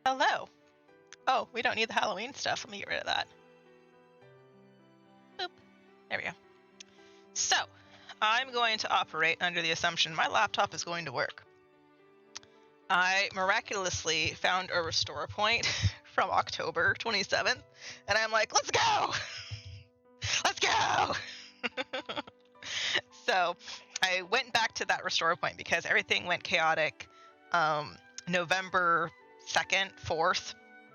Hello. Oh, we don't need the Halloween stuff. Let me get rid of that. Boop. There we go. So, I'm going to operate under the assumption my laptop is going to work. I miraculously found a restore point from October 27th, and I'm like, let's go! Let's go! So, I went back to that restore point because everything went chaotic November 2nd, 4th,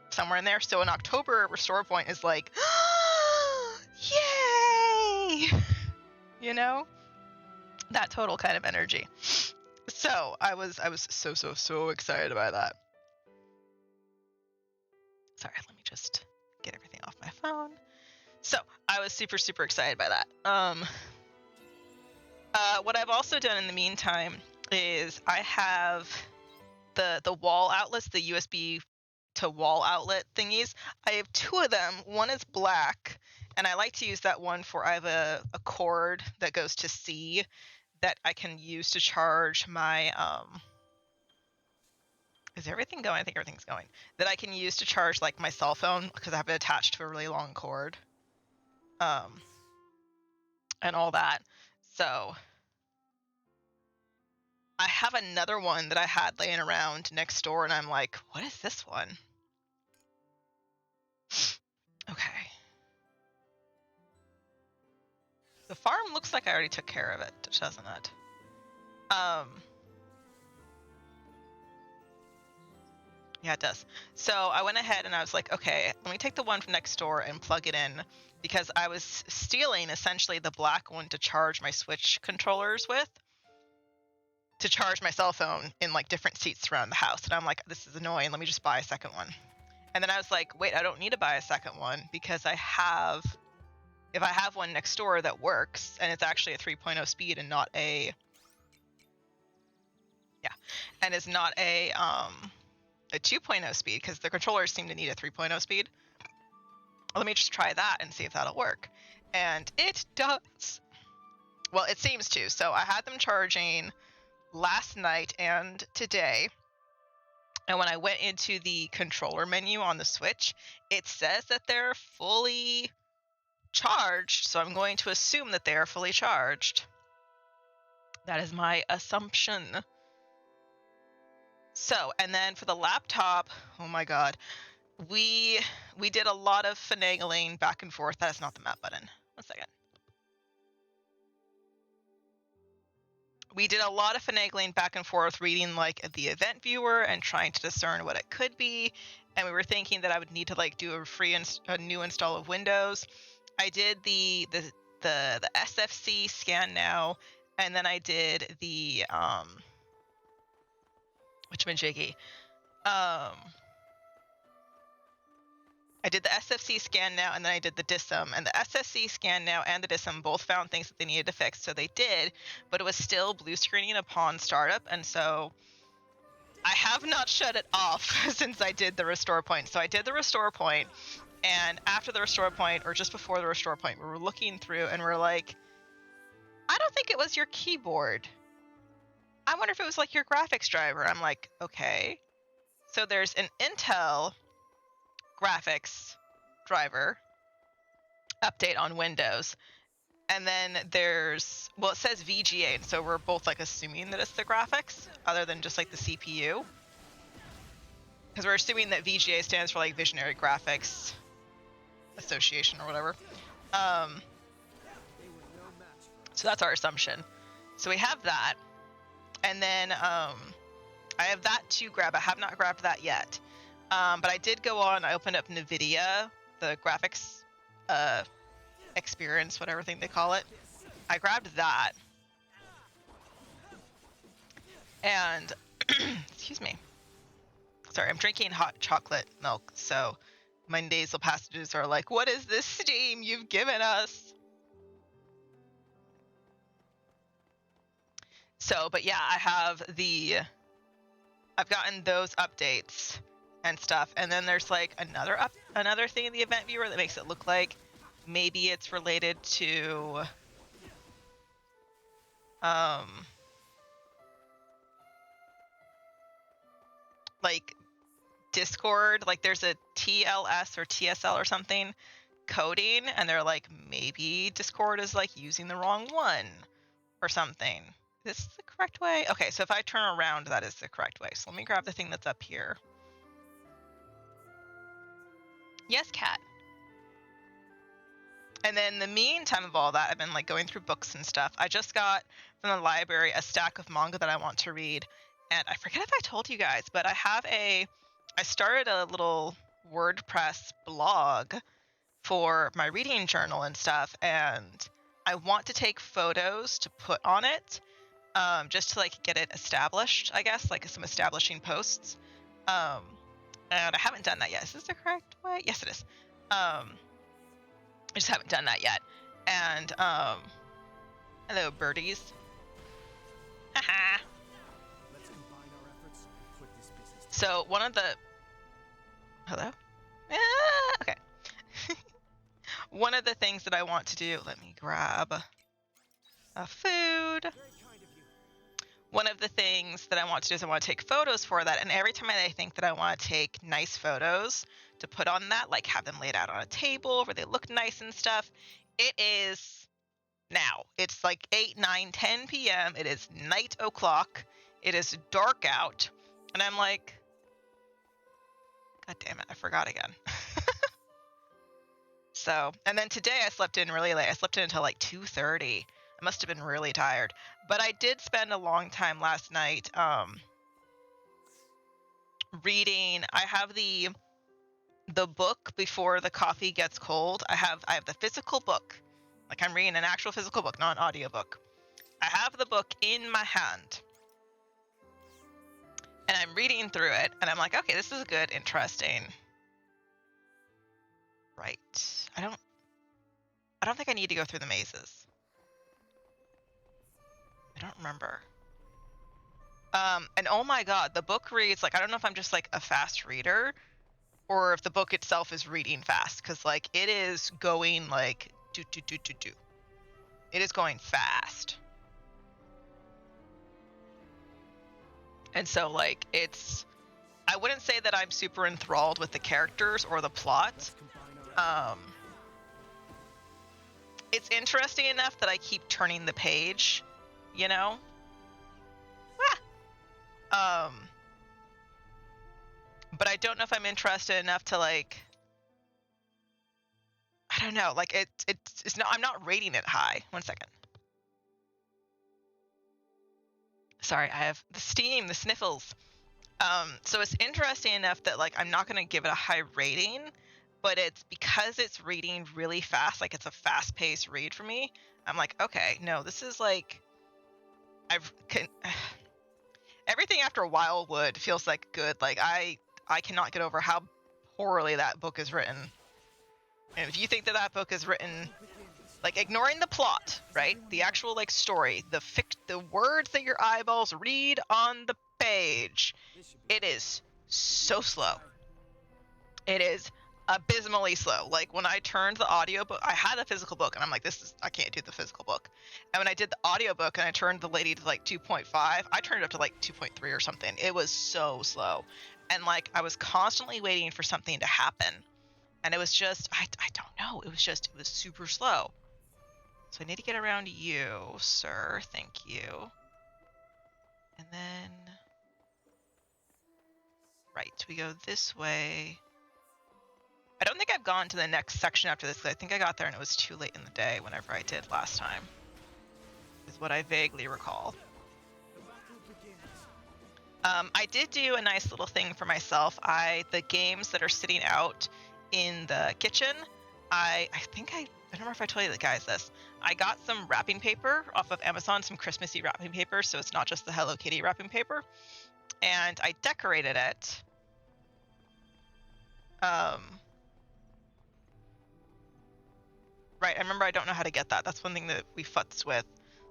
somewhere in there. So in October, restore point is like, yay! You know? That total kind of energy. So I was so excited about that. Sorry, let me just get everything off my phone. So I was super excited by that. What I've also done in the meantime is I have the wall outlets, the USB to wall outlet thingies. I have two of them. One is black, and I like to use that one for, I have a cord that goes to C that I can use to charge my, is everything going? I think everything's going. That I can use to charge like my cell phone because I have it attached to a really long cord. And all that. So I have another one that I had laying around next door, and I'm like, what is this one? Okay. The farm looks like I already took care of it, doesn't it? Yeah, it does. So I went ahead and I was like, okay, let me take the one from next door and plug it in, because I was stealing essentially the black one to charge my Switch controllers with, to charge my cell phone in like different seats around the house. And I'm like, this is annoying. Let me just buy a second one. And then I was like, wait, I don't need to buy a second one because if I have one next door that works and it's actually a 3.0 speed and not a, and it's not a 2.0 speed, because the controllers seem to need a 3.0 speed. Let me just try that and see if that'll work. And it does. Well, it seems to. So I had them charging last night and today. And when I went into the controller menu on the Switch, it says that they're fully charged. So I'm going to assume that they are fully charged. That is my assumption. So, and then for the laptop, oh my god, we did a lot of finagling back and forth. That is not the map button. 1 second. We did a lot of finagling back and forth, reading like the event viewer and trying to discern what it could be. And we were thinking that I would need to like do a new install of Windows. I did the SFC scan now, and then I did the whatchamajiggy. I did the SFC scan now, and then I did the DISM. And the SFC scan now and the DISM both found things that they needed to fix, so they did, but it was still blue screening upon startup, and so I have not shut it off since I did the restore point. So I did the restore point, and after the restore point, or just before the restore point, we were looking through, and we're like, I don't think it was your keyboard. I wonder if it was like your graphics driver. I'm like, okay. So there's an Intel graphics driver update on Windows, and then there's, well, it says VGA, and so we're both like assuming that it's the graphics other than just like the CPU, because we're assuming that VGA stands for like Visionary Graphics Association or whatever. So that's our assumption. So we have that, and then I have that to grab. I have not grabbed that yet. But I did go on, I opened up NVIDIA, the graphics experience, whatever thing they call it. I grabbed that. And, excuse me. Sorry, I'm drinking hot chocolate milk, so my nasal passages are like, what is this steam you've given us? So, but yeah, I've gotten those updates and stuff, and then there's like another thing in the event viewer that makes it look like maybe it's related to like Discord, like there's a TLS or TSL or something coding, and they're like, maybe Discord is like using the wrong one or something. This is the correct way? Okay, so if I turn around, that is the correct way. So let me grab the thing that's up here. Yes, cat. And then in the meantime of all that, I've been like going through books and stuff. I just got from the library a stack of manga that I want to read. And I forget if I told you guys, but I started a little WordPress blog for my reading journal and stuff. And I want to take photos to put on it, just to like get it established, I guess, like some establishing posts. And I haven't done that yet. Is this the correct way? Yes, it is. I just haven't done that yet. And hello, birdies. Haha. So one of the hello. Okay. One of the things that I want to do. Let me grab a food. One of the things that I want to do is I want to take photos for that. And every time I think that I want to take nice photos to put on that, like have them laid out on a table where they look nice and stuff, it is now. It's like 8, 9, 10 p.m. It is night o'clock. It is dark out. And I'm like, God damn it, I forgot again. So, and then today I slept in really late. I slept in until like 2:30. I must have been really tired. But I did spend a long time last night reading. I have the book Before the Coffee Gets Cold. I have the physical book. Like I'm reading an actual physical book, not an audiobook. I have the book in my hand. And I'm reading through it and I'm like, okay, this is good, interesting. Right. I don't think I need to go through the mazes. I don't remember. And oh my god, the book reads like, I don't know if I'm just like a fast reader or if the book itself is reading fast, because like it is going like do. It is going fast. And so like I wouldn't say that I'm super enthralled with the characters or the plot. It's interesting enough that I keep turning the page, you know? But I don't know if I'm interested enough to like, I don't know, like it's not, I'm not rating it high. 1 second. Sorry, I have the steam, the sniffles. So it's interesting enough that like I'm not going to give it a high rating, but it's because it's reading really fast, like it's a fast-paced read for me. I'm like, okay, no, this is like everything after Wildwood feels like good. Like I cannot get over how poorly that book is written. And if you think that book is written, like ignoring the plot, right? The actual like story, the words that your eyeballs read on the page, it is so slow. It is abysmally slow. Like when I turned the audiobook, I had a physical book and I'm like, I can't do the physical book. And when I did the audiobook and I turned the lady to like 2.5, I turned it up to like 2.3 or something. It was so slow. And like I was constantly waiting for something to happen. And it was just, I don't know. It was super slow. So I need to get around you, sir. Thank you. And then, right, we go this way. I don't think I've gone to the next section after this, because I think I got there and it was too late in the day whenever I did last time, is what I vaguely recall. I did do a nice little thing for myself. The games that are sitting out in the kitchen, I don't remember if I told you guys this. I got some wrapping paper off of Amazon, some Christmassy wrapping paper, so it's not just the Hello Kitty wrapping paper. And I decorated it. Right, I remember I don't know how to get that. That's one thing that we futz with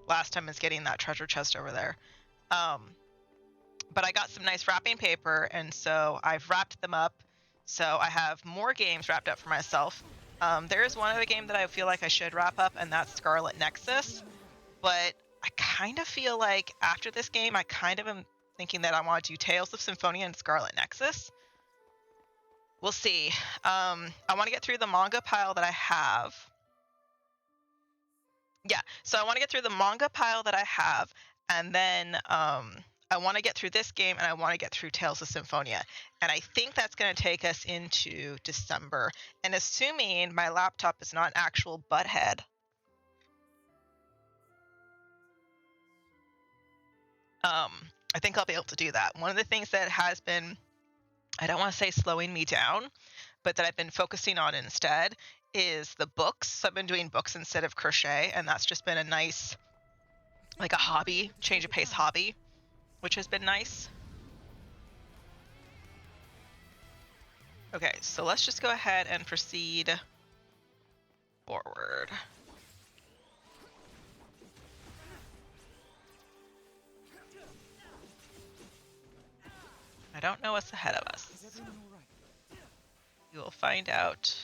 last time, is getting that treasure chest over there. But I got some nice wrapping paper, and so I've wrapped them up. So I have more games wrapped up for myself. There is one other game that I feel like I should wrap up, and that's Scarlet Nexus. But I kind of feel like after this game, I kind of am thinking that I want to do Tales of Symphonia and Scarlet Nexus. We'll see. I want to get through the manga pile that I have. Yeah, so I want to get through the manga pile that I have, and then I want to get through this game, and I want to get through Tales of Symphonia. And I think that's going to take us into December. And assuming my laptop is not an actual butthead, I think I'll be able to do that. One of the things that has been, I don't want to say slowing me down, but that I've been focusing on instead is the books. So I've been doing books instead of crochet, and that's just been a nice, like a hobby, change of pace hobby, which has been nice. Okay, so let's just go ahead and proceed forward. I don't know what's ahead of us. Is everyone all right? We will find out.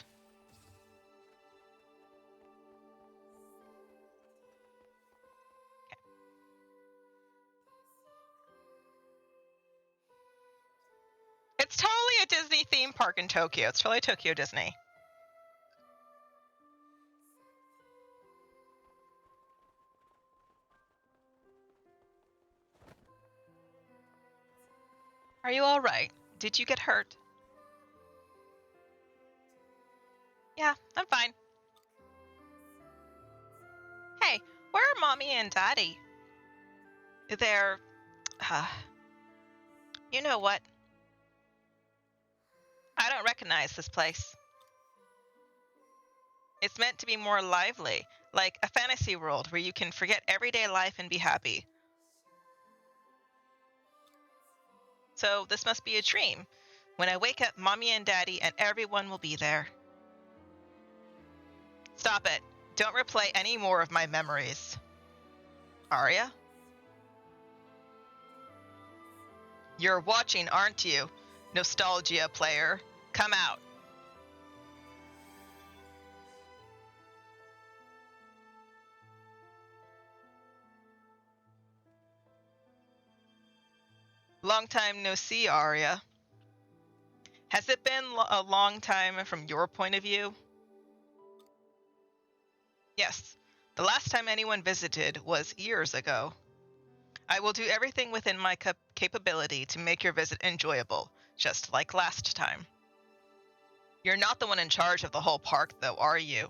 Okay. It's totally a Disney theme park in Tokyo. It's totally Tokyo Disney. Are you all right? Did you get hurt? Yeah, I'm fine. Hey, where are Mommy and Daddy? They're... you know what? I don't recognize this place. It's meant to be more lively, like a fantasy world where you can forget everyday life and be happy. So this must be a dream. When I wake up, Mommy and Daddy and everyone will be there. Stop it. Don't replay any more of my memories. Arya? You're watching, aren't you? Nostalgia player. Come out. Long time no see, Arya. Has it been a long time from your point of view? Yes. The last time anyone visited was years ago. I will do everything within my capability to make your visit enjoyable, just like last time. You're not the one in charge of the whole park, though, are you?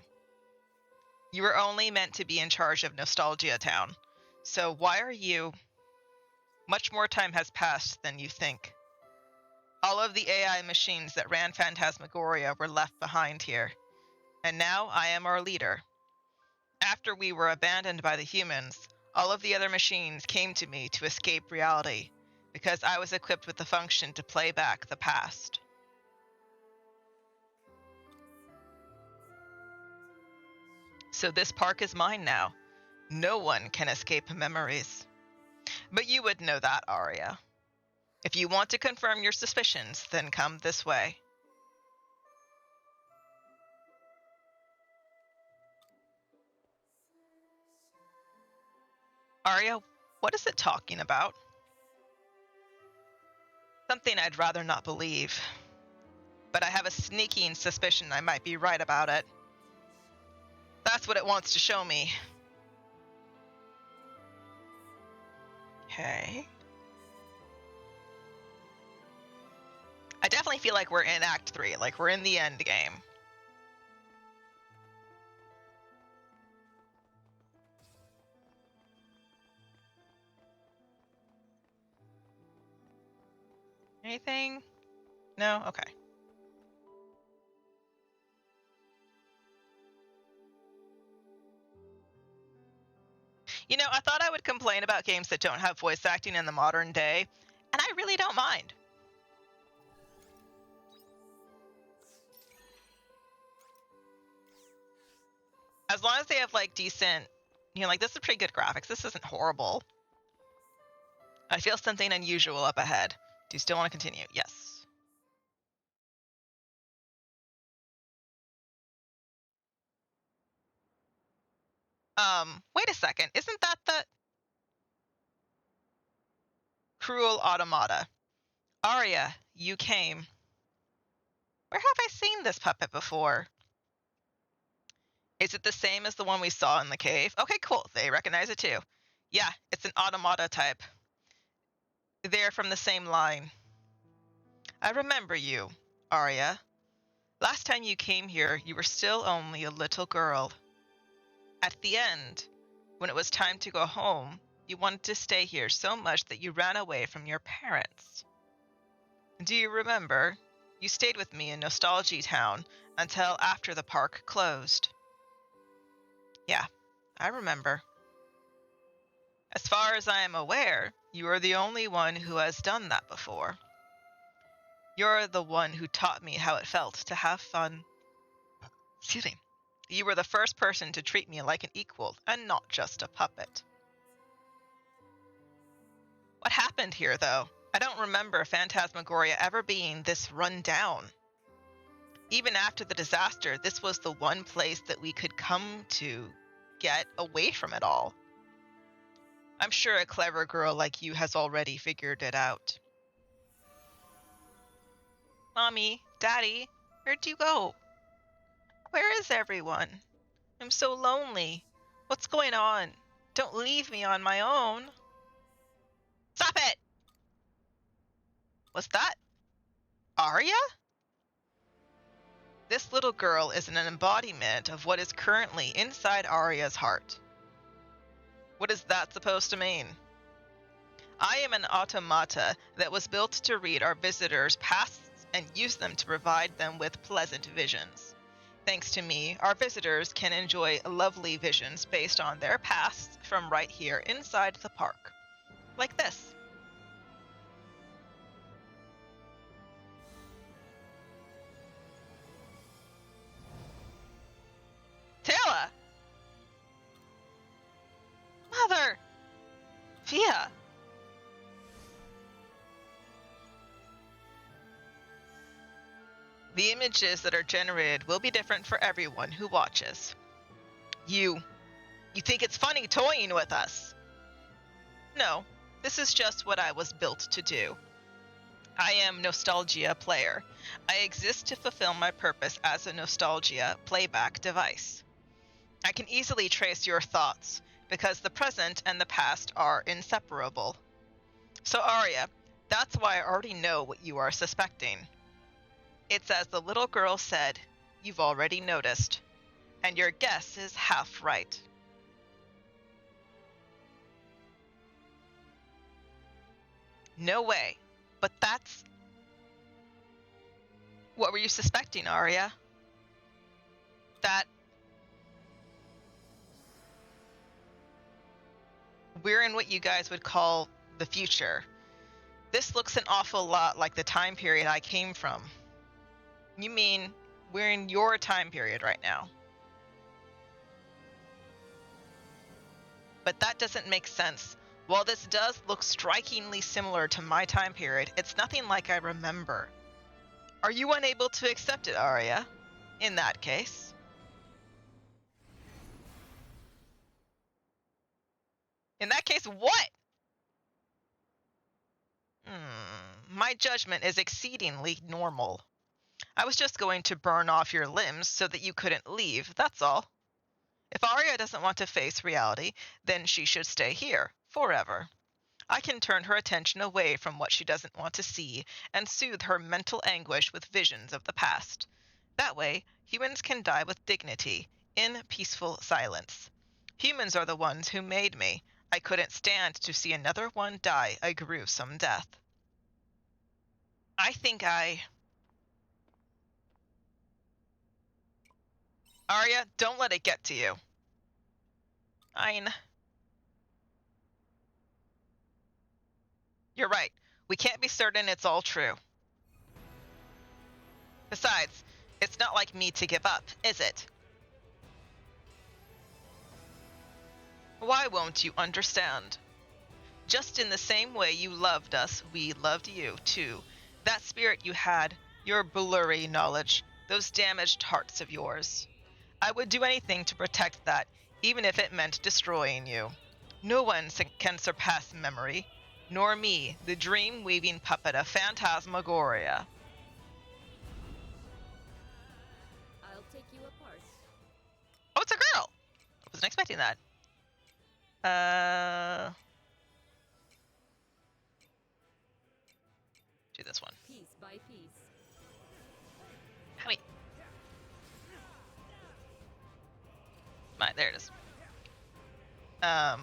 You were only meant to be in charge of Nostalgia Town. So why are you... Much more time has passed than you think. All of the AI machines that ran Phantasmagoria were left behind here. And now I am our leader. After we were abandoned by the humans, all of the other machines came to me to escape reality, because I was equipped with the function to play back the past. So this park is mine now. No one can escape memories. But you would know that, Arya. If you want to confirm your suspicions, then come this way. Arya, what is it talking about? Something I'd rather not believe. But I have a sneaking suspicion I might be right about it. That's what it wants to show me. Okay. I definitely feel like we're in Act 3, like we're in the end game. Anything? No? Okay. You know, I thought I would complain about games that don't have voice acting in the modern day, and I really don't mind. As long as they have like decent, you know, like this is pretty good graphics. This isn't horrible. I feel something unusual up ahead. Do you still want to continue? Yes. Wait a second. Isn't that the cruel automata? Arya, you came. Where have I seen this puppet before? Is it the same as the one we saw in the cave? Okay, cool. They recognize it too. Yeah, it's an automata type. They're from the same line. I remember you, Arya. Last time you came here, you were still only a little girl. At the end, when it was time to go home, you wanted to stay here so much that you ran away from your parents. Do you remember? You stayed with me in Nostalgia Town until after the park closed. Yeah, I remember. As far as I am aware, you are the only one who has done that before. You're the one who taught me how it felt to have fun. Excuse me. You were the first person to treat me like an equal and not just a puppet. What happened here, though? I don't remember Phantasmagoria ever being this run down. Even after the disaster, this was the one place that we could come to get away from it all. I'm sure a clever girl like you has already figured it out. Mommy, Daddy, where'd you go? Where is everyone? I'm so lonely. What's going on? Don't leave me on my own. Stop it! Was that Arya? This little girl is an embodiment of what is currently inside Arya's heart. What is that supposed to mean? I am an automata that was built to read our visitors' pasts and use them to provide them with pleasant visions. Thanks to me, our visitors can enjoy lovely visions based on their pasts from right here inside the park. Like this. Taylor! Mother! Fia! The images that are generated will be different for everyone who watches. You think it's funny toying with us? No, this is just what I was built to do. I am Nostalgia Player. I exist to fulfill my purpose as a Nostalgia playback device. I can easily trace your thoughts, because the present and the past are inseparable. So Arya, that's why I already know what you are suspecting. It's as the little girl said, you've already noticed, and your guess is half right. No way, but that's... What were you suspecting, Arya? That we're in what you guys would call the future. This looks an awful lot like the time period I came from. You mean we're in your time period right now? But that doesn't make sense. While this does look strikingly similar to my time period, it's nothing like I remember. Are you unable to accept it, Arya? In that case. In that case, what? My judgment is exceedingly normal. I was just going to burn off your limbs so that you couldn't leave, that's all. If Arya doesn't want to face reality, then she should stay here, forever. I can turn her attention away from what she doesn't want to see and soothe her mental anguish with visions of the past. That way, humans can die with dignity, in peaceful silence. Humans are the ones who made me. I couldn't stand to see another one die a gruesome death. I think Arya, don't let it get to you. You're right. We can't be certain it's all true. Besides, it's not like me to give up, is it? Why won't you understand? Just in the same way you loved us, we loved you, too. That spirit you had, your blurry knowledge, those damaged hearts of yours. I would do anything to protect that, even if it meant destroying you. No one can surpass memory, nor me, the dream-weaving puppet of Phantasmagoria. Wasn't expecting that. Do this one. Piece by piece. Howie. Right, there it is. Ah!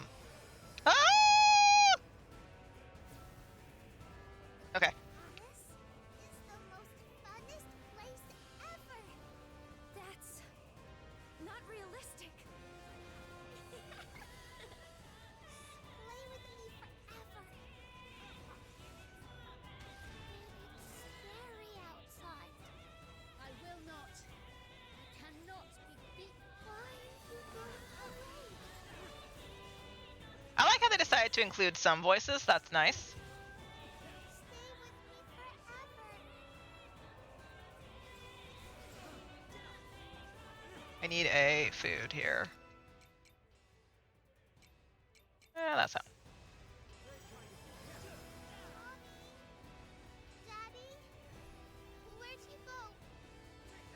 Okay. Alice is the most funnest place ever. That's not realistic. Play with me forever. It's scary outside. I will not. I cannot be beat. Why you go away? I like how they decided to include some voices. That's nice. Stay with me forever. I need a food here. That's not. Daddy? Where'd you go? I'm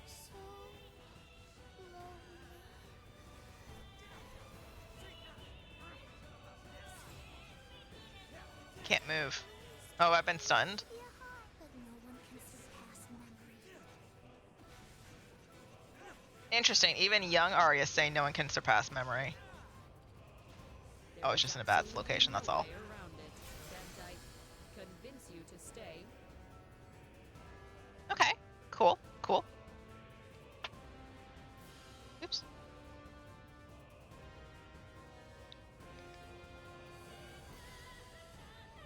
so lonely. Can't move. Oh, I've been stunned. Yeah, but no one can surpass memory. Interesting. Even young Arya saying no one can surpass memory. Oh, it's just in a bad location, that's all. Way around it. Van Dyke, convince you to stay. Okay. Cool. Cool. Oops.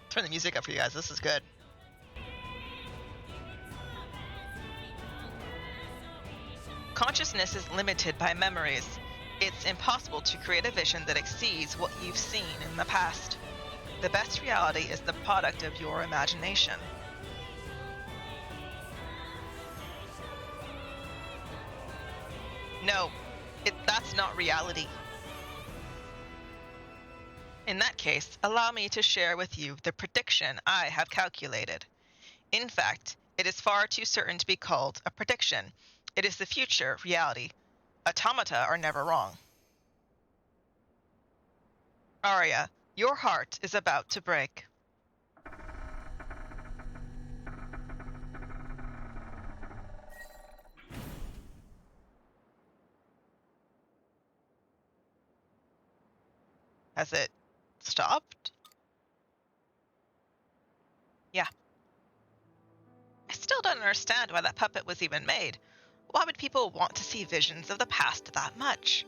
Turn the music up for you guys. This is good. Consciousness is limited by memories. It's impossible to create a vision that exceeds what you've seen in the past. The best reality is the product of your imagination. No, that's not reality. In that case, allow me to share with you the prediction I have calculated. In fact, it is far too certain to be called a prediction. It is the future reality. Automata are never wrong. Arya, your heart is about to break. Has it stopped? Yeah. I still don't understand why that puppet was even made. Why would people want to see visions of the past that much?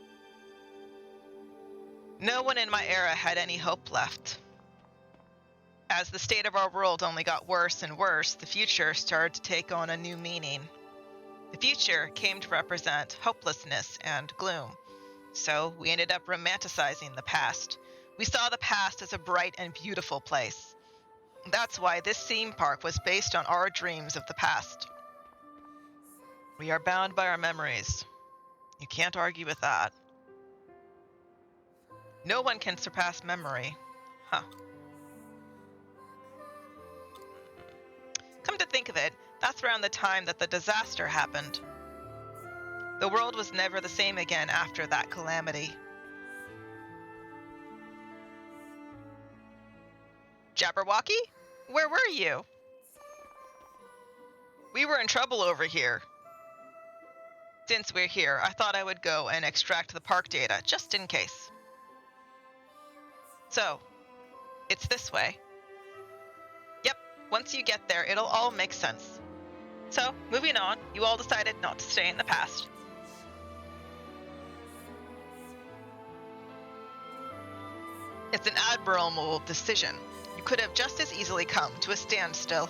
No one in my era had any hope left. As the state of our world only got worse and worse, the future started to take on a new meaning. The future came to represent hopelessness and gloom. So we ended up romanticizing the past. We saw the past as a bright and beautiful place. That's why this theme park was based on our dreams of the past. We are bound by our memories. You can't argue with that. No one can surpass memory. Huh. Come to think of it, that's around the time that the disaster happened. The world was never the same again after that calamity. Jabberwocky? Where were you? We were in trouble over here. Since we're here, I thought I would go and extract the park data, just in case. So, it's this way. Yep, once you get there, it'll all make sense. So, moving on, you all decided not to stay in the past. It's an admirable decision. You could have just as easily come to a standstill.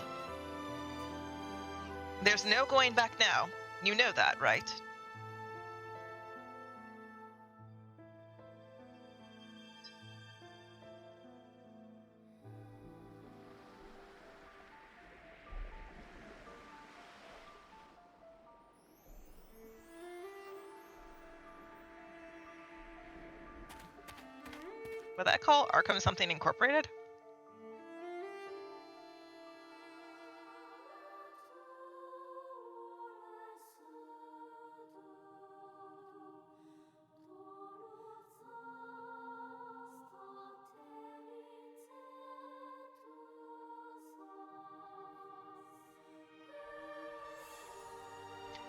There's no going back now. You know that, right? What that call? Arkham something incorporated?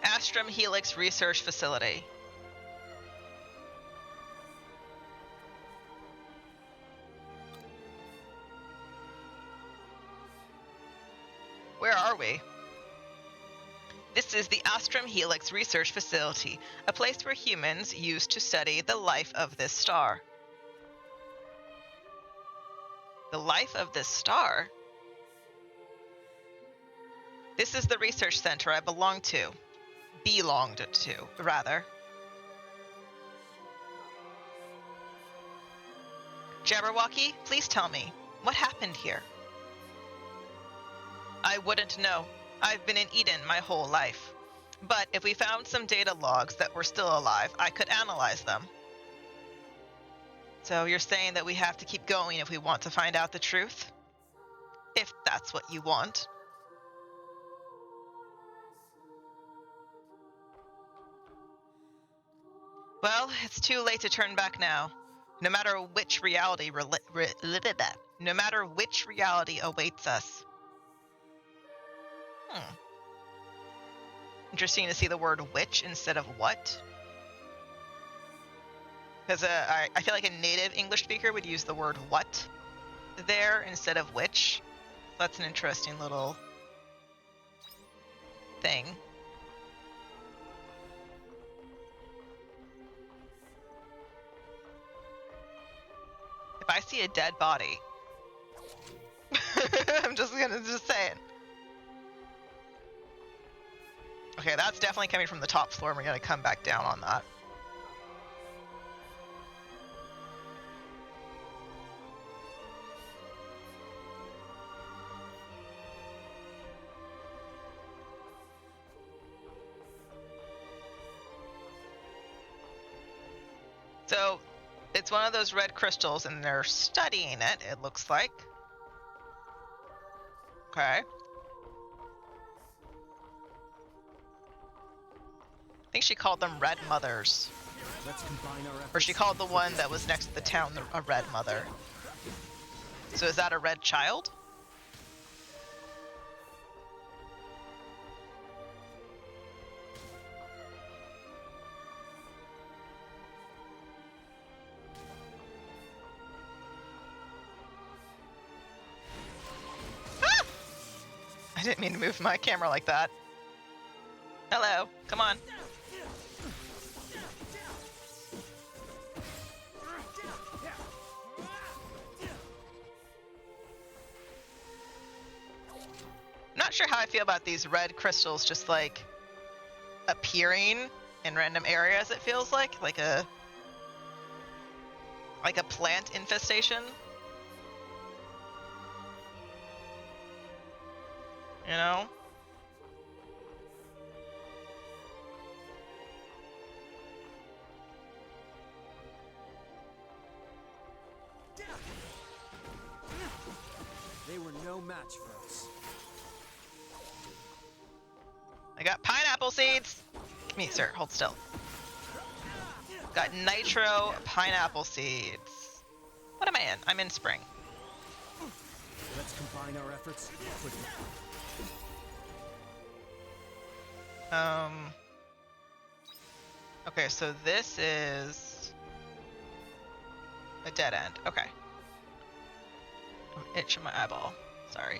Astrum Helix Research Facility. Where are we? This is the Astrum Helix Research Facility, a place where humans use to study the life of this star. The life of this star? This is the research center I belonged to. Belonged to, rather. Jabberwocky, please tell me, what happened here? I wouldn't know. I've been in Eden my whole life. But if we found some data logs that were still alive, I could analyze them. So you're saying that we have to keep going if we want to find out the truth? If that's what you want. Well, it's too late to turn back now. No matter which reality no matter which reality awaits us. Interesting to see the word which instead of what. Because I feel like a native English speaker would use the word what there instead of which. That's an interesting little thing. If I see a dead body, I'm just say it. Okay, that's definitely coming from the top floor, and we're gonna come back down on that. So, it's one of those red crystals, and they're studying it looks like. Okay. I think she called them Red Mothers. Or she called the one that was next to the town a Red Mother. So is that a red child? Ah! I didn't mean to move my camera like that. Hello, come on. Not sure how I feel about these red crystals just like appearing in random areas. It feels like a plant infestation. You know? They were no match for us. I got pineapple seeds. Come here, sir. Hold still. Got nitro pineapple seeds. What am I in? I'm in spring. Let's combine our efforts. Okay, so this is a dead end. Okay. I'm itching my eyeball. Sorry.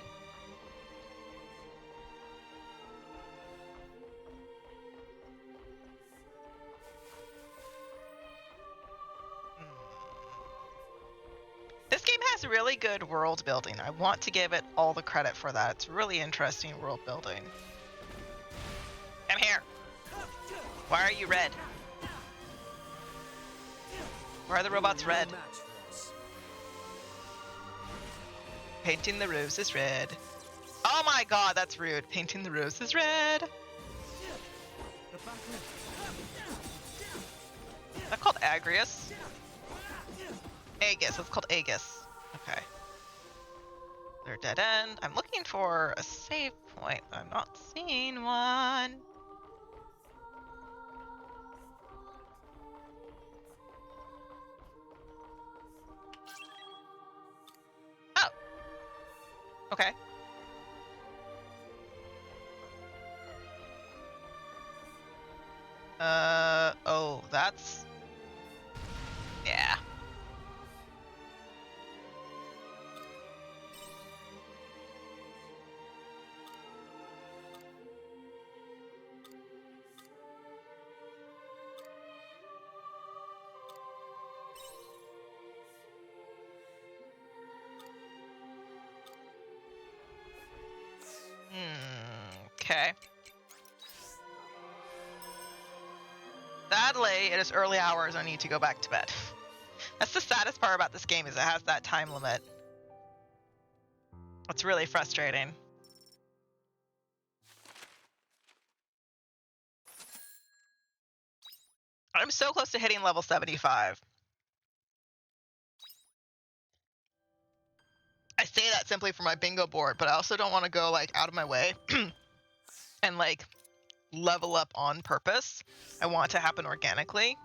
This game has really good world building. I want to give it all the credit for that. It's really interesting world building. Come here. Why are you red? Why are the robots red? Painting the roses red. Oh my god, that's rude. Painting the roses red. Is that called Agrius? Aegis. It's called Aegis. Okay. They're dead end. I'm looking for a save point. I'm not seeing one. Oh. Okay. Oh, that's... Yeah. Okay. Sadly, it is early hours. I need to go back to bed. That's the saddest part about this game is it has that time limit. It's really frustrating. I'm so close to hitting level 75. I say that simply for my bingo board, but I also don't want to go like out of my way and like level up on purpose. I want it to happen organically.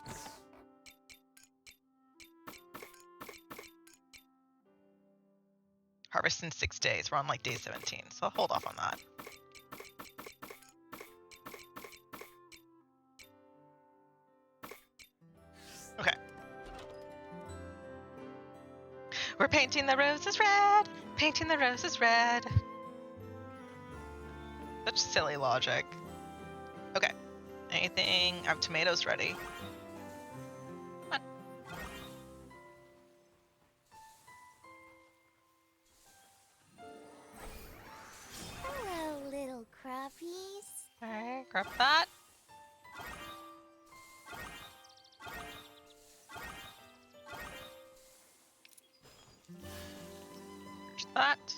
Harvest in 6 days. We're on like day 17, so I'll hold off on that. Okay. We're painting the roses red. Painting the roses red. Such silly logic. Okay. Anything? I have tomatoes ready. Come on. Hello, little crappies. Alright, grab that. There's that.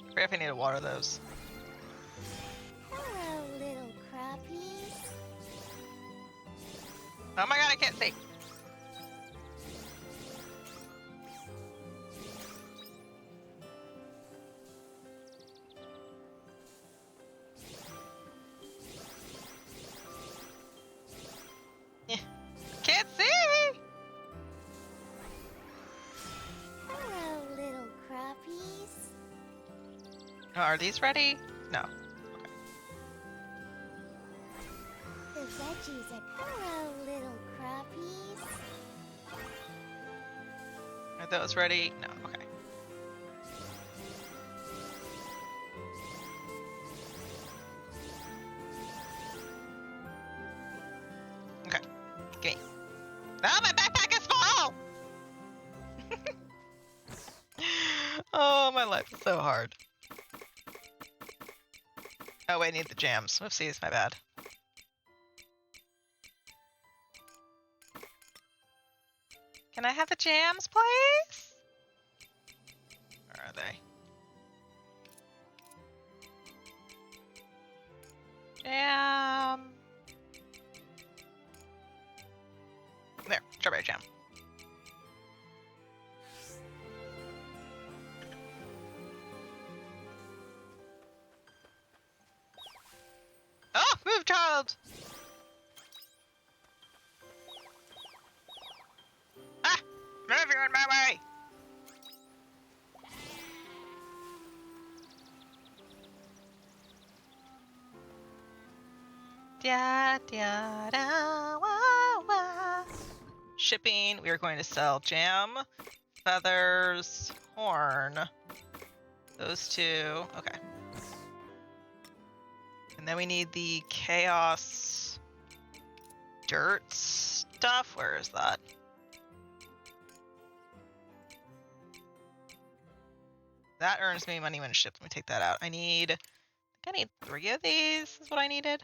I forget if I need to water those. Hello, little crappies. Oh my god, I can't see. Eh, can't see! Hello, little crappies. Oh, are these ready? No. The veggies are. Hello, little crappies. Are those ready? No, okay. Okay, gimme. Oh, my backpack is full! Oh, my life is so hard. Oh, wait, I need the jams. Whoopsies, my bad. Can I have the jams, please? Where are they? Jam. There, strawberry jam. Oh, move, child! Ah! Move, you're in my way! Da, da, da, wah, wah. Shipping, we are going to sell jam, feathers, horn. Those two. Okay. And then we need the chaos dirt stuff. Where is that? That earns me money when shipped. Let me take that out. I think I need 3 of these is what I needed.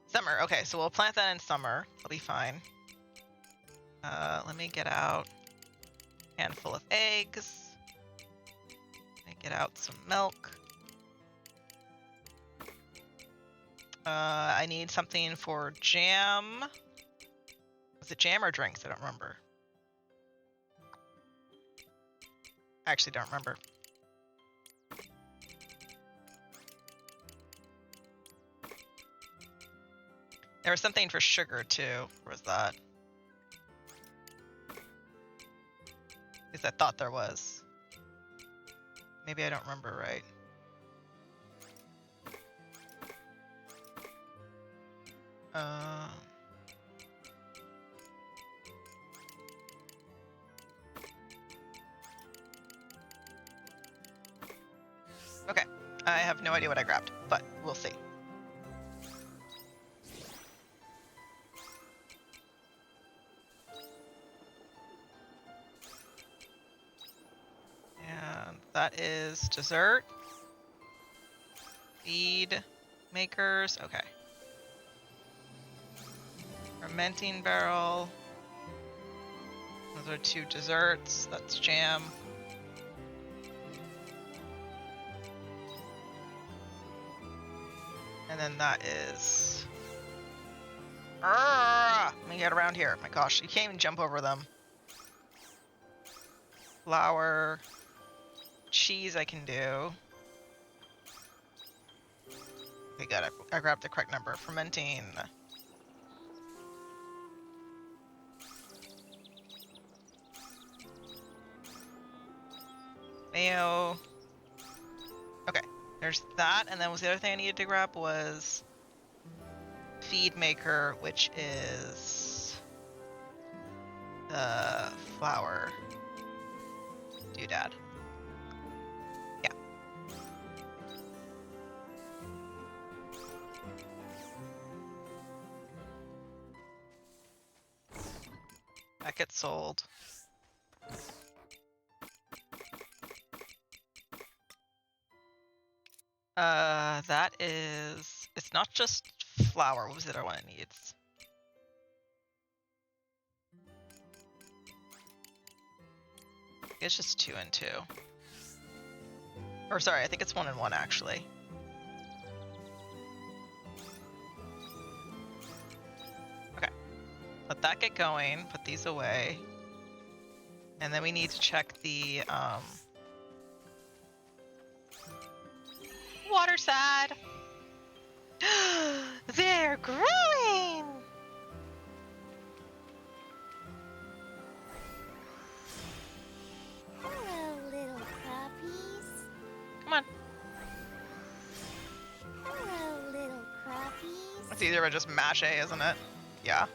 Summer. Okay, so we'll plant that in summer. It'll be fine. Let me get out a handful of eggs. Get out some milk. I need something for jam. Was it jam or drinks? I don't remember. I actually don't remember. There was something for sugar too. Where was that? Because I thought there was. Maybe I don't remember right. Okay, I have no idea what I grabbed, but we'll see. And that is dessert. Feed makers, okay. Fermenting barrel. Those are 2 desserts. That's jam. And then that is... Let me get around here. My gosh, you can't even jump over them. Flour. Cheese I can do. Okay, good. I grabbed the correct number. Fermenting. Mayo. Okay, there's that, and then was the other thing I needed to grab was feed maker, which is the flour doodad. Yeah. That gets sold. That is... It's not just flour. What was the other one it needs? It's just 2 and 2. Or sorry, I think it's 1 and 1 actually. Okay. Let that get going. Put these away. And then we need to check the water side. They're growing! Hello, little crappies. Come on. Hello, little crappies. It's easier to just mash A, isn't it? Yeah.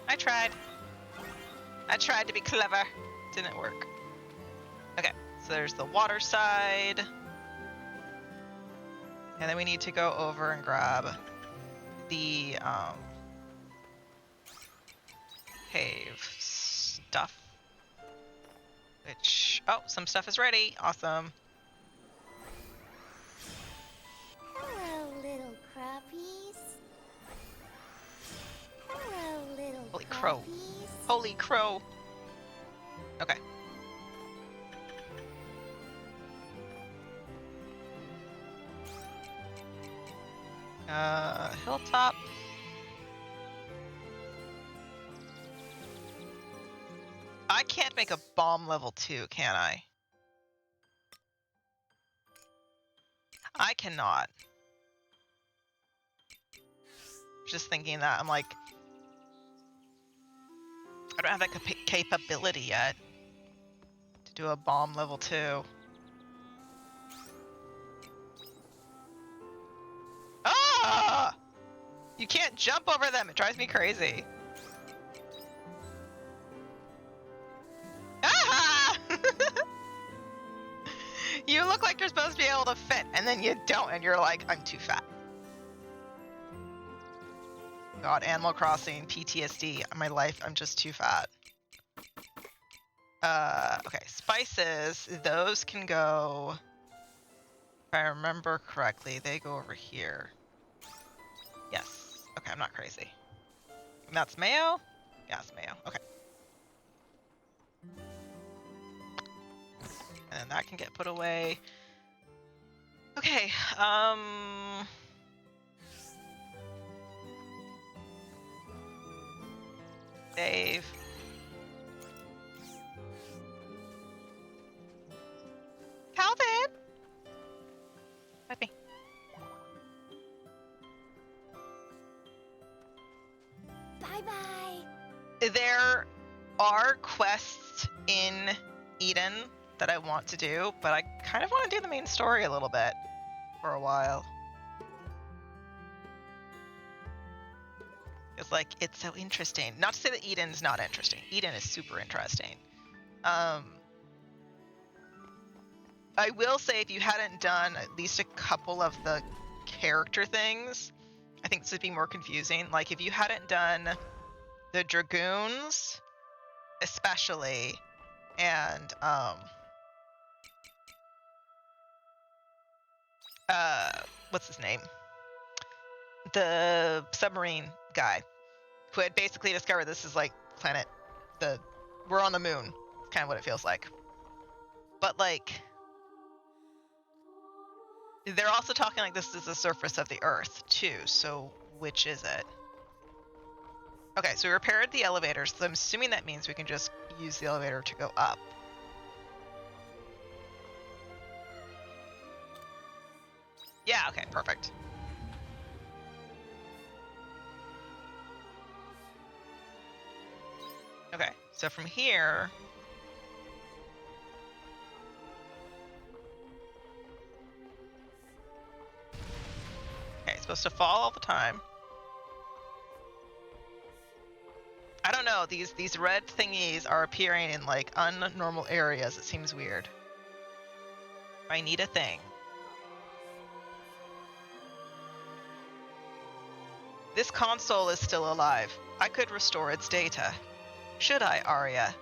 I tried. I tried to be clever. Didn't work. Okay, so there's the water side. And then we need to go over and grab the cave stuff. Which, oh, some stuff is ready. Awesome. Hello, little crappies. Hello, little Holy crow. crappies. Holy crow. Okay. Hilltop. I can't make a bomb level 2, can I? I cannot. Just thinking that, I'm like, I don't have that capability yet to do a bomb level 2. Ah! You can't jump over them. It drives me crazy. Ah! You look like you're supposed to be able to fit, and then you don't, and you're like, I'm too fat. God, Animal Crossing, PTSD, my life, I'm just too fat. Okay, spices, those can go, if I remember correctly, they go over here. Yes, okay, I'm not crazy. And that's mayo? Yeah, it's mayo, okay. and that can get put away. Okay, save. Calvin! Let me. Bye-bye. There are quests in Eden that I want to do, but I kind of want to do the main story a little bit for a while. It's like, it's so interesting. Not to say that Eden's not interesting. Eden is super interesting. I will say, if you hadn't done at least a couple of the character things, I think this would be more confusing. Like, if you hadn't done the Dragoons, especially, and what's his name? The submarine guy who had basically discovered this is like planet, we're on the moon. It's kind of what it feels like. But like, they're also talking like this is the surface of the Earth too. So which is it? Okay, so we repaired the elevators. So I'm assuming that means we can just use the elevator to go up. Yeah, okay, perfect. Okay, so from here... Okay, it's supposed to fall all the time. I don't know, these red thingies are appearing in like unnormal areas. It seems weird. I need a thing. This console is still alive. I could restore its data. Should I, Arya?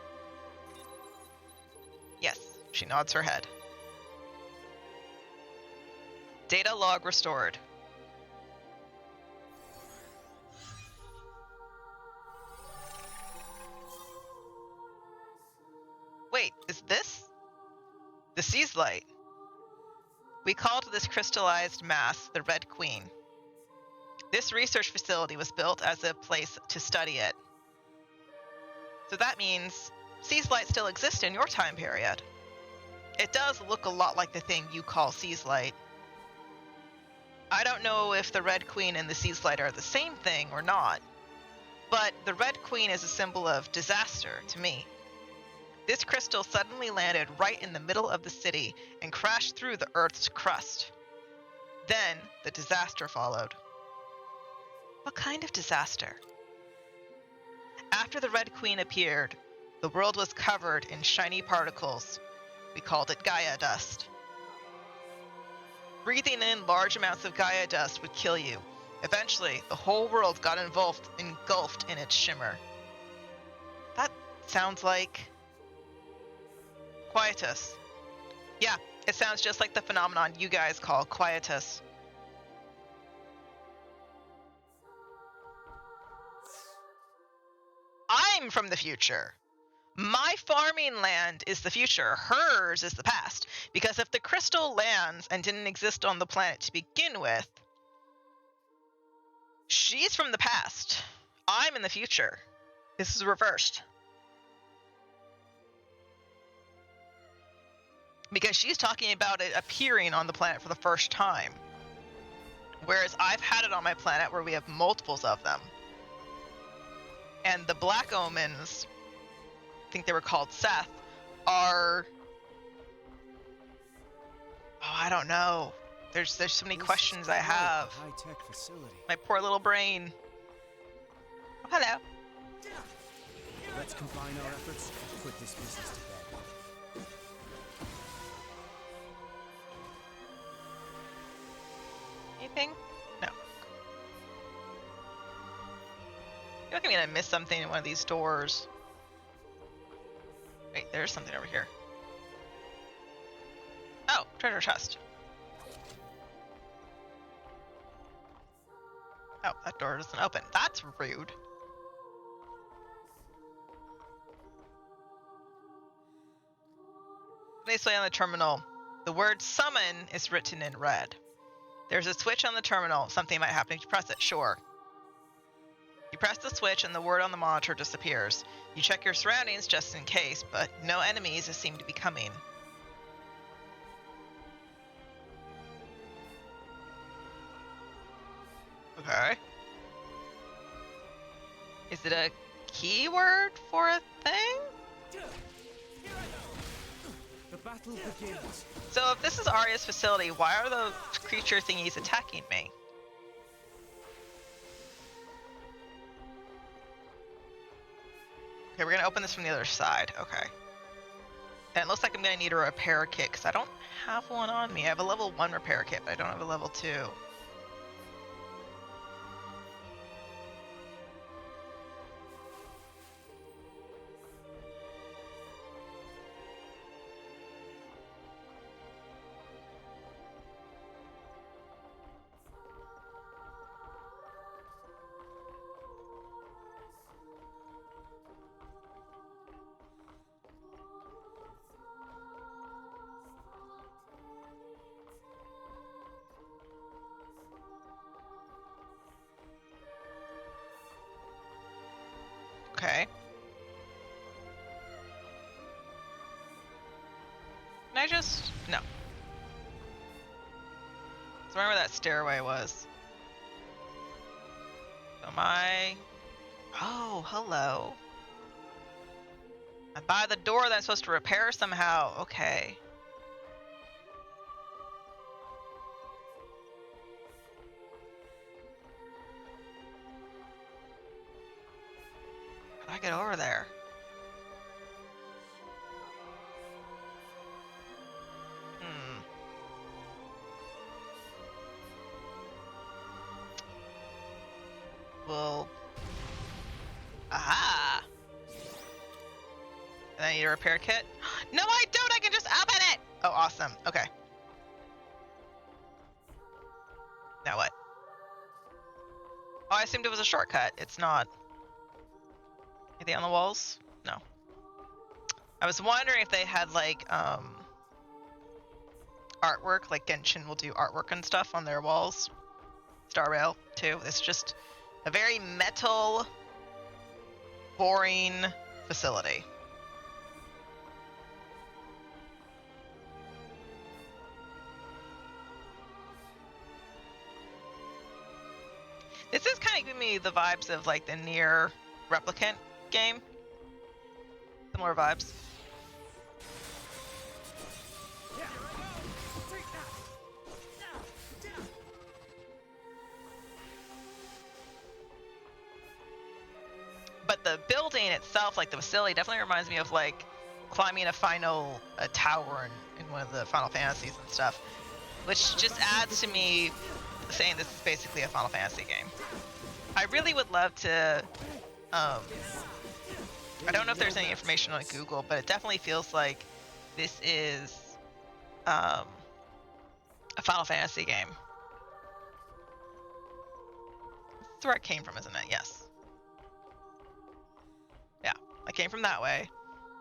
Yes, she nods her head. Data log restored. Wait, is this? The Sea's Light. We called this crystallized mass the Red Queen. This research facility was built as a place to study it. So that means Sea's Light still exists in your time period. It does look a lot like the thing you call Sea's Light. I don't know if the Red Queen and the Sea's Light are the same thing or not, but the Red Queen is a symbol of disaster to me. This crystal suddenly landed right in the middle of the city and crashed through the Earth's crust. Then the disaster followed. What kind of disaster? After the Red Queen appeared, the world was covered in shiny particles. We called it Gaia dust. Breathing in large amounts of Gaia dust would kill you. Eventually, the whole world got engulfed in its shimmer. That sounds like... Quietus. Yeah, it sounds just like the phenomenon you guys call quietus. I'm from the future. My farming land is the future. Hers is the past. Because if the crystal lands and didn't exist on the planet to begin with, she's from the past. I'm in the future. This is reversed. Because she's talking about it appearing on the planet for the first time. Whereas I've had it on my planet where we have multiples of them. And the Black Omens, I think they were called Seth, are... Oh, I don't know. There's so many questions I have. High-tech facility. My poor little brain. Oh, hello. Let's combine our efforts and put this business to bed. Anything? No. I feel like I'm gonna miss something in one of these doors. Wait, there's something over here. Oh, treasure chest. Oh, that door doesn't open. That's rude. Basically on the terminal, the word summon is written in red. There's a switch on the terminal. Something might happen if you press it. Sure. You press the switch and the word on the monitor disappears. You check your surroundings just in case, but no enemies seem to be coming. Okay. Is it a keyword for a thing? The battle begins. So if this is Arya's facility, why are the creature thingies attacking me? Okay, we're gonna open this from the other side. Okay. And it looks like I'm gonna need a repair kit because I don't have one on me. I have a level 1 repair kit, but I don't have a level 2. Okay. Can I just... No. So remember that stairway was. So my... Oh, hello. I'm by the door that I'm supposed to repair somehow. Okay. How do I get over there? Well... Aha! And I need a repair kit? No, I don't! I can just open it! Oh, awesome. Okay. Now what? Oh, I assumed it was a shortcut. It's not. Anything on the walls? No. I was wondering if they had, like, artwork, like Genshin will do artwork and stuff on their walls. Star Rail, too. It's just a very metal, boring facility. This is kind of giving me the vibes of like the Nier Replicant game. Similar vibes. But the building itself, like the facility, definitely reminds me of like climbing a tower in one of the Final Fantasies and stuff, which just adds to me saying this is basically a Final Fantasy game. I really would love to, I don't know if there's any information on Google, but it definitely feels like this is a Final Fantasy game. That's where it came from, isn't it? Yes. Yeah, I came from that way.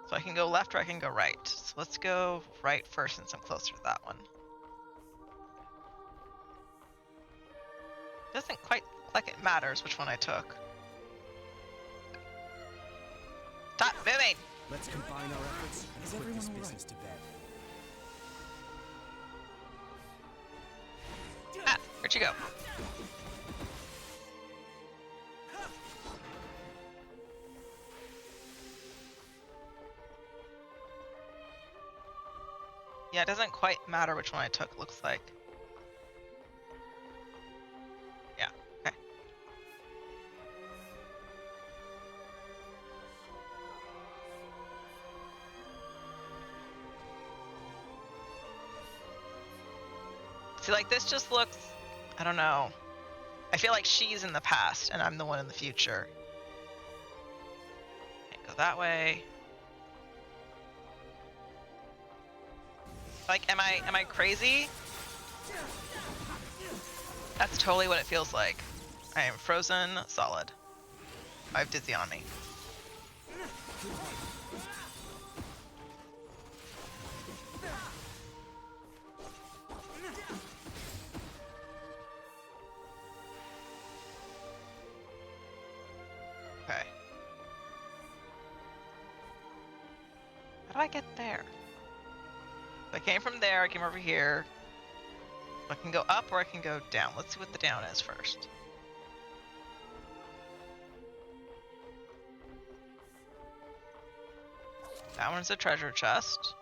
So I can go left or I can go right. So let's go right first since I'm closer to that one. Doesn't quite like it matters which one I took. Stop moving! Let's combine our efforts and put this business to bed. Ah, where'd you go? Yeah, it doesn't quite matter which one I took, looks like. Yeah, okay. See, like, this just looks... I don't know. I feel like she's in the past, and I'm the one in the future. Can't go that way. Like, am I crazy? That's totally what it feels like. I am frozen solid. I have Dizzy on me. I get there? I came from there, I came over here. I can go up or I can go down. Let's see what the down is first. That one's a treasure chest.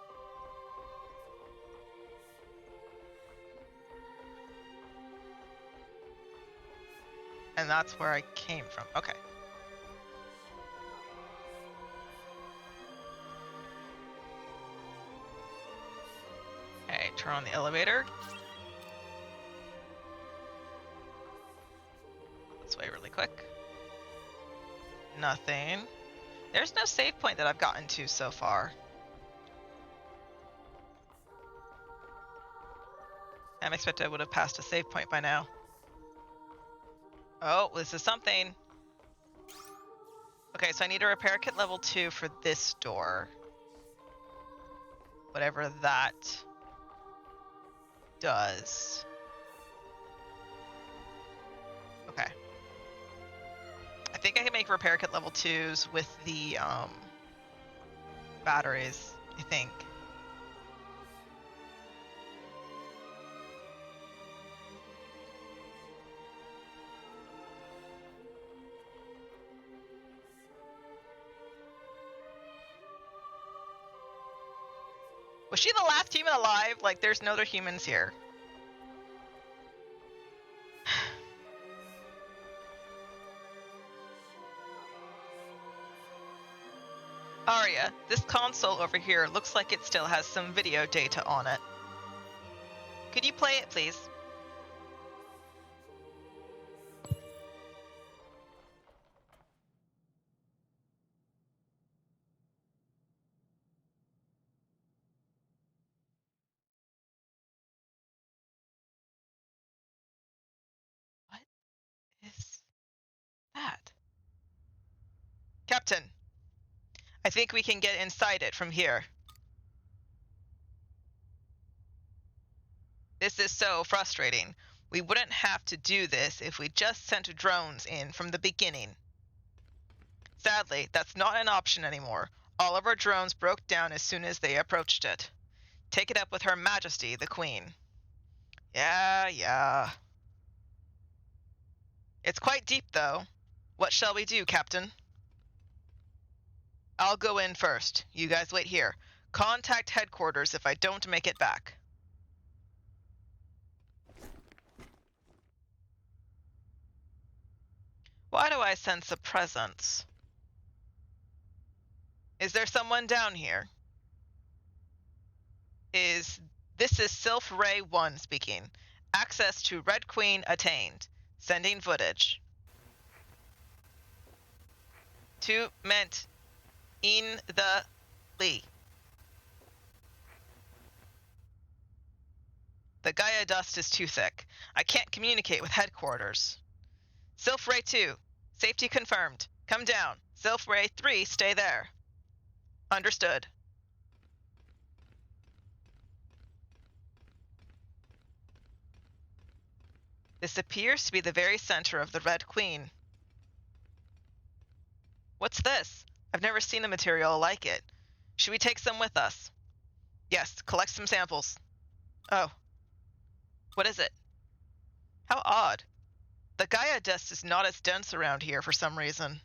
And that's where I came from. Okay. Okay, turn on the elevator. This way really quick. Nothing. There's no save point that I've gotten to so far. I'm expecting I would have passed a save point by now. Oh, this is something. Okay, so I need a repair kit level 2 for this door. Whatever that does. Okay. I think I can make repair kit level 2s with the batteries, I think. Was she the last human alive? Like, there's no other humans here. Arya, this console over here looks like it still has some video data on it. Could you play it, please? What is that? Captain, I think we can get inside it from here. This is so frustrating. We wouldn't have to do this if we just sent drones in from the beginning. Sadly, that's not an option anymore. All of our drones broke down as soon as they approached it. Take it up with Her Majesty, the Queen. Yeah. It's quite deep, though. What shall we do, Captain? I'll go in first. You guys wait here. Contact headquarters if I don't make it back. Why do I sense a presence? Is there someone down here? This is Sylph Ray 1 speaking. Access to Red Queen attained. Sending footage. To meant in the Lee. The Gaia dust is too thick. I can't communicate with headquarters. Sylph Ray 2, safety confirmed. Come down. Sylph Ray 3, stay there. Understood. This appears to be the very center of the Red Queen. What's this? I've never seen a material like it. Should we take some with us? Yes, collect some samples. Oh. What is it? How odd. The Gaia dust is not as dense around here for some reason.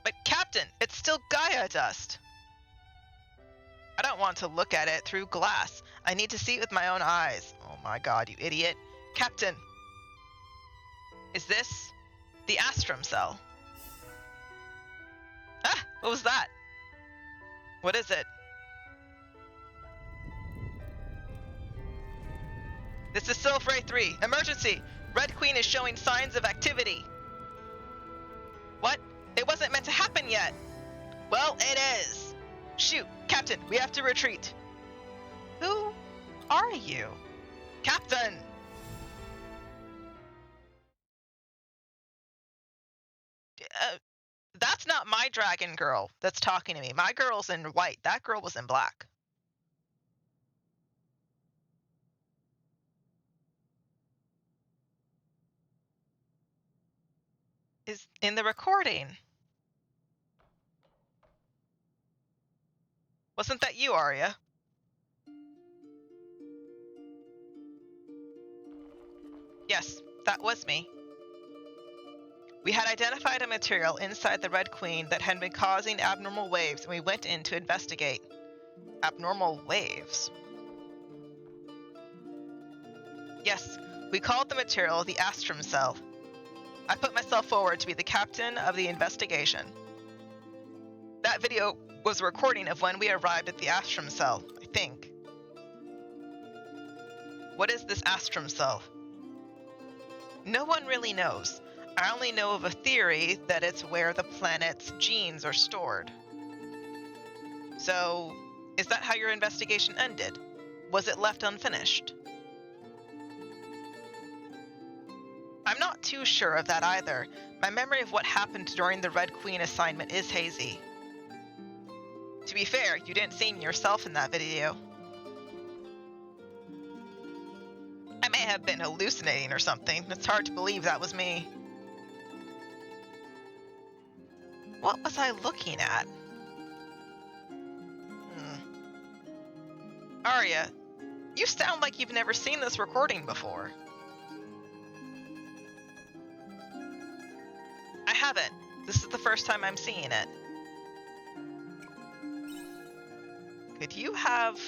But Captain, it's still Gaia dust. I don't want to look at it through glass. I need to see it with my own eyes. Oh my god, you idiot. Captain! Is this the Astrum cell? Ah! What was that? What is it? This is Sylph Ray 3. Emergency! Red Queen is showing signs of activity. What? It wasn't meant to happen yet. Well, it is. Shoot, Captain, we have to retreat. Who are you? Captain! That's not my dragon girl that's talking to me. My girl's in white. That girl was in black. Is in the recording. Wasn't that you, Arya? Yes, that was me. We had identified a material inside the Red Queen that had been causing abnormal waves, and we went in to investigate. Abnormal waves? Yes, we called the material the Astrum Cell. I put myself forward to be the captain of the investigation. That video was a recording of when we arrived at the Astrum Cell, I think. What is this Astrum Cell? No one really knows. I only know of a theory that it's where the planet's genes are stored. So, is that how your investigation ended? Was it left unfinished? I'm not too sure of that either. My memory of what happened during the Red Queen assignment is hazy. To be fair, you didn't see me yourself in that video. I may have been hallucinating or something. It's hard to believe that was me. What was I looking at? Arya, you sound like you've never seen this recording before. I haven't. This is the first time I'm seeing it. Could you have...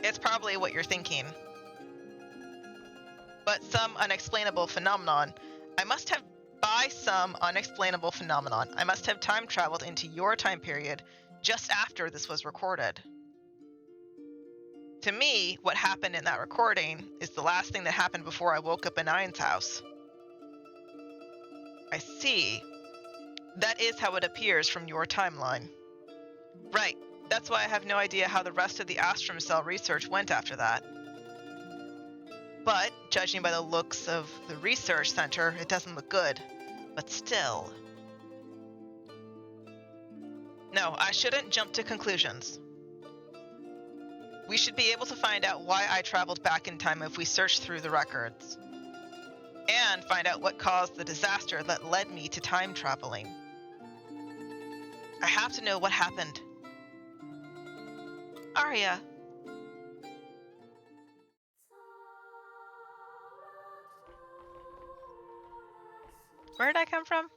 It's probably what you're thinking. But some unexplainable phenomenon. By some unexplainable phenomenon, I must have time traveled into your time period just after this was recorded. To me, what happened in that recording is the last thing that happened before I woke up in Ain's house. I see. That is how it appears from your timeline. Right. That's why I have no idea how the rest of the Astrum Cell research went after that. But, judging by the looks of the research center, it doesn't look good. But still. No, I shouldn't jump to conclusions. We should be able to find out why I traveled back in time if we search through the records. And find out what caused the disaster that led me to time traveling. I have to know what happened. Arya. Where did I come from?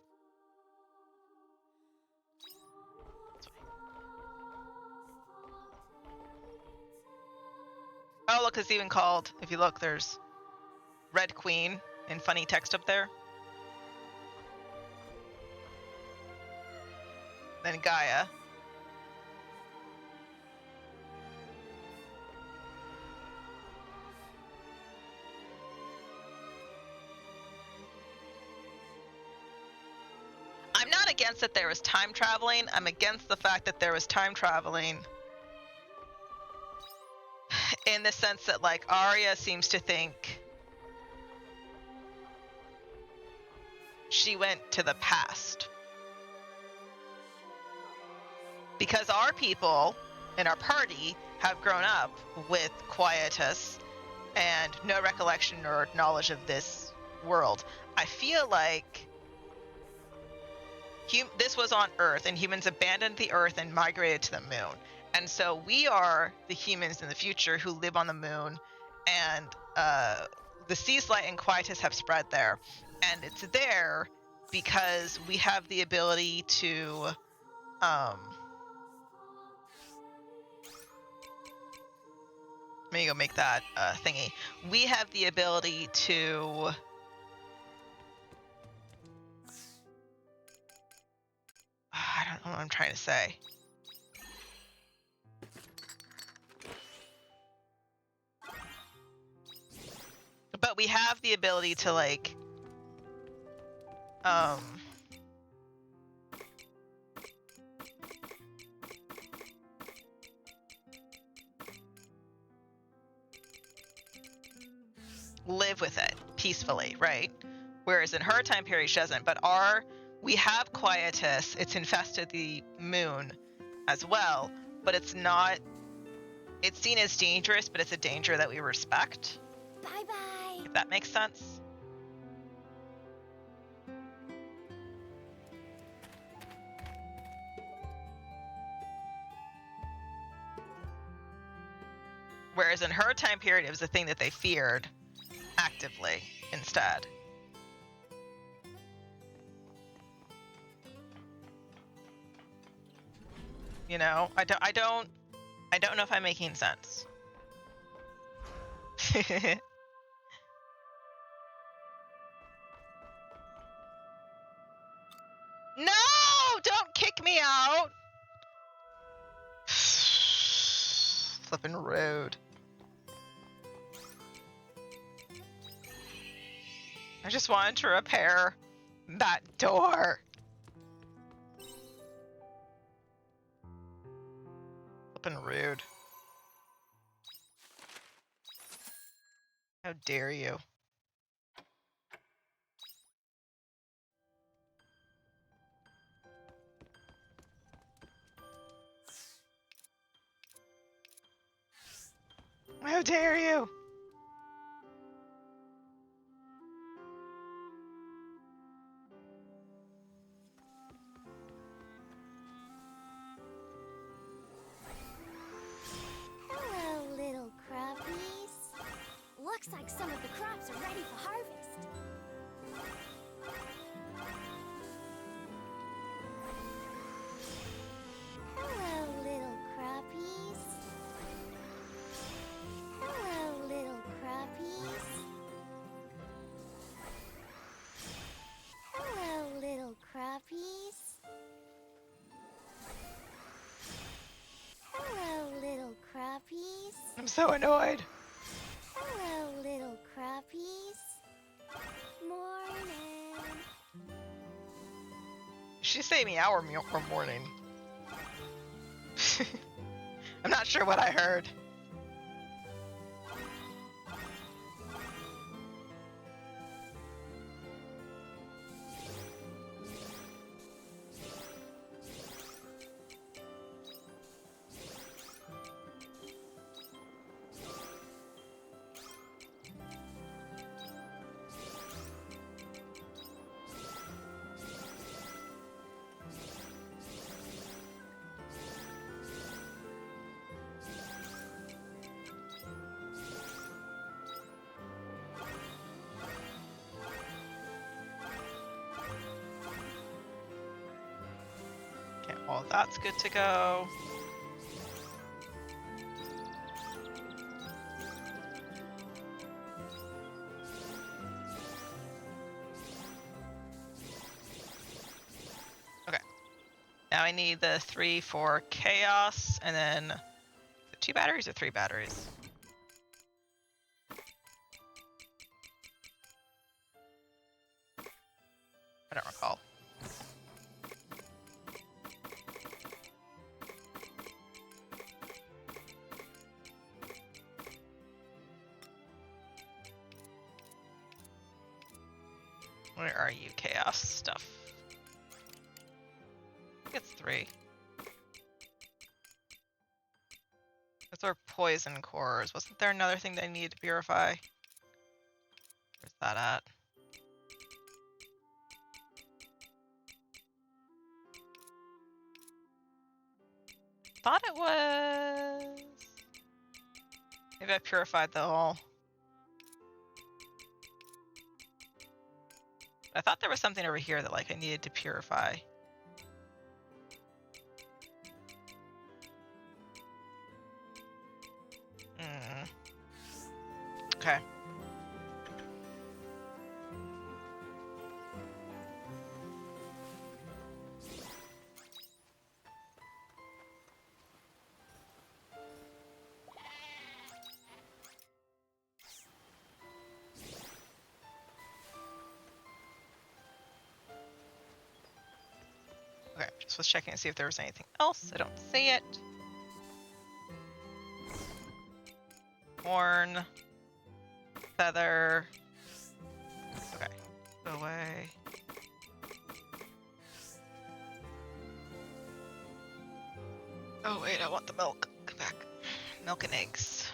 Oh, look, it's even called, if you look, there's Red Queen in funny text up there. Then Gaia. I'm not against that there was time traveling. I'm against the fact that there was time traveling in the sense that, like, Arya seems to think she went to the past. Because our people in our party have grown up with Quietus and no recollection or knowledge of this world. I feel like this was on Earth, and humans abandoned the Earth and migrated to the moon. And so we are the humans in the future who live on the moon, and the Sea's Light and Quietus have spread there. And it's there because we have the ability to... let me go make that thingy. We have the ability to... I don't know what I'm trying to say. But we have the ability to, like, live with it peacefully, right? Whereas in her time period, she doesn't. But we have Quietus. It's infested the moon as well, but it's not. It's seen as dangerous, but it's a danger that we respect. Bye-bye. If that makes sense. Whereas in her time period, it was a thing that they feared actively instead. You know, I don't know if I'm making sense. No, don't kick me out. Flippin' rude. I just wanted to repair that door. Flippin' rude. How dare you? How dare you? Hello, little crappies. Looks like some of the crops are ready for harvest. Hello, little crappies. Hello, little crappies. Hello, little crappies. Hello, little crappies. I'm so annoyed. Hello, little crappies. Morning. She say meow or morning. I'm not sure what I heard. Okay, well, that's good to go. Okay. Now I need the 3 for chaos, and then 2 batteries or 3 batteries? I don't recall. Where are you, chaos stuff? I think it's 3. Those are poison cores. Wasn't there another thing that I needed to purify? Where's that at? Thought it was... Maybe I purified the whole... I thought there was something over here that like I needed to purify. Okay. Okay, just was checking to see if there was anything else. I don't see it. Horn. Feather. Okay, go away. Oh wait, I want the milk. Come back. Milk and eggs.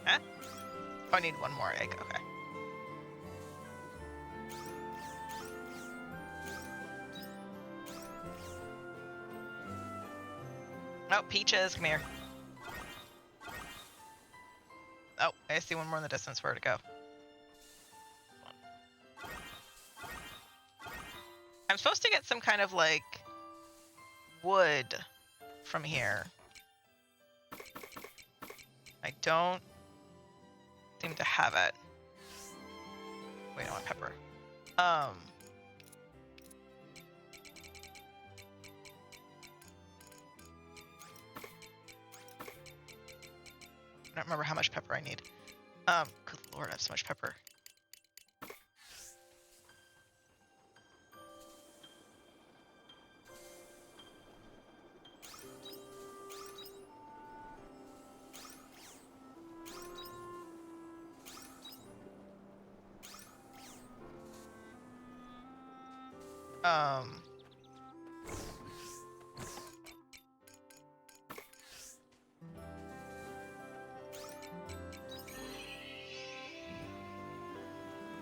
Huh? Oh, I need one more egg. Okay. Oh, Peaches, come here. Oh, I see one more in the distance. Where to go? I'm supposed to get some kind of like wood from here. I don't seem to have it. Wait, I want pepper. I don't remember how much pepper I need. Good lord, I have so much pepper.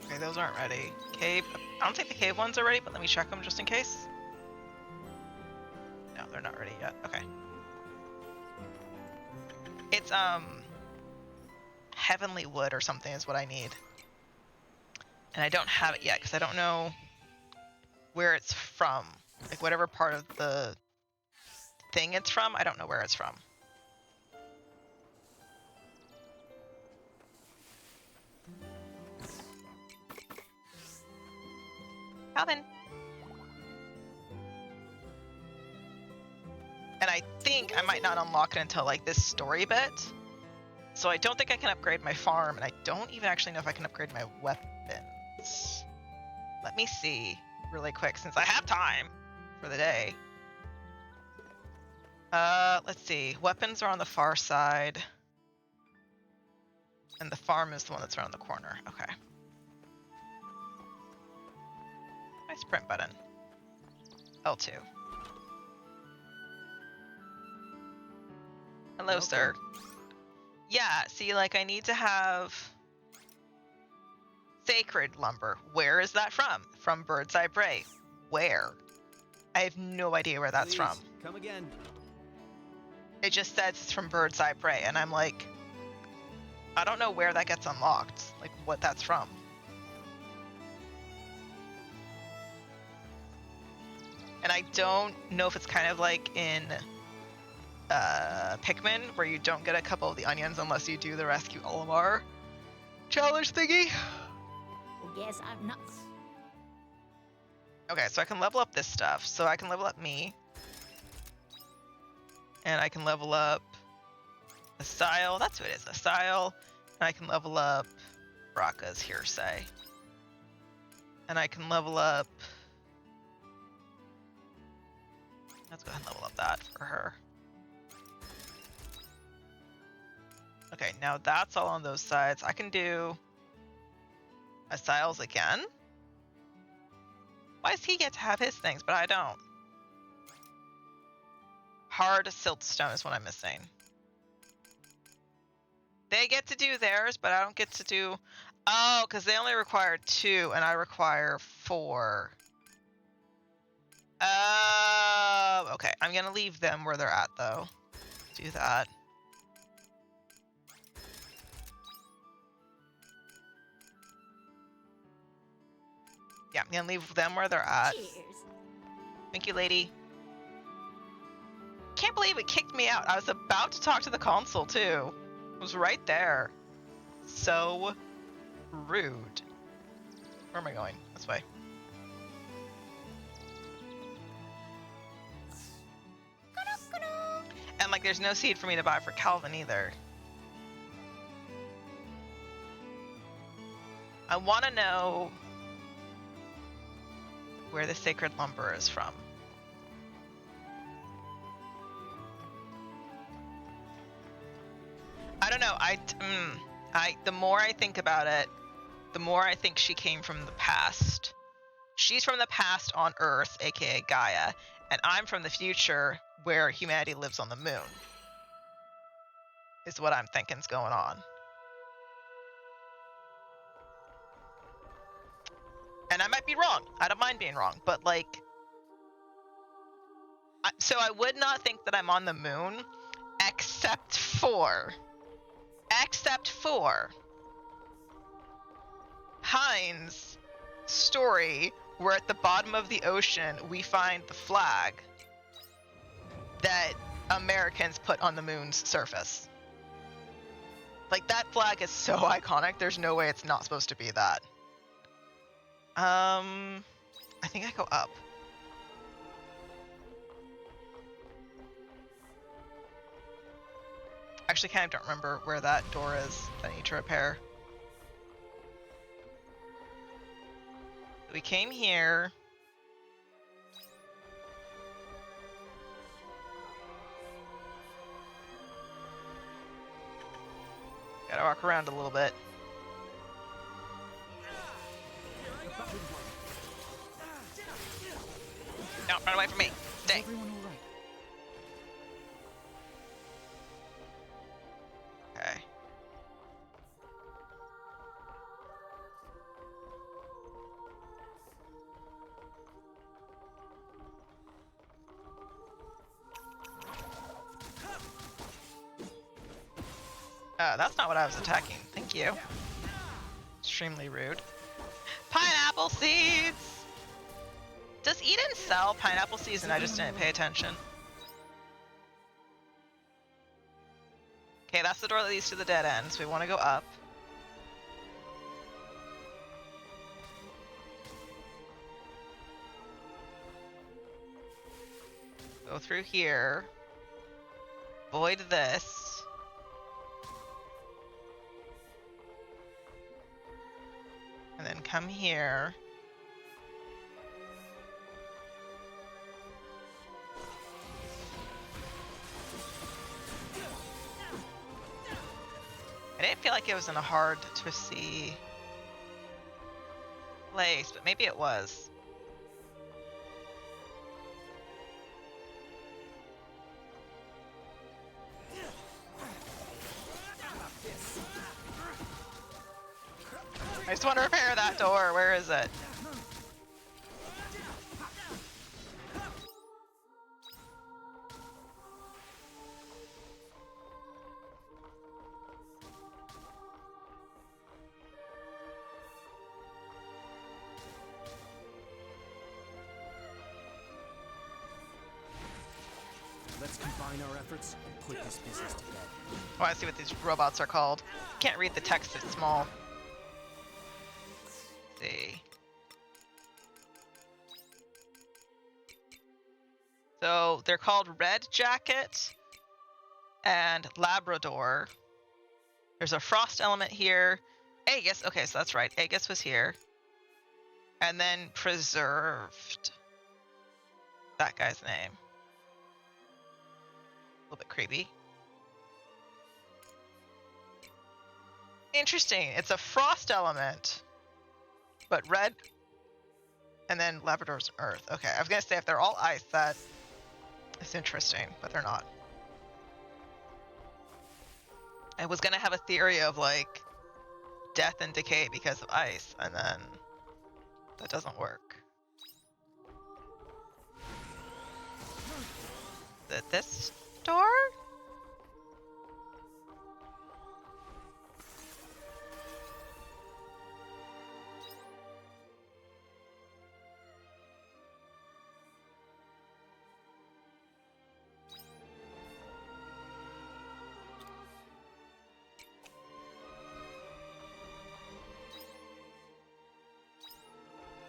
Okay, those aren't ready. Cave, I don't think the cave ones are ready, but let me check them just in case. No, they're not ready yet. Okay. It's, heavenly wood or something is what I need. And I don't have it yet because I don't know where it's from. Like whatever part of the thing it's from, I don't know where it's from. Calvin. And I think I might not unlock it until like this story bit. So I don't think I can upgrade my farm, and I don't even actually know if I can upgrade my weapons. Let me see really quick since I have time for the day. Let's see. Weapons are on the far side. And the farm is the one that's around the corner. Okay. My sprint button. L2. Hello, Okay. sir. Yeah, see, like, I need to have sacred lumber. Where is that from? From Bird's Eye Bray. Where? I have no idea where that's Please, from. come again. It just says it's from Bird's Eye Bray, and I'm like, I don't know where that gets unlocked. Like, what that's from. And I don't know if it's kind of like in Pikmin, where you don't get a couple of the onions unless you do the Rescue Olimar challenge thingy. Oh, yes, I'm nuts. Okay, so I can level up this stuff. So I can level up me. And I can level up Asile. That's what it is, Asile. And I can level up Bracca's Hearsay. And I can level up... Let's go ahead and level up that for her. Okay, now that's all on those sides. I can do Asile's again. Why does he get to have his things, but I don't? Hard siltstone is what I'm missing. They get to do theirs, but I don't get to do... Oh, because they only require 2, and I require 4. Oh, okay. I'm going to leave them where they're at, though. Do that. Yeah, I'm going to leave them where they're at. Cheers. Thank you, lady. Can't believe it kicked me out. I was about to talk to the console, too. It was right there. So rude. Where am I going? This way. And, like, there's no seed for me to buy for Calvin, either. I want to know where the sacred lumber is from. I don't know. The more I think about it, the more I think she came from the past. She's from the past on Earth, aka Gaia, and I'm from the future where humanity lives on the moon. Is what I'm thinking's going on. be wrong. I don't mind being wrong, but like, so I would not think that I'm on the moon, except for Hein's story, where at the bottom of the ocean we find the flag that Americans put on the moon's surface. Like, that flag is so iconic, there's no way it's not supposed to be that. I think I go up. Actually, kind of don't remember where that door is that I need to repair. We came here. Gotta walk around a little bit. No, run away from me. Stay. Everyone all right? Okay. That's not what I was attacking. Thank you. Extremely rude. Pineapple seeds! Does Eden sell pineapple seeds and I just didn't pay attention? Okay, that's the door that leads to the dead end, so we want to go up. Go through here. Void this. And then come here. I didn't feel like it was in a hard to see place, but maybe it was. I just want to repair that door. Where is it? Let's combine our efforts and put this business to bed. I want to see what these robots are called. Can't read the text, it's small. Let's see. So they're called Red Jacket and Labrador. There's a frost element here. Aegis, okay, so that's right. Aegis was here. And then Preserved. That guy's name. A little bit creepy. Interesting. It's a frost element, but red, and then Labrador's earth. Okay, I was gonna say if they're all ice, that is interesting, but they're not. I was gonna have a theory of like death and decay because of ice, and then that doesn't work. Is it this door?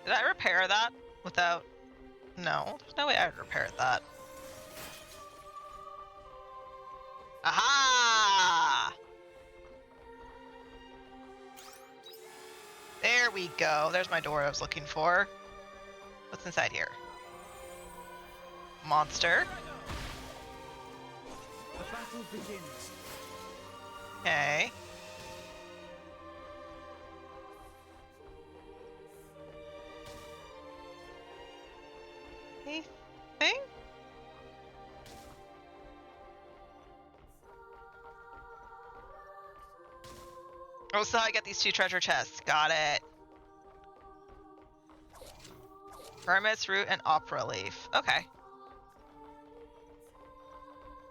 Did I repair that without... No, there's no way I would repair that. Aha! There we go. There's my door I was looking for. What's inside here? Monster. The battle begins. Okay. Anything? Oh, so I get these two treasure chests. Got it. Hermit's root and opera leaf. Okay.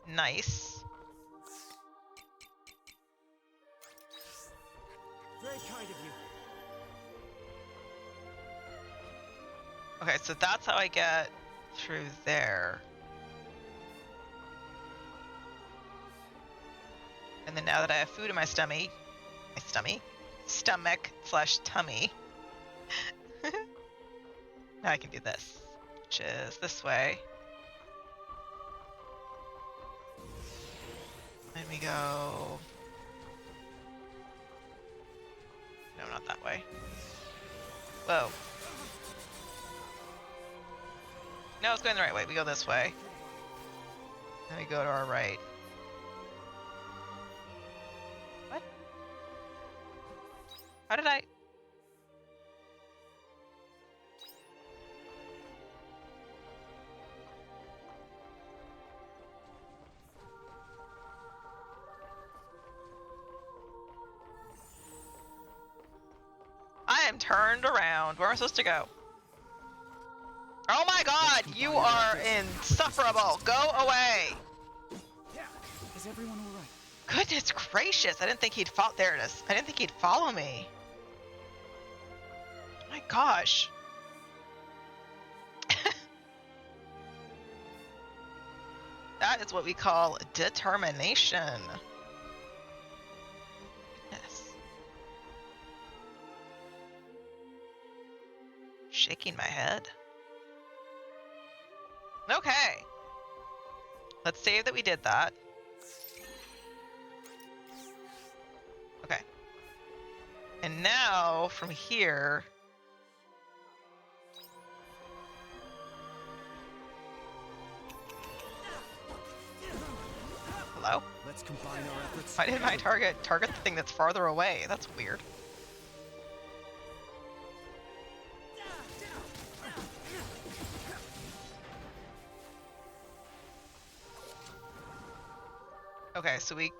Nice. Very kind of you. Okay, so that's how I get through there. And then now that I have food in my stomach slash tummy, now I can do this, which is this way. And we go. No, not that way. Whoa. No, it's going the right way. We go this way. Then we go to our right. What? How did I? I am turned around. Where am I supposed to go? Oh my god, you are insufferable. Go away. Is everyone all right? Goodness gracious. I didn't think he'd follow. There it is. I didn't think he'd follow me. My gosh. That is what we call determination. Goodness. Shaking my head. Okay. Let's save that we did that. Okay. And now from here. Hello? Let's combine our efforts. Why did my target the thing that's farther away? That's weird. Okay, so we...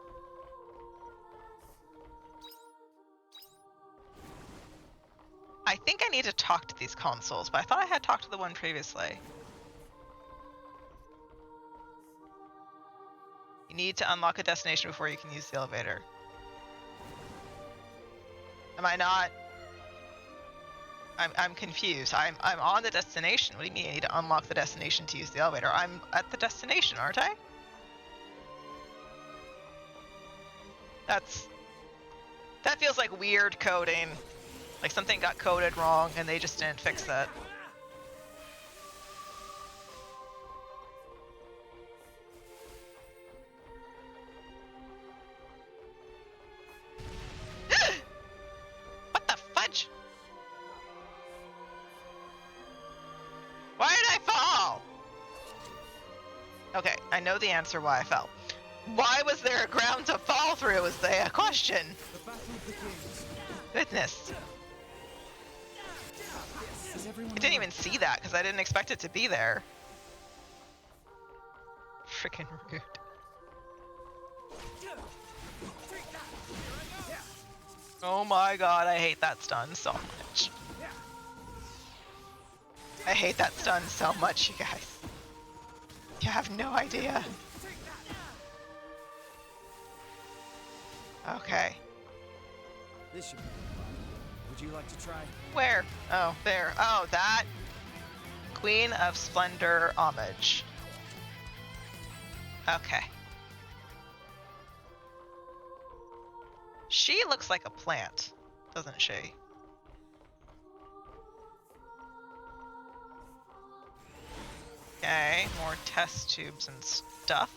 I think I need to talk to these consoles, but I thought I had talked to the one previously. You need to unlock a destination before you can use the elevator. Am I not? I'm confused. I'm on the destination. What do you mean I need to unlock the destination to use the elevator? I'm at the destination, aren't I? That feels like weird coding. Like something got coded wrong and they just didn't fix it. What the fudge? Why did I fall? Okay, I know the answer why I fell. Why was there a ground to fall through is the question. The battle begins. Goodness. Is everyone I didn't even see that because I didn't expect it to be there. Freaking rude. Oh my god, I hate that stun so much. I hate that stun so much, you guys. You have no idea. Okay. This should be fun. Would you like to try? Where? Oh, there. Oh, that. Queen of Splendor homage. Okay. She looks like a plant, doesn't she? Okay, more test tubes and stuff.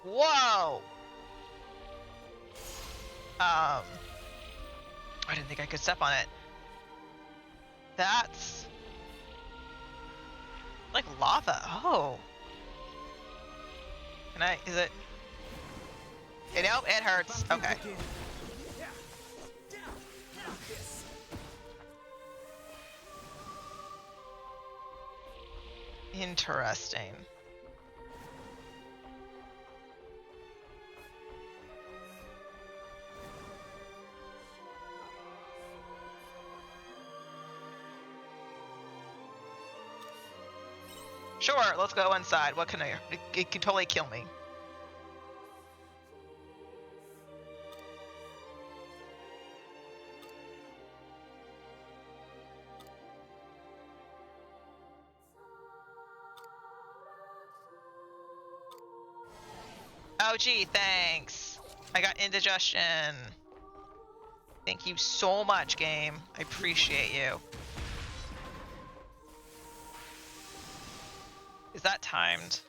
Whoa! I didn't think I could step on it. That's like lava. Oh. Can I, is it? Nope, it hurts. Okay. Interesting. Sure, let's go inside. What can I? It can totally kill me. Oh, gee, thanks. I got indigestion. Thank you so much, game. I appreciate you. Is that timed?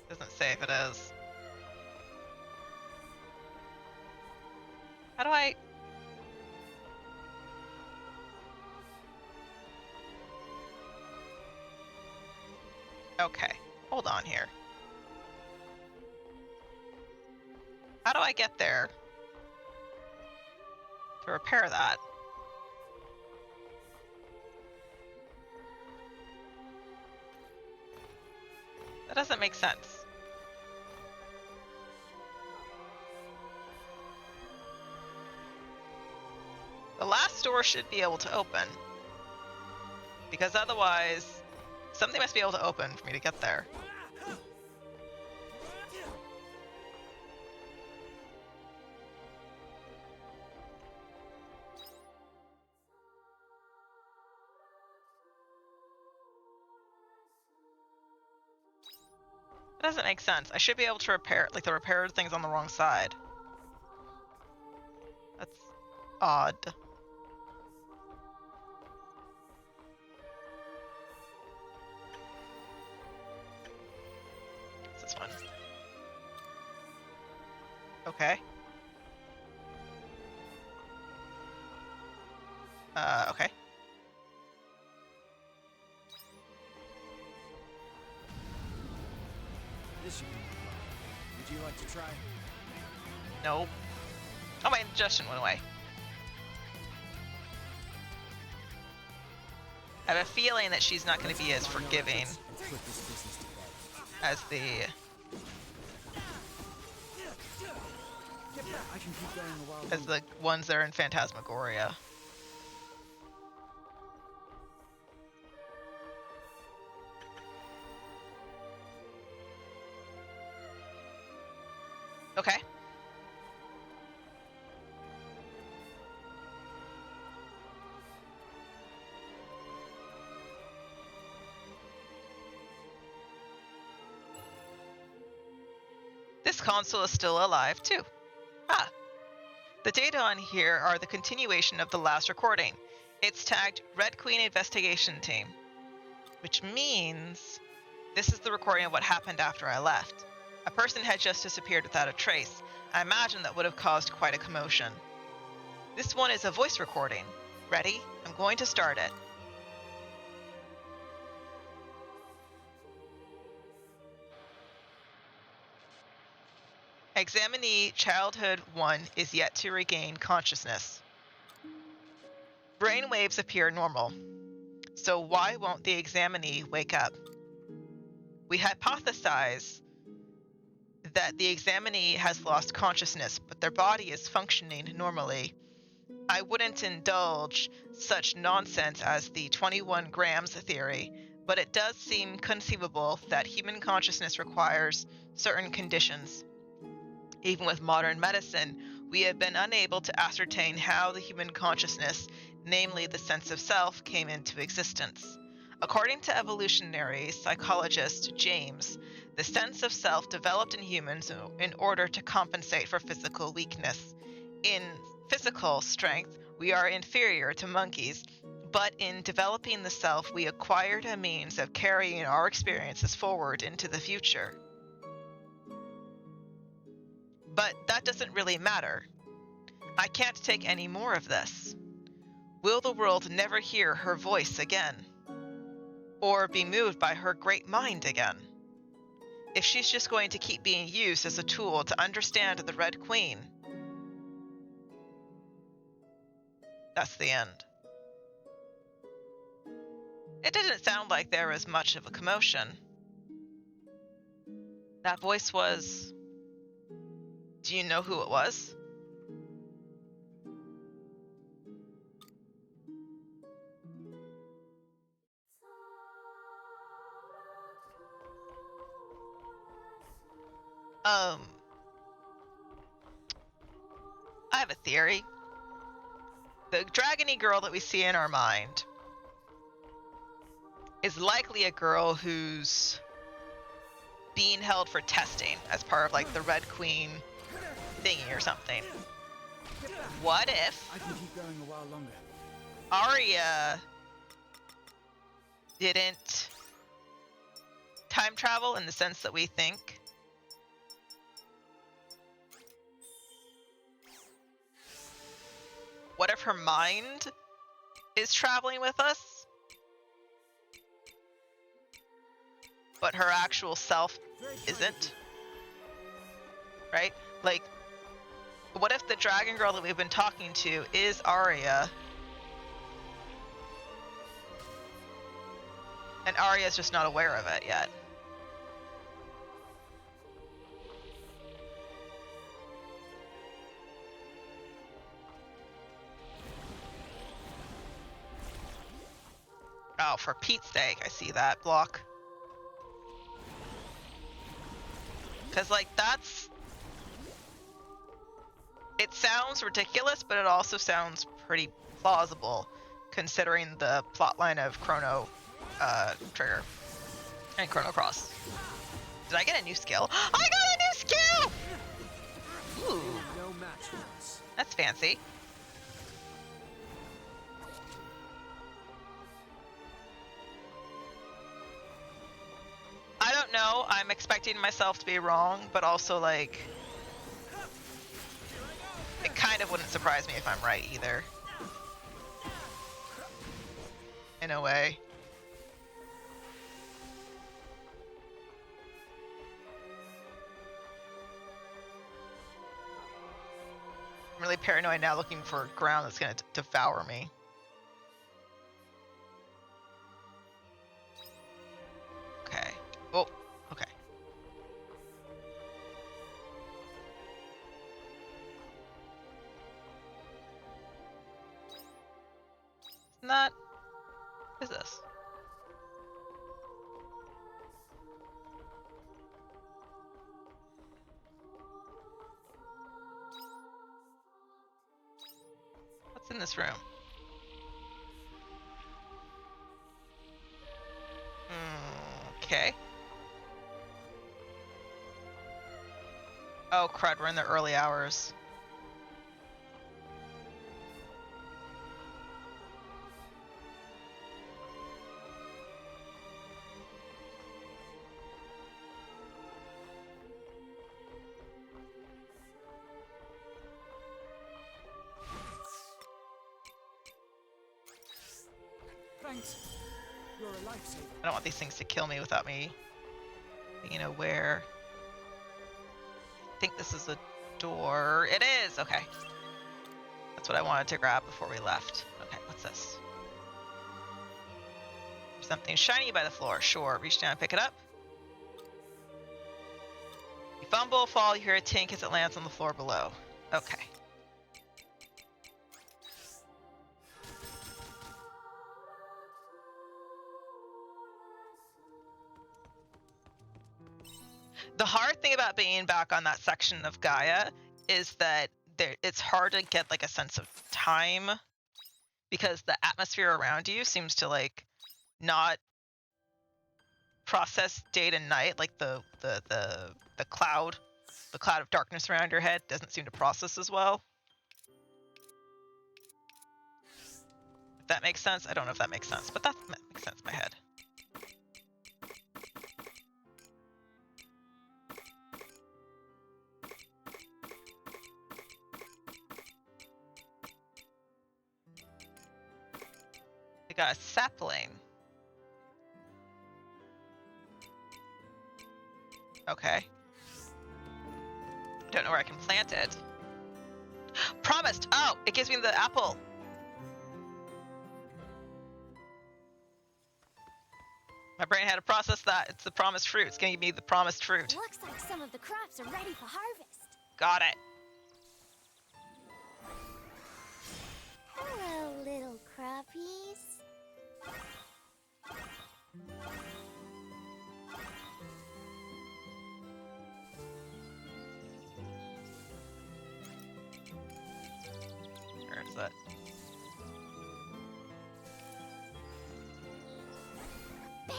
Doesn't say if it is. How do I... Okay, hold on here. How do I get there to repair that? That doesn't make sense. The last door should be able to open, because otherwise something must be able to open for me to get there. That doesn't make sense. I should be able to repair, like the repair thing's on the wrong side. That's odd. What's this one? Okay. Okay. This should be no problem. Would you like to try? Nope. Oh, my indigestion went away. I have a feeling that she's not going to be as forgiving And put this business to bed. as the... I can keep going a while as longer. the ones that are in Phantasmagoria. Okay. This console is still alive too. Ah. The data on here are the continuation of the last recording. It's tagged Red Queen Investigation Team, which means this is the recording of what happened after I left. A person had just disappeared without a trace. I imagine that would have caused quite a commotion. This one is a voice recording. Ready? I'm going to start it. Examinee Childhood 1 is yet to regain consciousness. Brain waves appear normal. So why won't the examinee wake up? We hypothesize that the examinee has lost consciousness, but their body is functioning normally. I wouldn't indulge such nonsense as the 21 grams theory, but it does seem conceivable that human consciousness requires certain conditions. Even with modern medicine, we have been unable to ascertain how the human consciousness, namely the sense of self, came into existence. According to evolutionary psychologist James, the sense of self developed in humans in order to compensate for physical weakness. In physical strength, we are inferior to monkeys, but in developing the self, we acquired a means of carrying our experiences forward into the future. But that doesn't really matter. I can't take any more of this. Will the world never hear her voice again? Or be moved by her great mind again? If she's just going to keep being used as a tool to understand the Red Queen, that's the end. It didn't sound like there was much of a commotion. That voice was... Do you know who it was? I have a theory. The dragony girl that we see in our mind is likely a girl who's being held for testing as part of like the Red Queen thingy or something. What if I can keep going a while longer. Arya didn't time travel in the sense that we think? What if her mind is traveling with us, but her actual self isn't? Right? Like, what if the dragon girl that we've been talking to is Arya, and Arya's just not aware of it yet? Oh, for Pete's sake, I see that block. Because, like, that's... It sounds ridiculous, but it also sounds pretty plausible, considering the plotline of Chrono Trigger and Chrono Cross. Did I get a new skill? I got a new skill! Ooh, No match for us. that's fancy. I don't know. I'm expecting myself to be wrong, but also, like, it kind of wouldn't surprise me if I'm right either. In a way. I'm really paranoid now, looking for ground that's going to devour me. Okay. Oh, okay. Isn't that... What is this? What's in this room? Okay. Oh crud, we're in the early hours. Thanks. You're a lifesaver. I don't want these things to kill me without me being aware. I think this is a door. It is! Okay. That's what I wanted to grab before we left. Okay, what's this? Something shiny by the floor. Sure, reach down and pick it up. You fumble, fall, you hear a tink as it lands on the floor below. Okay. The hard thing about being back on that section of Gaia is that it's hard to get like a sense of time, because the atmosphere around you seems to like not process day to night. Like the cloud of darkness around your head doesn't seem to process as well. If that makes sense. I don't know if that makes sense, but that makes sense in my head. We got a sapling. Okay. Don't know where I can plant it. Promised! Oh, it gives me the apple. My brain had to process that. It's the promised fruit. It's gonna give me the promised fruit. Looks like some of the crops are ready for harvest. Got it. Hello, little crappies. that? Bam!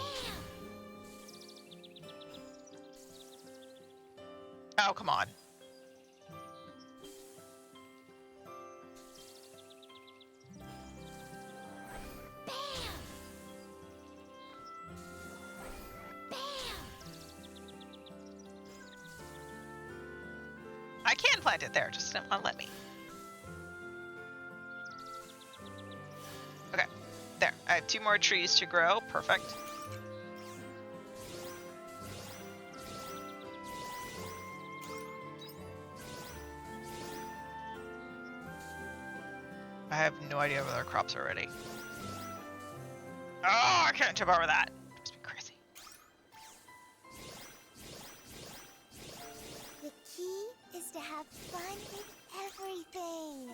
Oh, come on. Bam! Bam! I can plant it there, just don't want to let me. Okay, there. I have 2 more trees to grow. Perfect. I have no idea whether our crops are ready. Oh, I can't jump over that. Must be crazy. The key is to have fun with everything.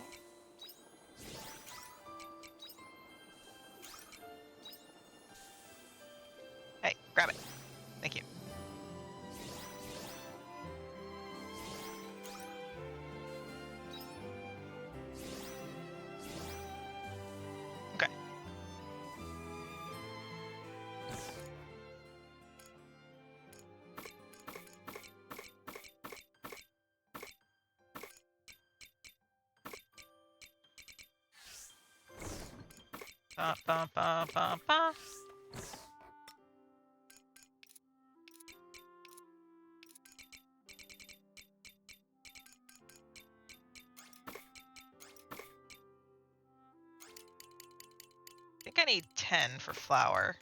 Hey, grab it. Thank you. Okay. Ba, ba, ba, ba, ba. I think I need 10 for flour.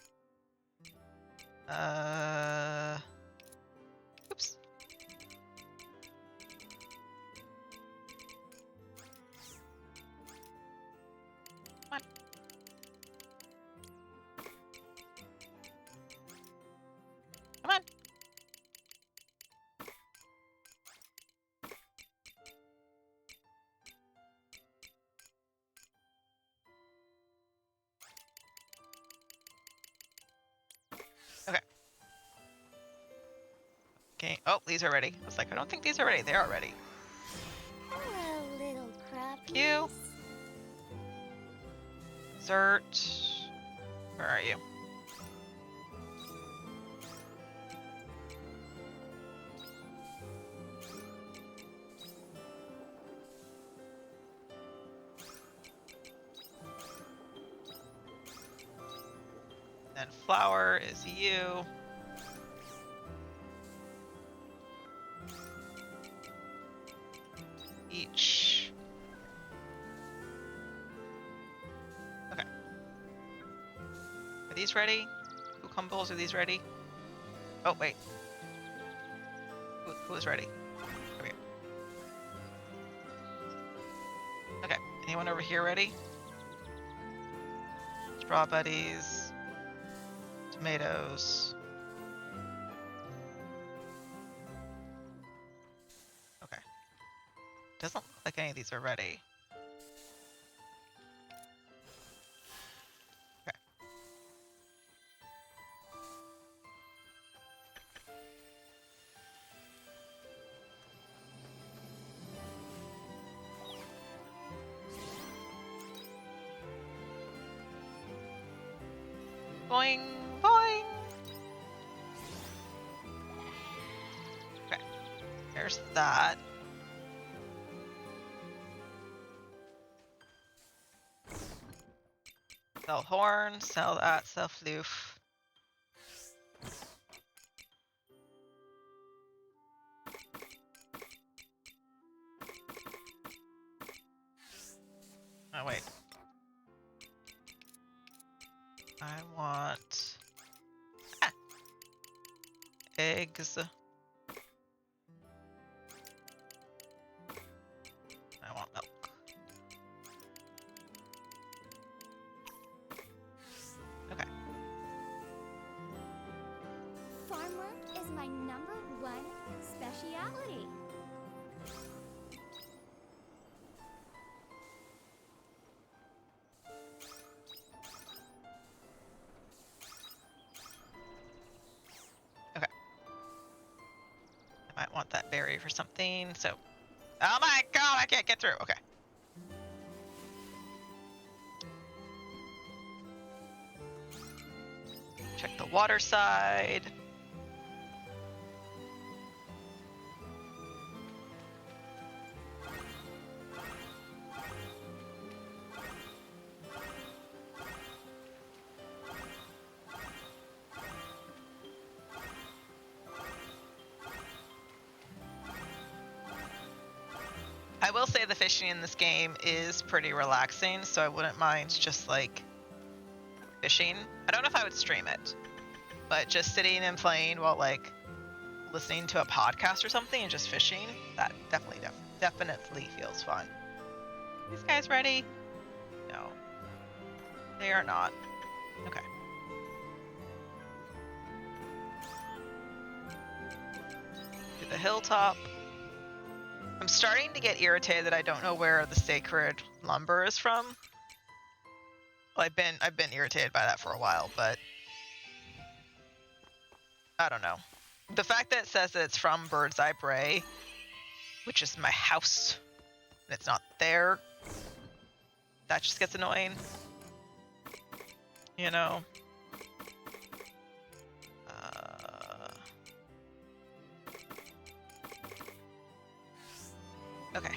Oops. Come on. Come on. Okay. Okay. Oh, these are ready. I was like, I don't think these are ready. They are ready. Hello, little crappies. You. Zert. Where are you? Then flour is you. Each. Okay. Are these ready? Cucumbers, are these ready? Oh, wait. Who is ready? Come here. Okay. Anyone over here ready? Strawberries. Tomatoes. Okay. Doesn't look like any of these are ready. Okay. Boing, boing. Okay. There's that. Sell horn, sell that, sell floof. Oh, wait. I want eggs. I want milk. Okay. Farm work is my #1 specialty. Okay. I might want that berry for something, so... Oh my god, I can't get through! Okay. Check the water side. I will say the fishing in this game is pretty relaxing, so I wouldn't mind just like fishing. I don't know if I would stream it, but just sitting and playing while like listening to a podcast or something and just fishing, that definitely feels fun. These guys ready? No. They are not. Okay. To the hilltop. I'm starting to get irritated that I don't know where the sacred lumber is from. Well, I've been irritated by that for a while, but I don't know. The fact that it says that it's from Birdseye Bray, which is my house, and it's not there, that just gets annoying. You know? Okay.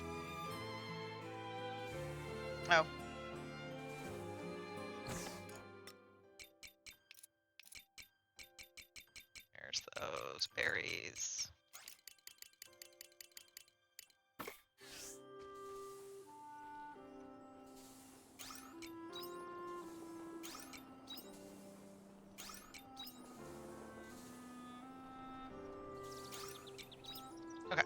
Oh. There's those berries. Okay.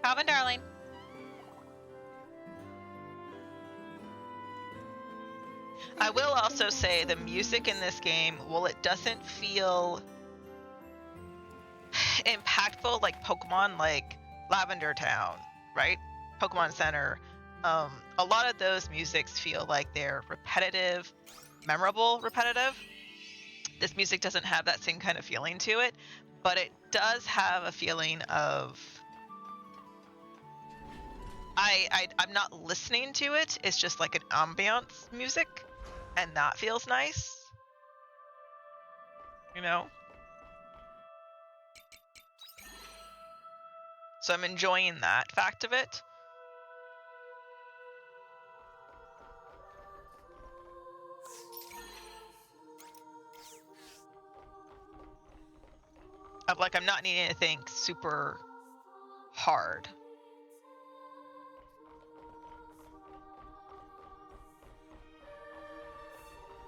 Calvin, darling. I will also say the music in this game, while it doesn't feel impactful like Pokemon, like Lavender Town, right? Pokemon Center. A lot of those musics feel like they're repetitive, memorable, repetitive. This music doesn't have that same kind of feeling to it, but it does have a feeling of I'm not listening to it. It's just like an ambiance music, and that feels nice. You know? So I'm enjoying that fact of it. Of like, I'm not needing to think super hard.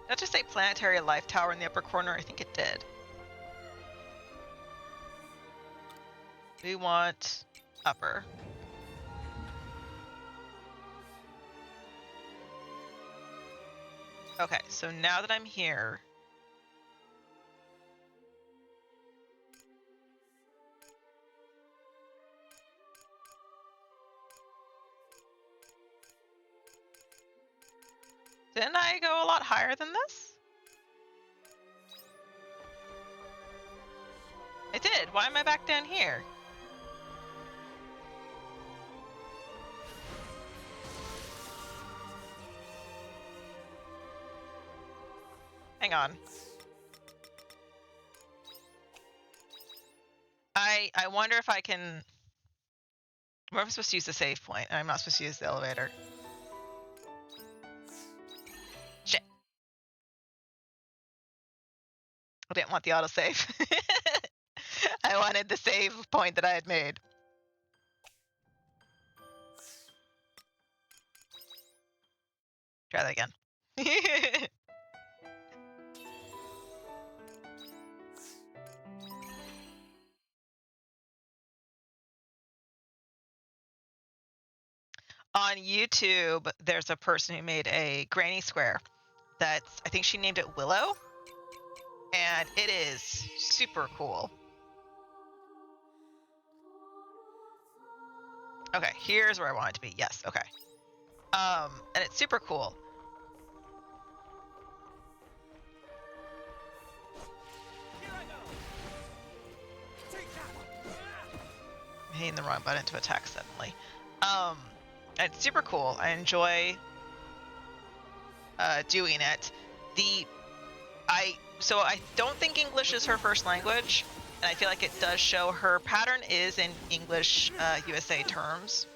Not just say Planetary Life Tower in the upper corner, I think it did. We want upper. Okay, so now that I'm here, didn't I go a lot higher than this? I did. Why am I back down here? Hang on. I wonder if I can... Where am I supposed to use the save point? I'm not supposed to use the elevator. Shit. I didn't want the autosave. I wanted the save point that I had made. Try that again. On YouTube, there's a person who made a granny square that's, I think she named it Willow, and it is super cool. Okay, here's where I want it to be. Yes, okay. And it's super cool. I'm hitting the wrong button to attack suddenly. And it's super cool. I enjoy doing it. So I don't think English is her first language, and I feel like it does show her pattern is in English USA terms.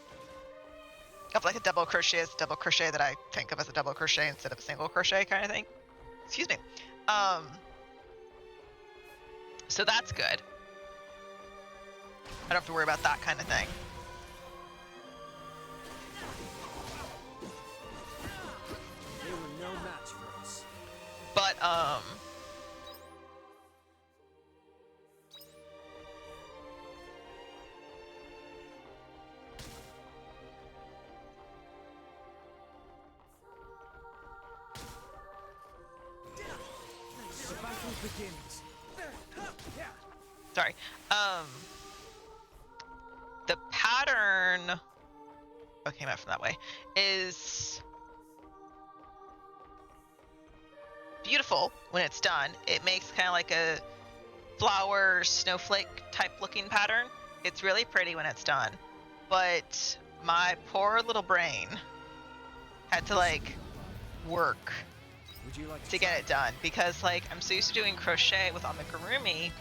Of like a double crochet is a double crochet that I think of as a double crochet instead of a single crochet kind of thing. Excuse me. So that's good. I don't have to worry about that kind of thing. They were no match for us. But The battle begins. sorry. The pattern came out from that way is beautiful when it's done. It makes kind of like a flower snowflake type looking pattern. It's really pretty when it's done, but my poor little brain had to like work Would you like to get it done, because like I'm so used to doing crochet with amigurumi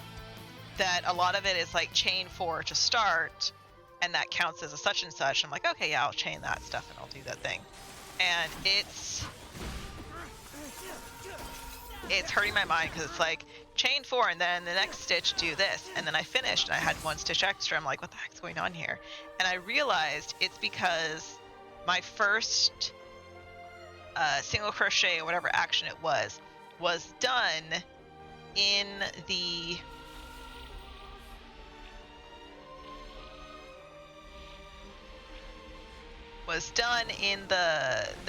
that a lot of it is like chain 4 to start, and that counts as a such and such. I'm like, okay, yeah, I'll chain that stuff and I'll do that thing, and it's hurting my mind because it's like chain 4 and then the next stitch do this, and then I finished and I had 1 stitch extra. I'm like, what the heck's going on here? And I realized it's because my first single crochet or whatever action it was done in the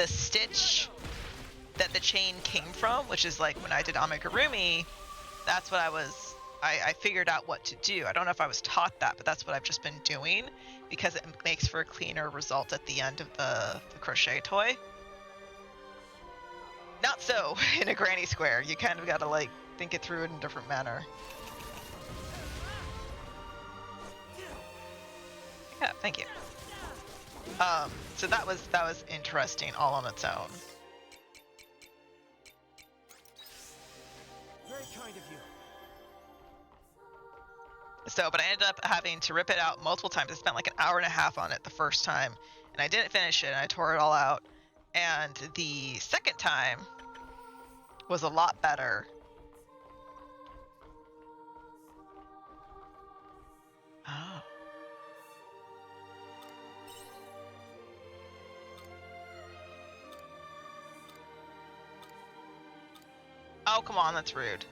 stitch that the chain came from, which is like when I did amigurumi. That's what I figured out what to do. I don't know if I was taught that, but that's what I've just been doing because it makes for a cleaner result at the end of the crochet toy. Not so in a granny square. You kind of got to like think it through in a different manner. Yeah, thank you. So that was interesting all on its own. Very kind of you. So, but I ended up having to rip it out multiple times. I spent like an hour and a half on it the first time, and I didn't finish it, and I tore it all out. And the second time was a lot better. Oh. Oh, come on, that's rude.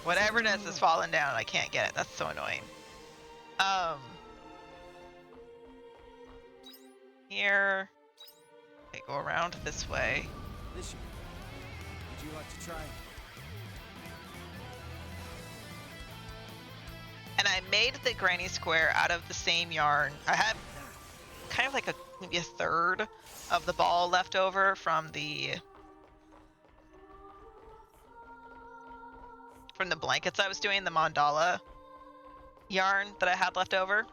Whatever it is falling down, I can't get it. That's so annoying. Here. Okay, go around this way. This year. Would you like to try? And I made the granny square out of the same yarn. I had kind of like maybe a third of the ball left over from the blankets I was doing, the mandala yarn that I had left over.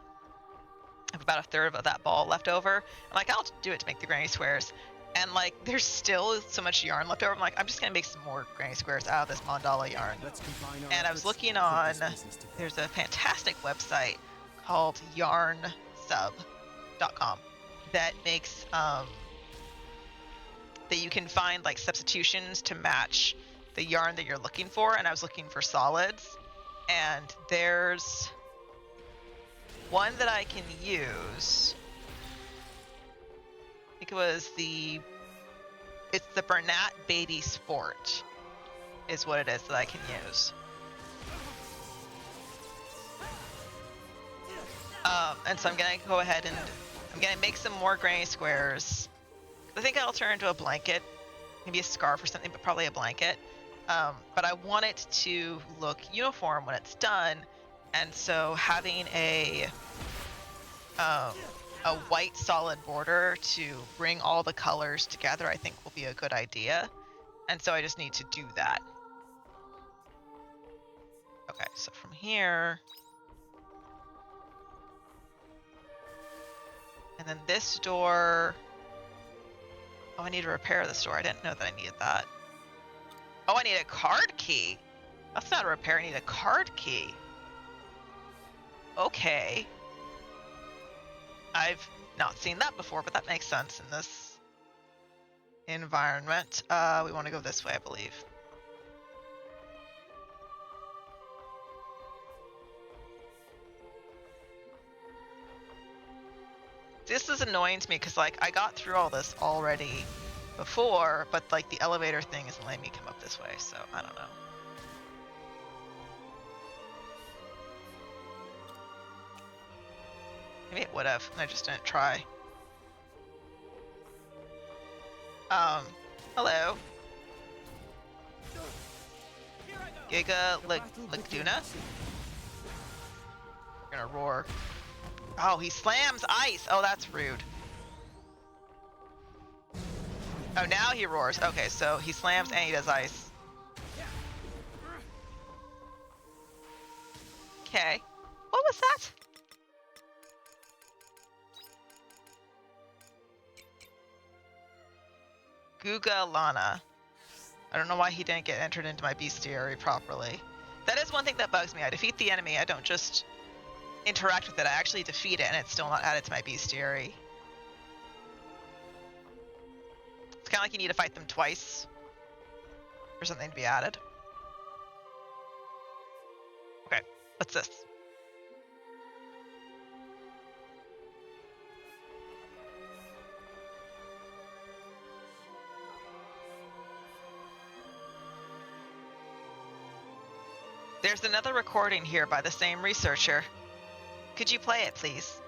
I have about a third of that ball left over. I'm like, I'll do it to make the granny squares. And like, there's still so much yarn left over. I'm like, I'm just gonna make some more granny squares out of this mandala yarn. Let's combine our And I was efforts looking to put on, this business together. there's a fantastic website called yarnsub.com that makes, that you can find like substitutions to match the yarn that you're looking for. And I was looking for solids, and there's one that I can use. I think it was it's the Bernat Baby Sport is what it is that I can use. And so I'm gonna go ahead and I'm gonna make some more granny squares. I think I'll turn into a blanket, maybe a scarf or something, but probably a blanket. But I want it to look uniform when it's done, and so having a white solid border to bring all the colors together, I think will be a good idea. And so I just need to do that. Okay, so from here, and then this door Oh, I need to repair the store. I didn't know that I needed that. Oh, I need a card key. That's not a repair. I need a card key. Okay. I've not seen that before, but that makes sense in this environment. We want to go this way, I believe. This is annoying to me because, like, I got through all this already before, but, like, the elevator thing isn't letting me come up this way, so I don't know. Maybe it would have, and I just didn't try. Hello. Giga Laguna? We're gonna roar. Oh, he slams ice! Oh, that's rude. Oh, now he roars. Okay, so he slams and he does ice. Okay. What was that? Guga Lana. I don't know why he didn't get entered into my bestiary properly. That is one thing that bugs me. I defeat the enemy. I don't just interact with it. I actually defeat it and it's still not added to my bestiary. It's kind of like you need to fight them twice for something to be added. Okay, what's this? There's another recording here by the same researcher. Could you play it, please?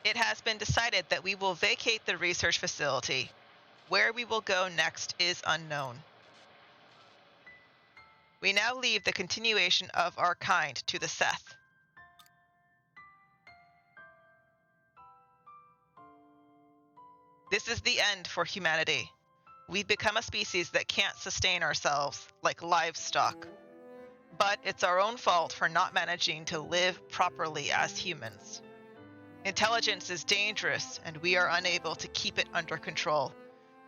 It has been decided that we will vacate the research facility. Where we will go next is unknown. We now leave the continuation of our kind to the Seth. This is the end for humanity. We've become a species that can't sustain ourselves, like livestock. But it's our own fault for not managing to live properly as humans. Intelligence is dangerous, and we are unable to keep it under control.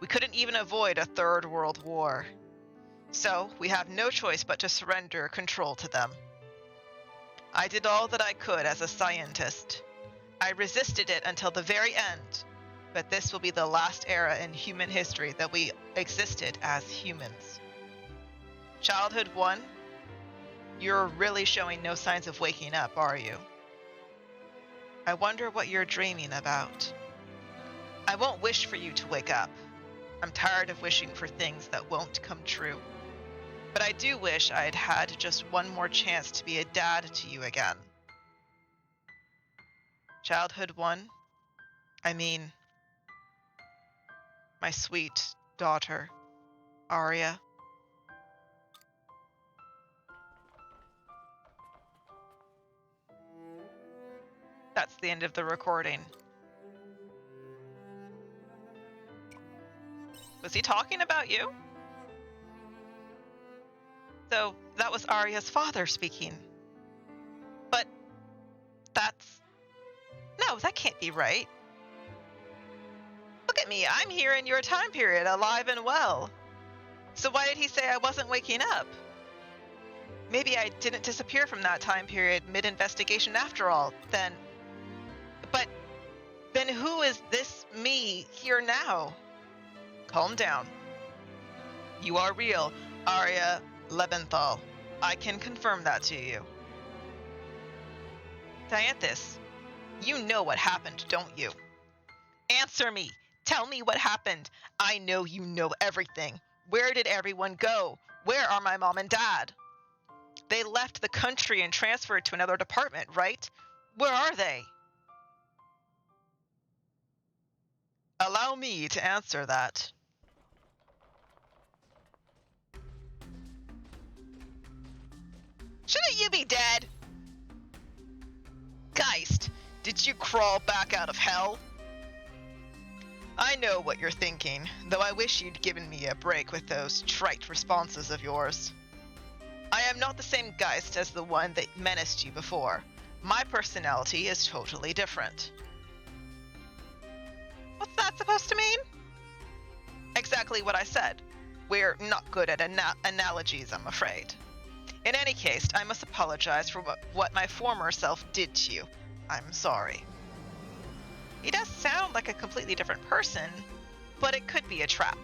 We couldn't even avoid a third world war. So, we have no choice but to surrender control to them. I did all that I could as a scientist. I resisted it until the very end. But this will be the last era in human history that we existed as humans. Childhood 1, you're really showing no signs of waking up, are you? I wonder what you're dreaming about. I won't wish for you to wake up. I'm tired of wishing for things that won't come true. But I do wish I had had just one more chance to be a dad to you again. Childhood 1, I mean, my sweet daughter, Arya. That's the end of the recording. Was he talking about you? So that was Arya's father speaking. But no, that can't be right. Look at me, I'm here in your time period, alive and well. So why did he say I wasn't waking up? Maybe I didn't disappear from that time period mid-investigation after all, then. But then who is this me here now? Calm down. You are real, Arya Lebenthal. I can confirm that to you. Dianthus, you know what happened, don't you? Answer me. Tell me what happened. I know you know everything. Where did everyone go? Where are my mom and dad? They left the country and transferred to another department, right? Where are they? Allow me to answer that. Shouldn't you be dead? Geist, did you crawl back out of hell? I know what you're thinking, though I wish you'd given me a break with those trite responses of yours. I am not the same Geist as the one that menaced you before. My personality is totally different. What's that supposed to mean? Exactly what I said. We're not good at analogies, I'm afraid. In any case, I must apologize for what my former self did to you. I'm sorry. He does sound like a completely different person, but it could be a trap.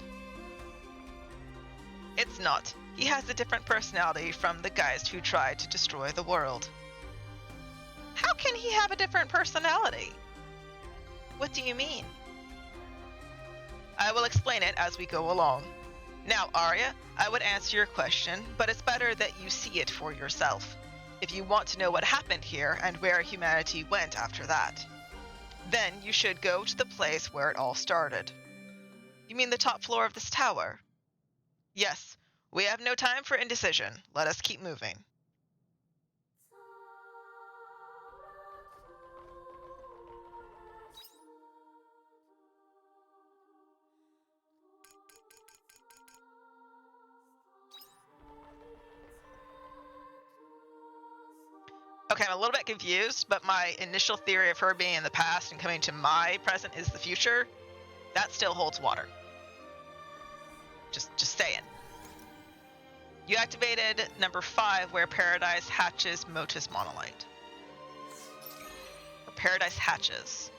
It's not. He has a different personality from the Geist who tried to destroy the world. How can he have a different personality? What do you mean? I will explain it as we go along. Now, Arya, I would answer your question, but it's better that you see it for yourself, if you want to know what happened here and where humanity went after that. Then you should go to the place where it all started. You mean the top floor of this tower? Yes, we have no time for indecision. Let us keep moving. Okay, I'm a little bit confused, but my initial theory of her being in the past and coming to my present is the future. That still holds water. Just saying. You activated number 5, where Paradise hatches Motus Monolite. Or Paradise hatches.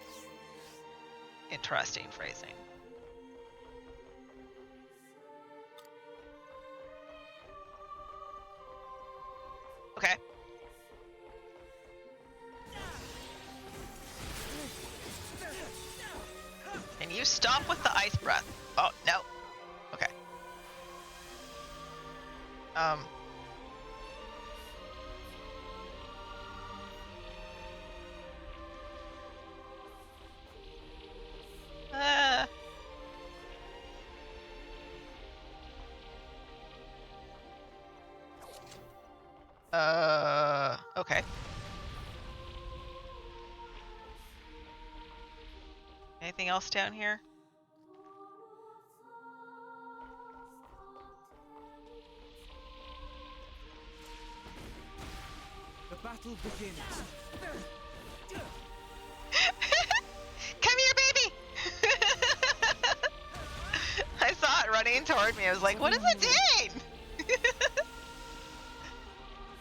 Interesting phrasing. Okay. Can you stop with the ice breath? Oh, no. Okay. Okay. Anything else down here? The battle begins. Come here, baby! I saw it running toward me. I was like, what is it doing?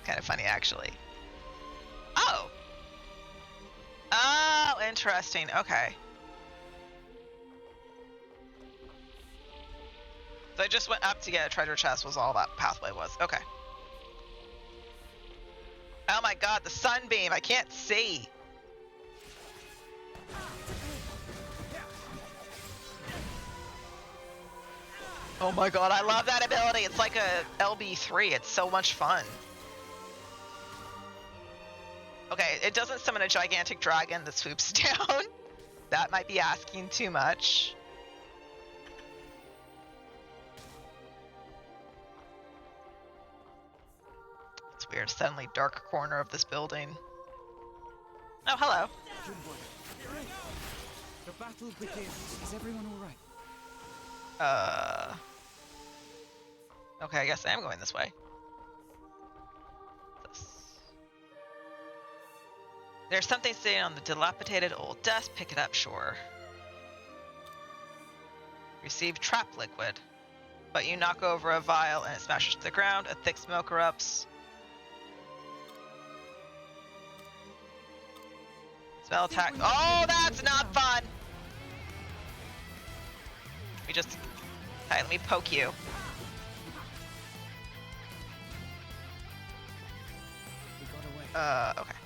Kind of funny, actually. Oh! Oh, interesting. Okay. So I just went up to get a treasure chest was all that pathway was. Okay. Oh my god, the sunbeam! I can't see! Oh my god, I love that ability! It's like a LB3, it's so much fun. Okay, it doesn't summon a gigantic dragon that swoops down. That might be asking too much. It's weird, suddenly dark corner of this building. Oh, hello. The battle begins. Is everyone all right? Okay, I guess I am going this way. There's something sitting on the dilapidated old desk. Pick it up, sure. Receive trap liquid. But you knock over a vial and it smashes to the ground. A thick smoke erupts. Spell attack. Oh, that's not fun! Let me poke you. We got away. Okay.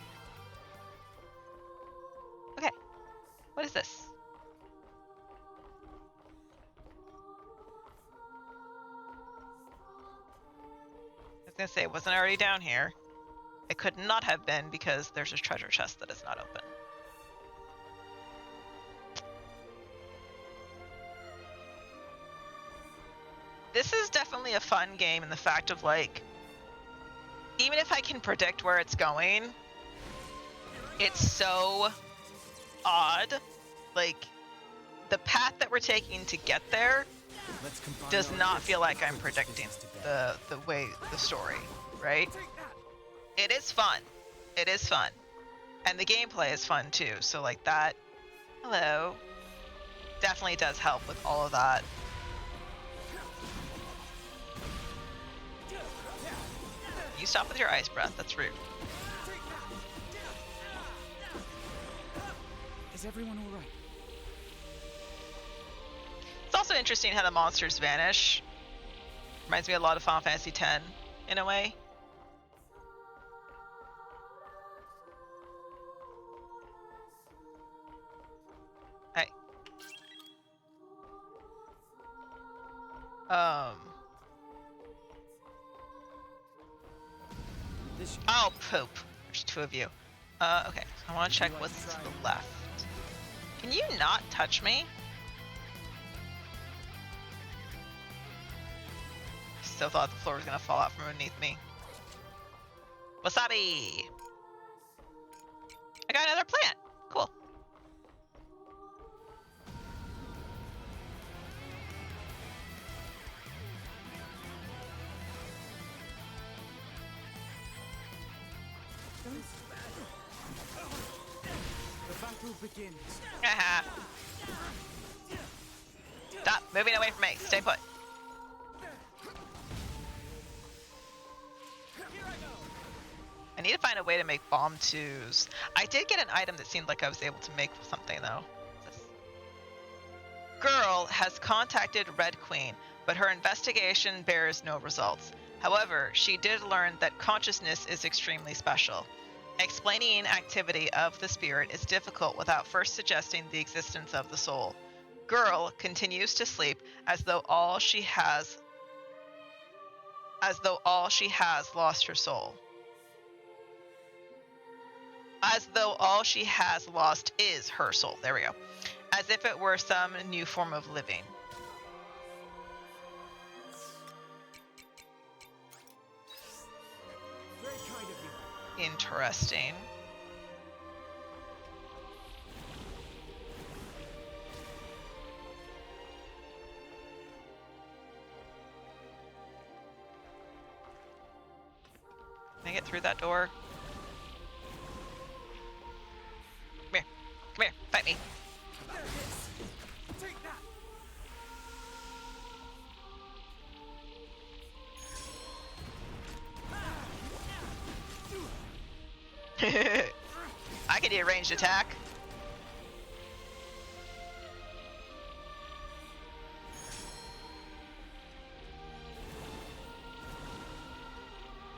Okay. What is this? I was gonna say, wasn't I already down here? It could not have been because there's a treasure chest that is not open. This is definitely a fun game in the fact of, like, even if I can predict where it's going, it's so odd. Like, the path that we're taking to get there does not feel like I'm predicting the way, the story, right? It is fun. It is fun. And the gameplay is fun too. So like that, hello. definitely does help with all of that. You stop with your ice breath. That's rude. Is everyone all right? It's also interesting how the monsters vanish. Reminds me a lot of Final Fantasy X in a way. Hey. This Oh, poop. There's two of you. Okay. I want to check what's to the left. Can you not touch me? Still thought the floor was gonna fall out from underneath me. Wasabi! I got another plant. Cool. the battle begins. Haha. Stop moving away from me. Stay put. I need to find a way to make bomb twos. I did get an item that seemed like I was able to make something though. Girl has contacted Red Queen, but her investigation bears no results. However, she did learn that consciousness is extremely special. Explaining activity of the spirit is difficult without first suggesting the existence of the soul. Girl continues to sleep as though all she has lost her soul. As though all she has lost is her soul. There we go. As if it were some new form of living. Very kind of you. Interesting. Can I get through that door? Come here. Come here. Fight me. Take that. I can do a ranged attack.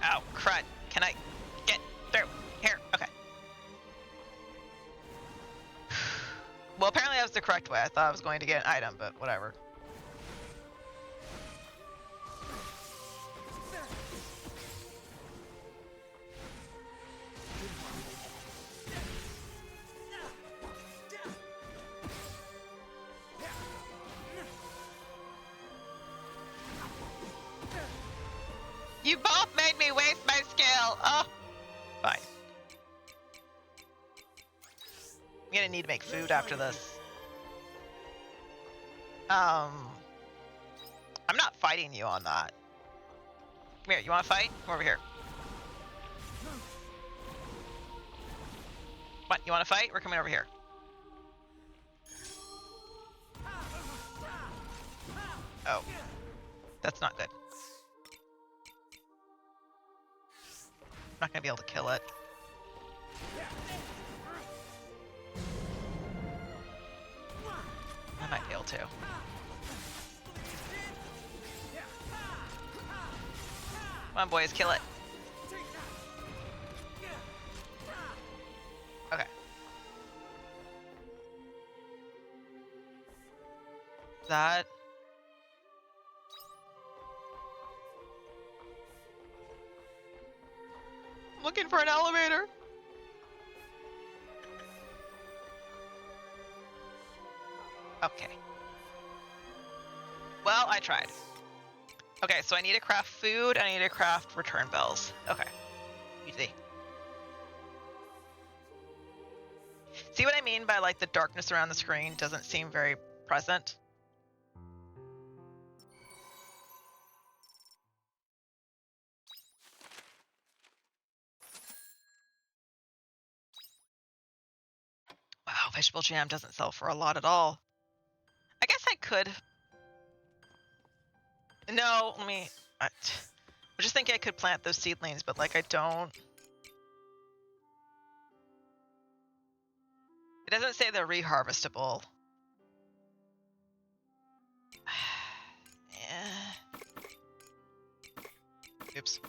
Oh, crud. Can I get through here? Okay. Well, apparently that was the correct way. I thought I was going to get an item, but whatever. You both made me waste my skill. Oh, fine. I'm gonna need to make food after this. I'm not fighting you on that. Come here, you wanna fight? Come over here. What, you wanna fight? We're coming over here. Oh. That's not good. I'm not gonna be able to kill it. I might be able to. Come on, boys, kill it. Okay. That. I'm looking for an elevator. Okay. Well, I tried. Okay, so I need to craft food, I need to craft return bells. Okay. Easy. See what I mean by like the darkness around the screen doesn't seem very present? Wow, vegetable jam doesn't sell for a lot at all. could. No, let me. I was just thinking I could plant those seedlings, but like I don't. It doesn't say they're reharvestable. Yeah. Oops.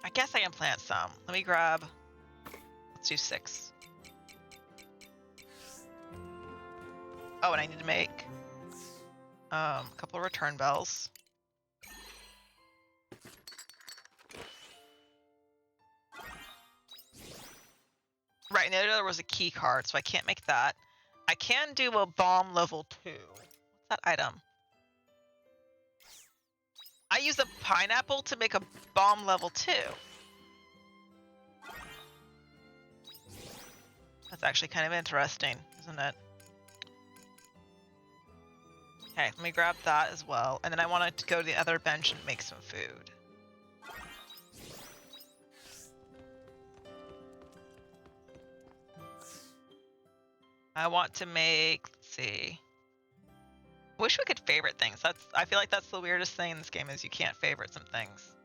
I guess I can plant some. Let me grab. Let's do 6. Oh, and I need to make a couple of return bells. Right, and the other was a key card, so I can't make that. I can do a bomb level 2. What's that item? I use a pineapple to make a bomb level 2. That's actually kind of interesting, isn't it? Okay, let me grab that as well. And then I want to go to the other bench and make some food. I want to make, let's see. Wish we could favorite things. I feel like that's the weirdest thing in this game is you can't favorite some things.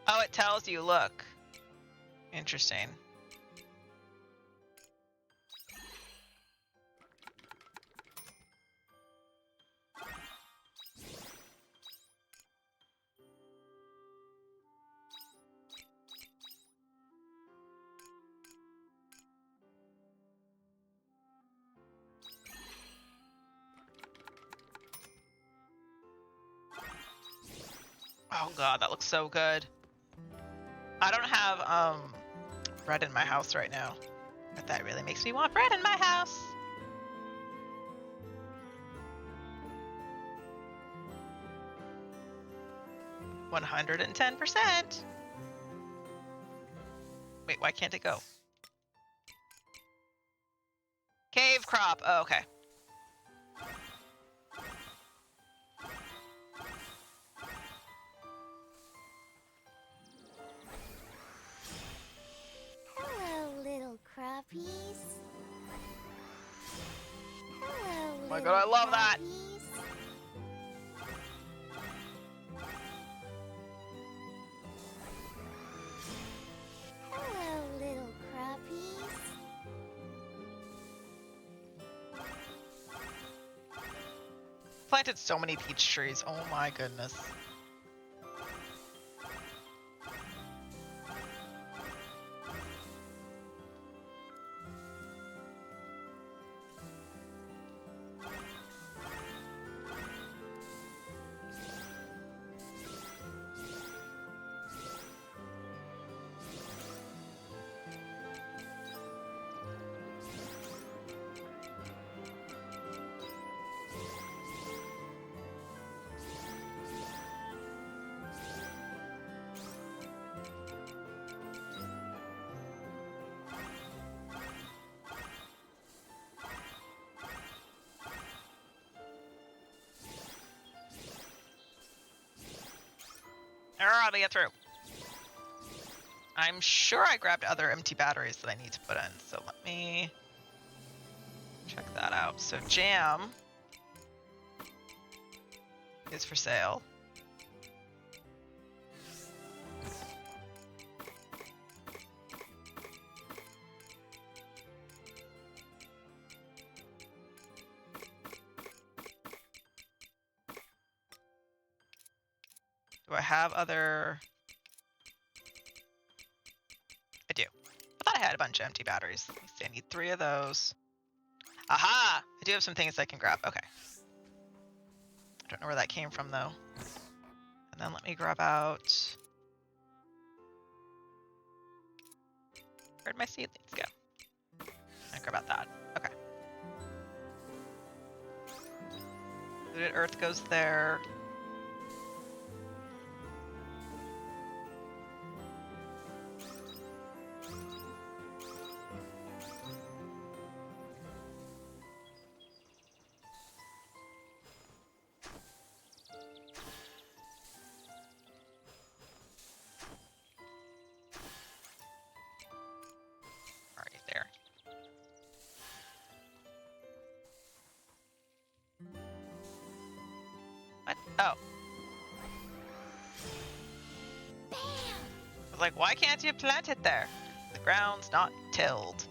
Oh, it tells you, look. Interesting. Oh god, that looks so good. I don't have bread in my house right now, but that really makes me want bread in my house. $110%. Wait, why can't it go? Cave crop. Oh, okay. Hello, little crappies. Hello, Oh my god, I love that. Hello, little crappies. Planted so many peach trees. Oh my goodness. Let me get through. I'm sure I grabbed other empty batteries that I need to put in, so let me check that out. So jam is for sale. have other... I do. I thought I had a bunch of empty batteries. Let me see, I need 3 of those. Aha! I do have some things I can grab. Okay. I don't know where that came from, though. And then let me grab out... Where'd my seedlings go? I grab out that. Okay. Looted earth goes there. Already there. What? Oh. Bam! I was like, why can't you plant it there? The ground's not tilled.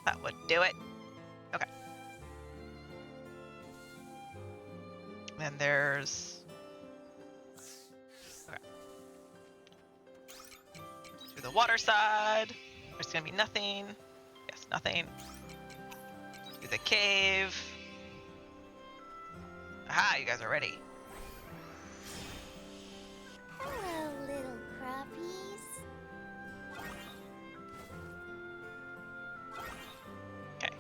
That would do it. Okay. Then there's... Okay. To the water side. There's gonna be nothing. Yes, nothing. To the cave. Aha, you guys are ready. Hello, little crappies. Okay. Take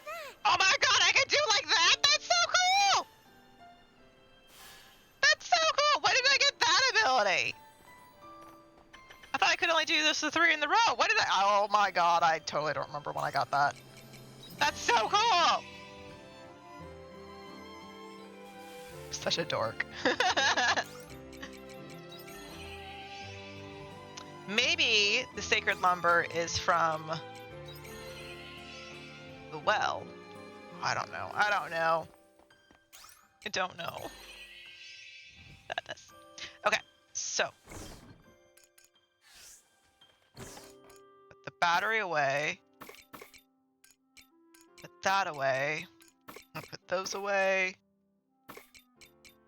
that! Oh my god, I can do like that? That's so cool! That's so cool! When did I get that ability? I thought I could only do this the 3 in the row. What did I? Oh my god, I totally don't remember when I got that. That's so cool! Such a dork. Maybe the sacred lumber is from the well. I don't know. I don't know. I don't know. Sadness. Okay, so. Put the battery away. Put that away. I'll put those away.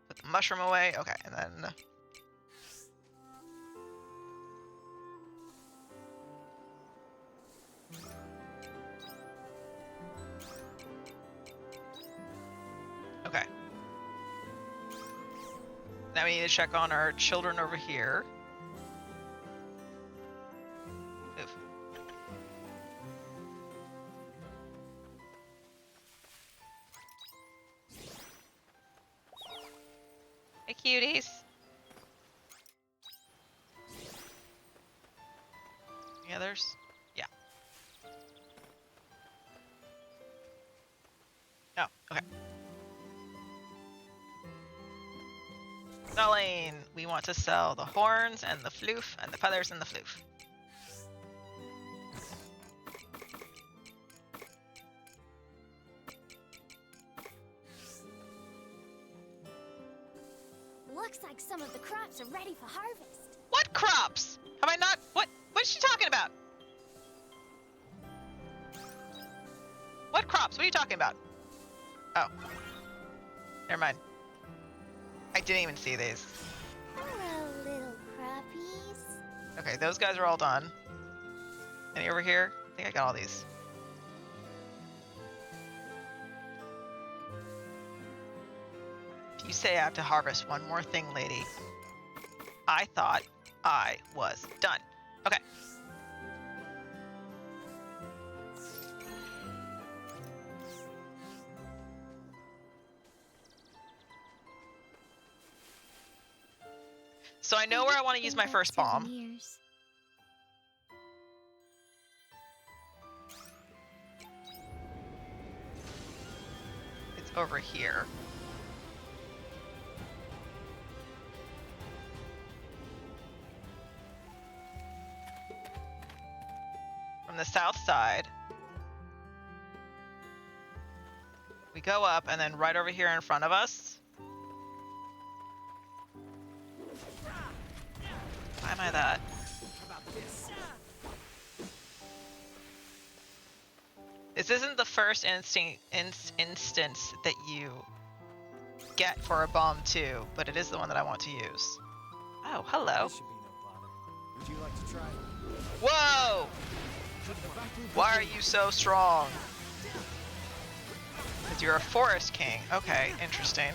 Put the mushroom away. Okay, and then... Okay. Now we need to check on our children over here. Move. Hey, cuties. Any others? Yeah. Oh, okay. Selling. We want to sell the horns and the floof and the feathers and the floof. Looks like some of the crops are ready for harvest. What crops? Have I not? What is she talking about? What crops? What are you talking about? Oh. Never mind. I didn't even see these. Hello, little crappies. Okay, those guys are all done. Any over here? I think I got all these. If you say I have to harvest one more thing, lady, I thought I was done. Okay. So I know where I want to use my first bomb. Years. It's over here. From the south side, we go up, and then right over here in front of us. Why am I that? This isn't the first instance that you get for a bomb too, but it is the one that I want to use. Oh, hello. This should be no bother. Would you like to try? Whoa! Why are you so strong? Because you're a forest king. Okay, interesting.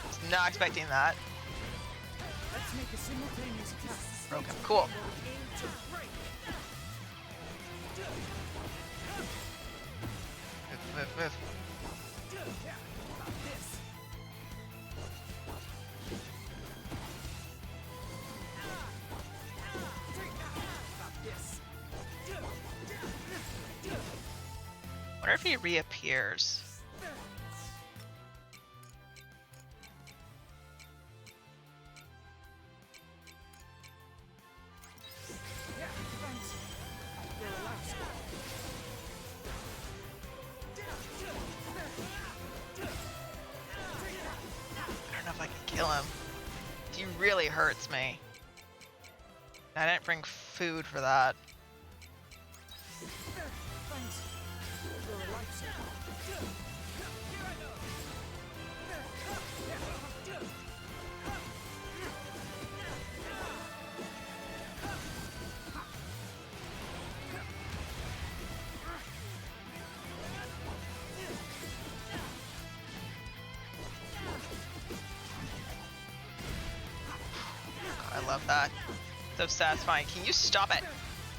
Was not expecting that. Let's make a simultaneous attack. Broken. Cool. Move. Wonder if he reappears. I don't know if I can kill him. He really hurts me. I didn't bring food for that. I love that. So satisfying. Can you stop it?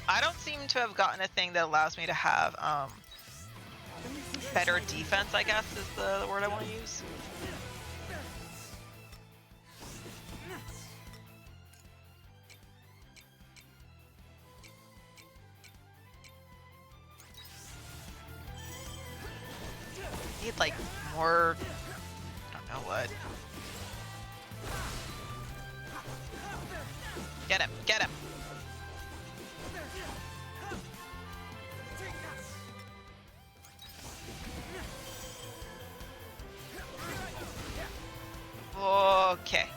I don't seem to have gotten a thing that allows me to have better defense, I guess is the word I want to use. Need like more, I don't know what. Get him, get him. Okay.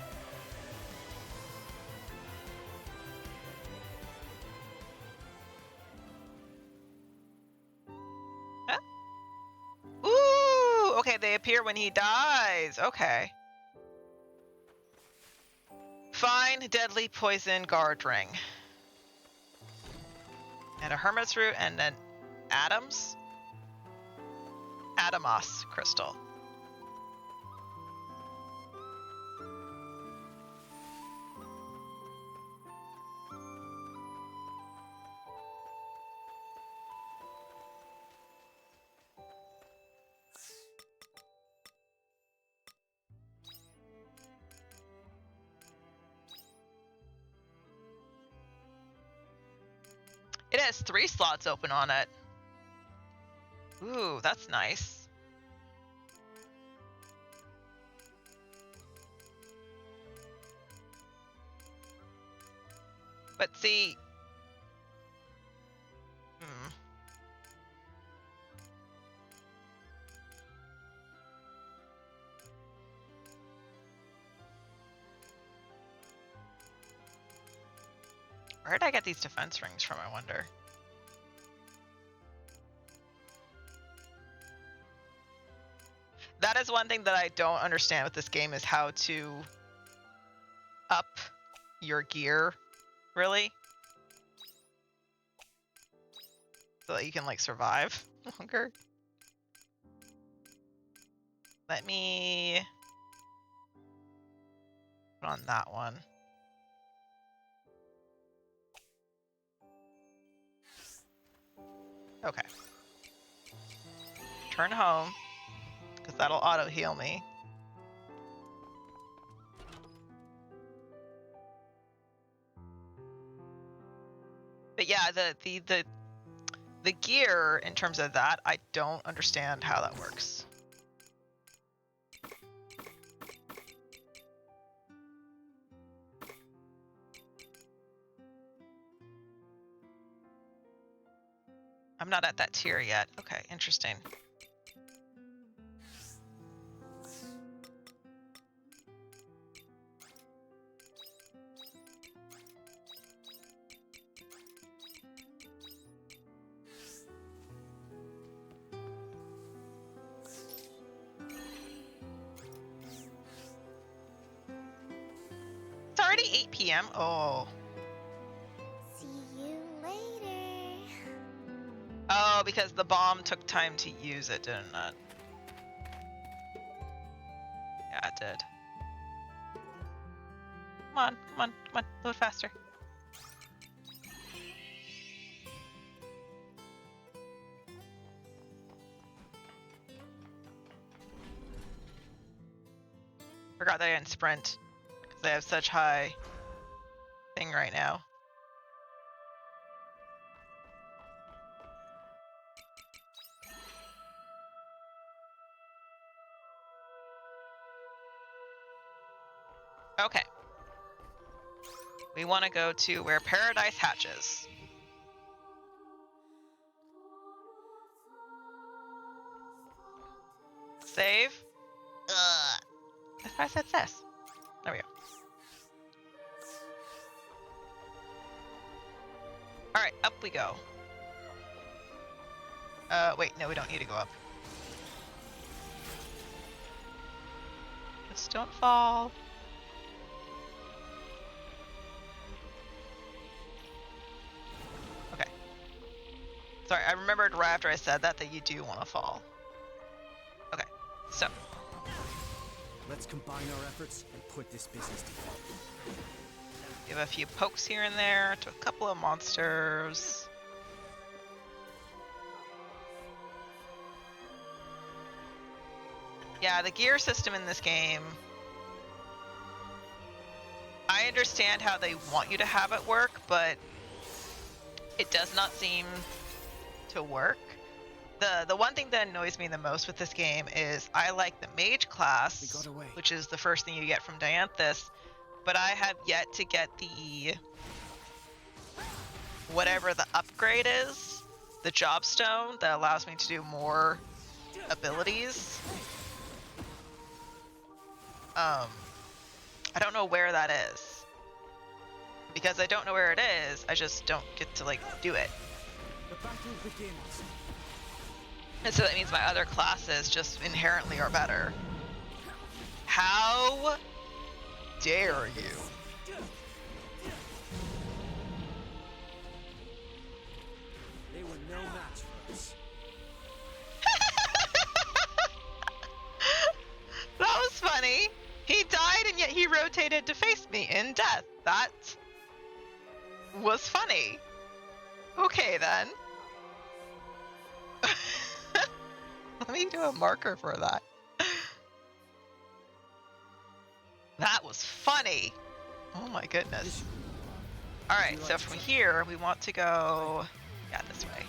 Huh? Ooh, okay, they appear when he dies. Okay. Fine, deadly poison guard ring. And a hermit's root and an Adamos crystal. It has 3 slots open on it. Ooh, that's nice. But see... Where did I get these defense rings from, I wonder? That is one thing that I don't understand with this game is how to up your gear, really. So that you can, like, survive longer. Let me put on that one. Okay. Turn home, because that'll auto-heal me. But yeah, the gear, in terms of that, I don't understand how that works. I'm not at that tier yet. Okay, interesting. It's already 8 p.m. Oh. See you later. Oh, because the bomb took time to use it, didn't it? Yeah, it did. Come on, come on, come on, load faster. Forgot that I didn't sprint because I have such high thing right now. Okay. We want to go to where paradise hatches. Save. Ugh. That's why I said this. There we go. Alright, up we go. Wait, no, we don't need to go up. Just don't fall. Okay. Sorry, I remembered right after I said that you do want to fall. Okay, so. Let's combine our efforts and put this business together. Give a few pokes here and there to a couple of monsters. Yeah, the gear system in this game, I understand how they want you to have it work, but it does not seem to work. The one thing that annoys me the most with this game is I like the mage class, which is the first thing you get from Dianthus, but I have yet to get the whatever the upgrade is, the job stone that allows me to do more abilities. I don't know where that is. Because I don't know where it is, I just don't get to like do it. The battle begins. And so that means my other classes just inherently are better. How dare you? They were no match for us. That was funny. He died and yet he rotated to face me in death. That was funny. Okay then. Let me do a marker for that. That was funny. Oh my goodness. Alright, so from here we want to go, yeah, this way.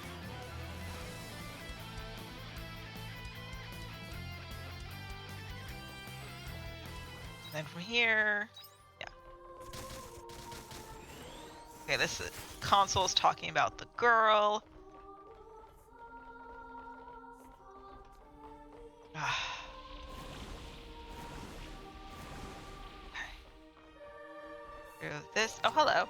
Then from here, yeah. Okay, this console is talking about the girl. Okay. Do this. Oh, hello.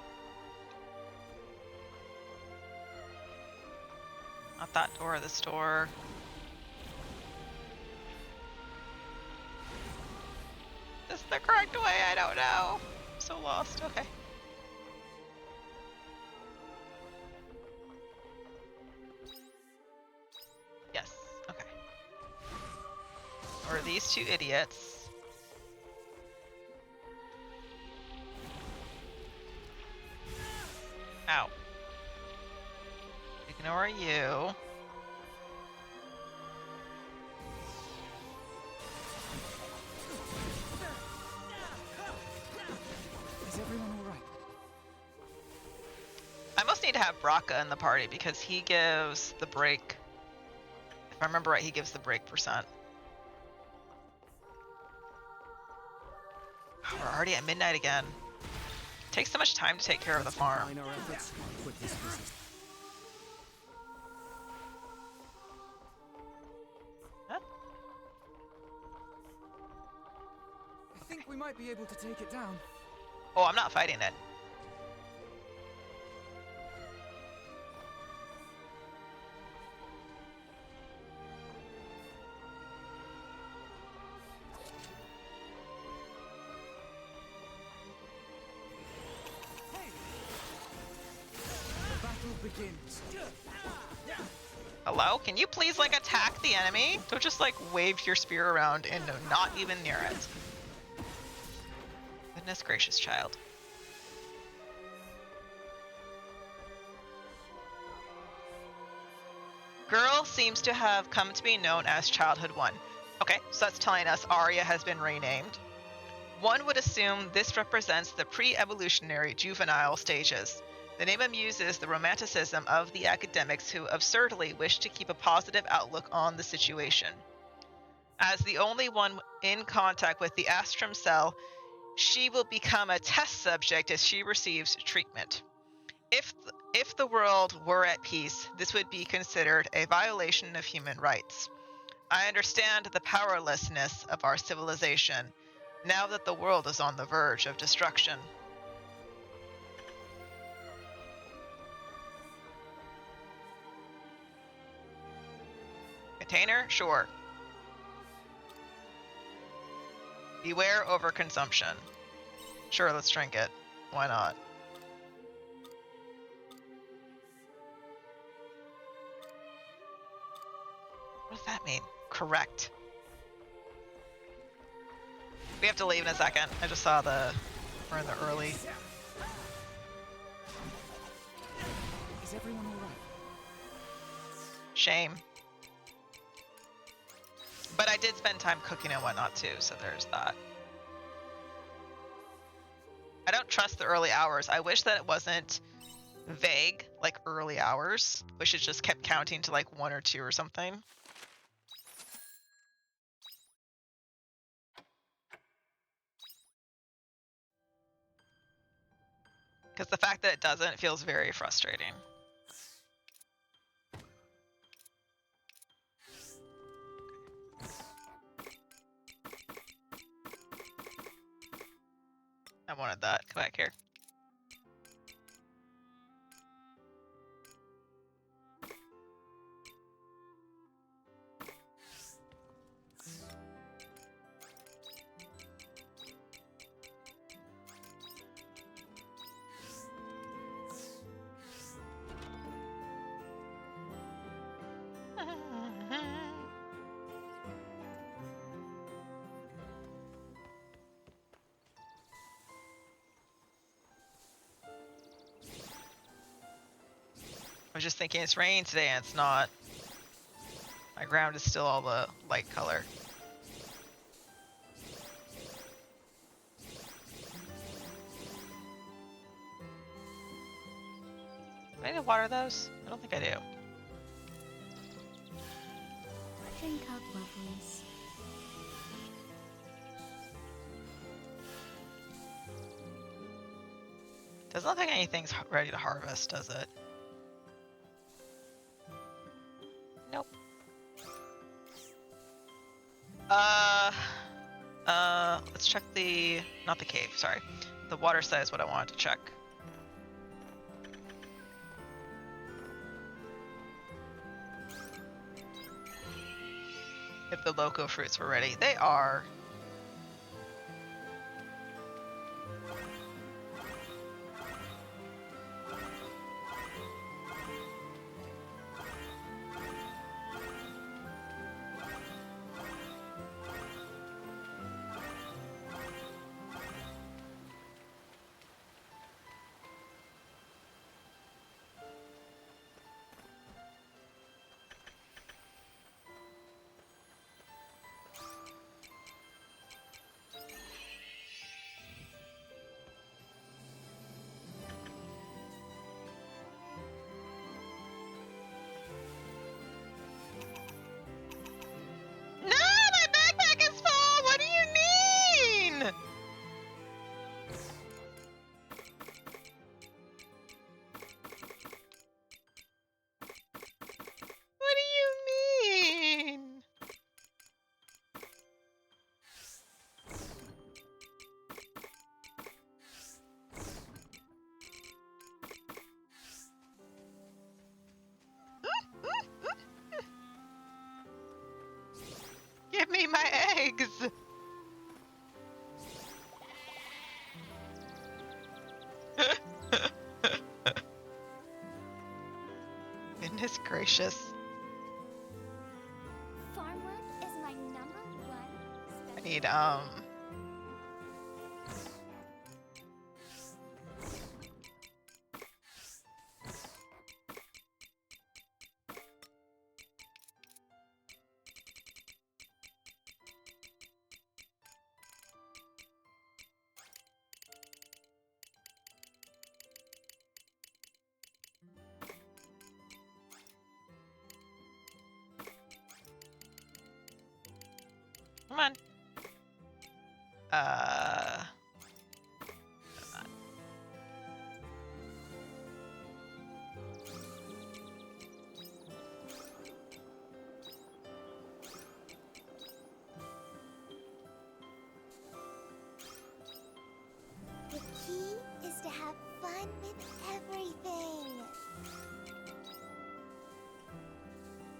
Not that door, this door. Is this the correct way? I don't know. I'm so lost. Okay. Yes. Okay. Or these two idiots. Ow. Ignore you. Is everyone all right? I must need to have Braca in the party because he gives the break. If I remember right, he gives the break percent. Oh, we're already at midnight again. It takes so much time to take care of the farm. Combine our efforts and put this business. might be able to take it down. Oh, I'm not fighting it. The battle begins. Hello? Can you please, like, attack the enemy? Don't just, like, wave your spear around and not even near it. Goodness gracious, child. Girl seems to have come to be known as Childhood 1. Okay, so that's telling us Arya has been renamed. One would assume this represents the pre-evolutionary juvenile stages. The name amuses the romanticism of the academics who absurdly wish to keep a positive outlook on the situation. As the only one in contact with the Astrum cell, she will become a test subject as she receives treatment. If the world were at peace, this would be considered a violation of human rights. I understand the powerlessness of our civilization, now that the world is on the verge of destruction. Container? Sure. Beware overconsumption. Sure, let's drink it. Why not? What does that mean? Correct. We have to leave in a second. I just saw we're in the early. Is everyone all right? Shame. But I did spend time cooking and whatnot too, so there's that. I don't trust the early hours. I wish that it wasn't vague, like early hours. Wish it just kept counting to like 1 or 2 or something. Because the fact that it doesn't feels very frustrating. I wanted that. Come back here. I was just thinking it's raining today and it's not. My ground is still all the light color. Do I need to water those? I don't think I do. Drink up, lovelies. Doesn't look like anything's ready to harvest, does it? Nope. Let's check not the cave, sorry. The water side is what I wanted to check. If the loco fruits were ready. They are. anxious. Farm work is my number one I specialty. need come on. The key is to have fun with everything.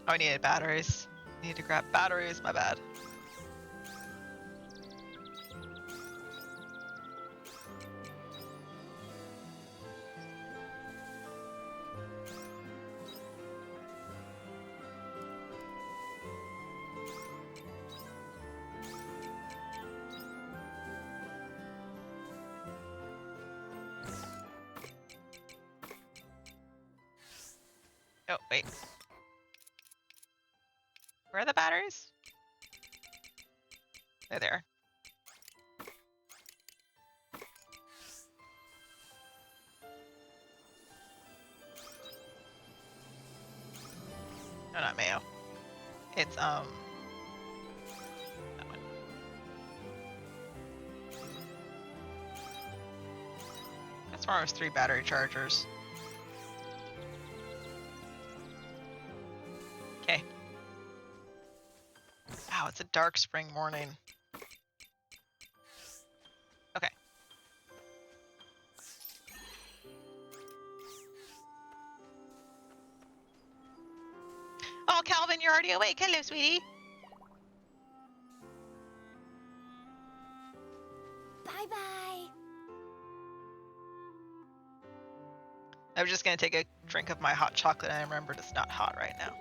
Oh, I needed batteries. Need to grab batteries, my bad. Oh, wait. Where are the batteries? They're there. No, not Mayo. It's, that one. As far as 3 battery chargers. Okay. Wow, it's a dark spring morning. Okay. Oh, Calvin, you're already awake. Hello, sweetie. Bye-bye. I was just gonna take a drink of my hot chocolate and I remembered it's not hot right now.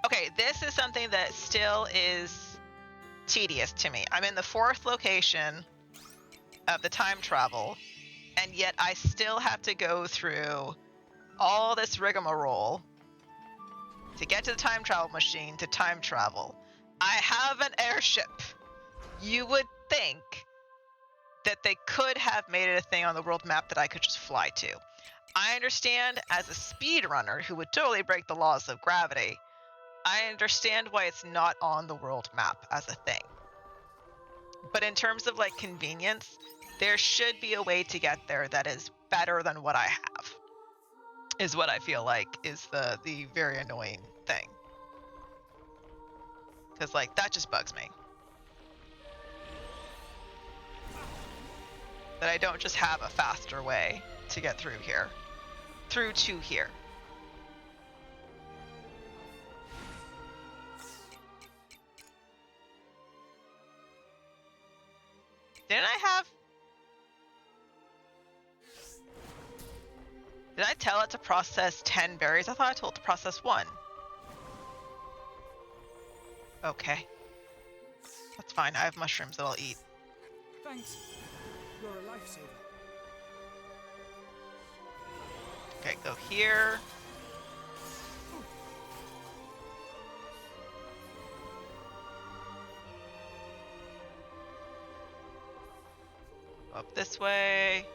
Okay, this is something that still is tedious to me. I'm in the 4th location of the time travel, and yet I still have to go through all this rigmarole to get to the time travel machine to time travel. I have an airship. You would think that they could have made it a thing on the world map that I could just fly to. I understand as a speedrunner who would totally break the laws of gravity, I understand why it's not on the world map as a thing. But in terms of like convenience, there should be a way to get there that is better than what I have. Is what I feel like is the very annoying thing. Cuz like that just bugs me. That I don't just have a faster way to get through here. Through to here. Didn't I have... Did I tell it to process 10 berries? I thought I told it to process 1. Okay. That's fine. I have mushrooms that I'll eat. Thanks. You're a lifesaver. Okay, go here. Up this way.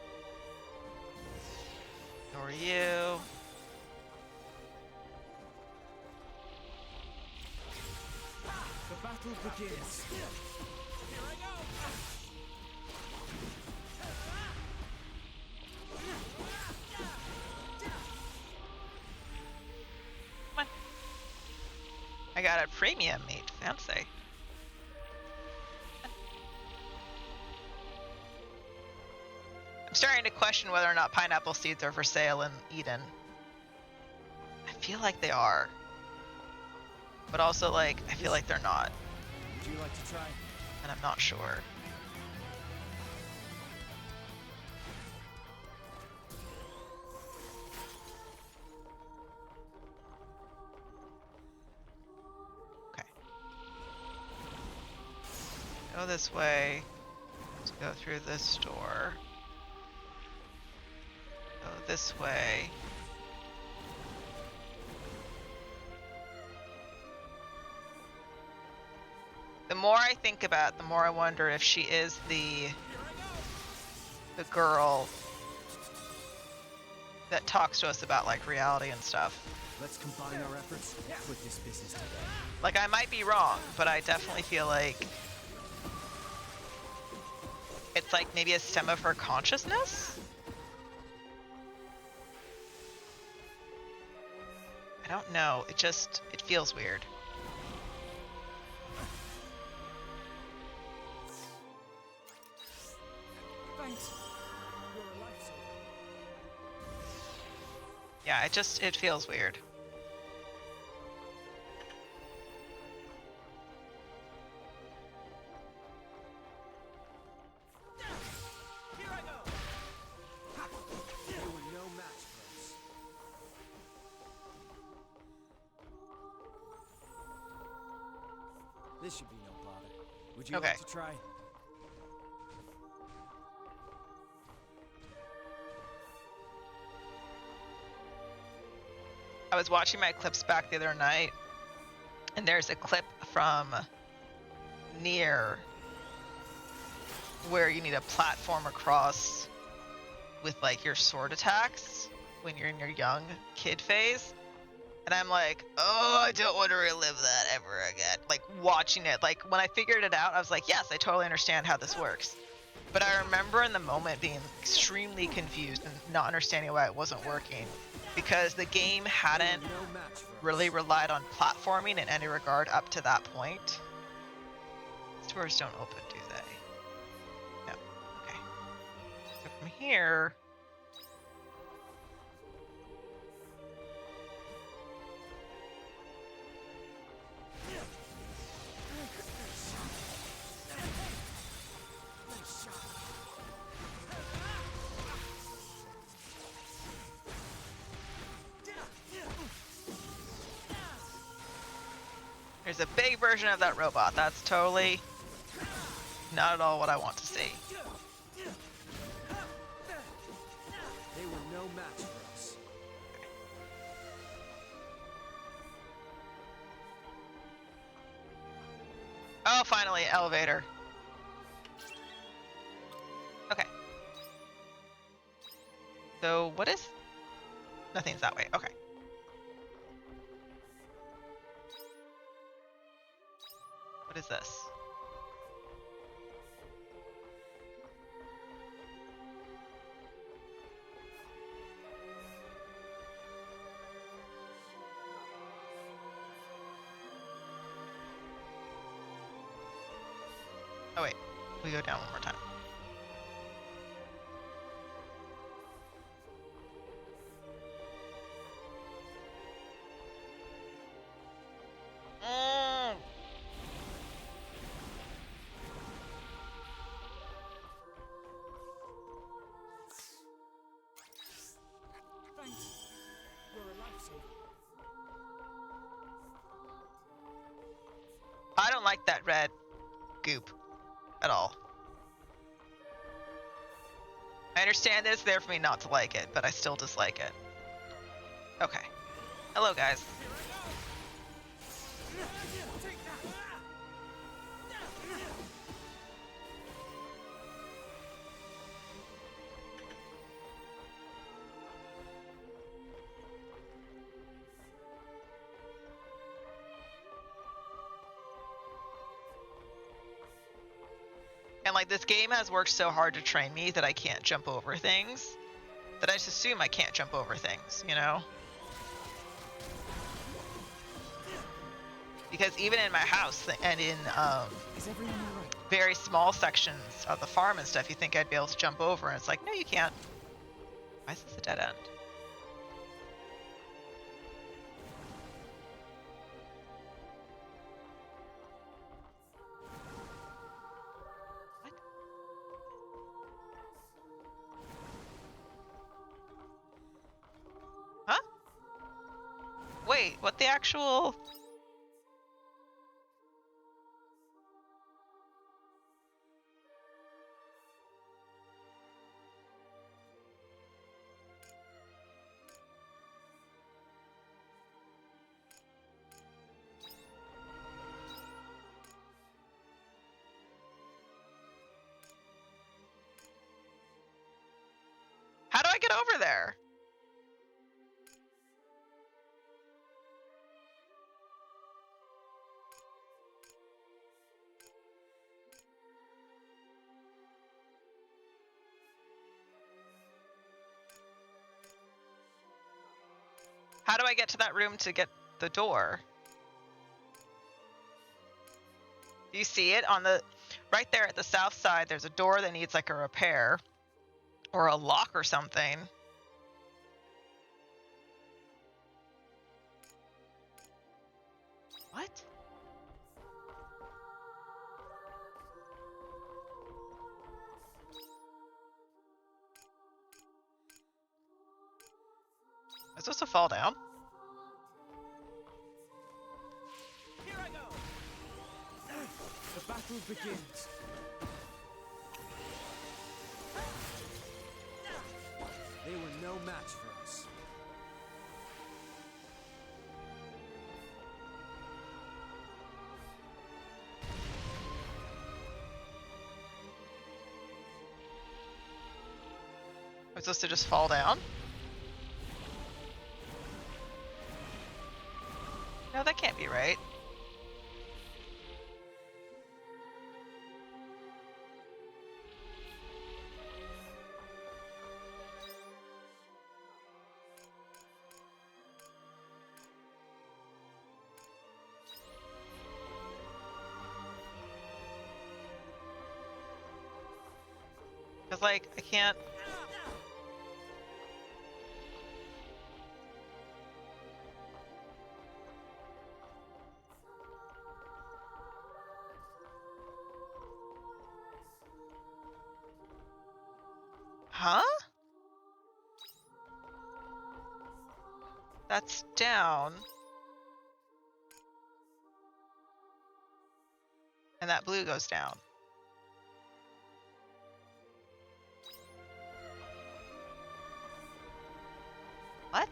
Ignore you. The battle begins. Come on. I got a premium meat. Fancy. I'm starting to question whether or not pineapple seeds are for sale in Eden. I feel like they are. But also, like, I feel like they're not. Would you like to try? And I'm not sure. Go this way. Let's go through this door. Go this way. The more I think about it, the more I wonder if she is the girl that talks to us about like reality and stuff. Let's combine our efforts and put this business together. Like, I might be wrong, but I definitely feel like it's like maybe a stem of her consciousness? I don't know. It feels weird. Thanks. You're a lifesaver. Yeah, it feels weird. Here I go. You were no match for us. This should be no bother. Would you Okay. like to try? I was watching my clips back the other night, and there's a clip from Nier where you need a platform across with like your sword attacks when you're in your young kid phase. And I'm like, oh, I don't want to relive that ever again. Like watching it, like when I figured it out, I was like, yes, I totally understand how this works. But I remember in the moment being extremely confused and not understanding why it wasn't working, because the game hadn't No match for us. really relied on platforming in any regard up to that point. These doors don't open, do they? No. Okay. So from here. There's a big version of that robot. That's totally not at all what I want to see. They were no match for us. Oh, finally, elevator. Okay. So what is? Nothing's that way. Okay. What is this? Oh wait, we go down one more time. Mm. Thanks. You're a lifesaver. I don't like that red goop at all. I understand that it's there for me not to like it, but I still dislike it. Okay. Hello, guys. And like this game has worked so hard to train me that I can't jump over things, that I just assume I can't jump over things, you know? Because even in my house and in Is everyone all right? very small sections of the farm and stuff, you think I'd be able to jump over, and it's like, no, you can't. Why is this a dead end? What? Huh? Wait, what the actual... get over there? How do I get to that room to get the door? Do you see it on the right there at the south side? There's a door that needs like a repair or a lock or something. What? Am I supposed to fall down? Here I go. The battle begins. They were no match for us. Am I supposed to just fall down? No, that can't be right. Because, like, I can't... Huh? That's down. And that blue goes down. What?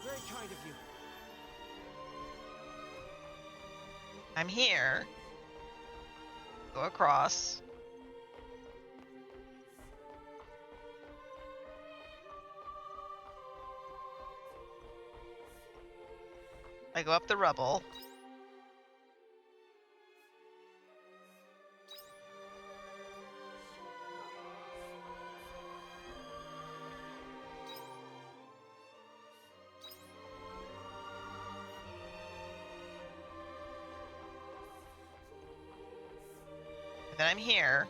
Very kind of you. I'm here. Go across. I go up the rubble. And then I'm here.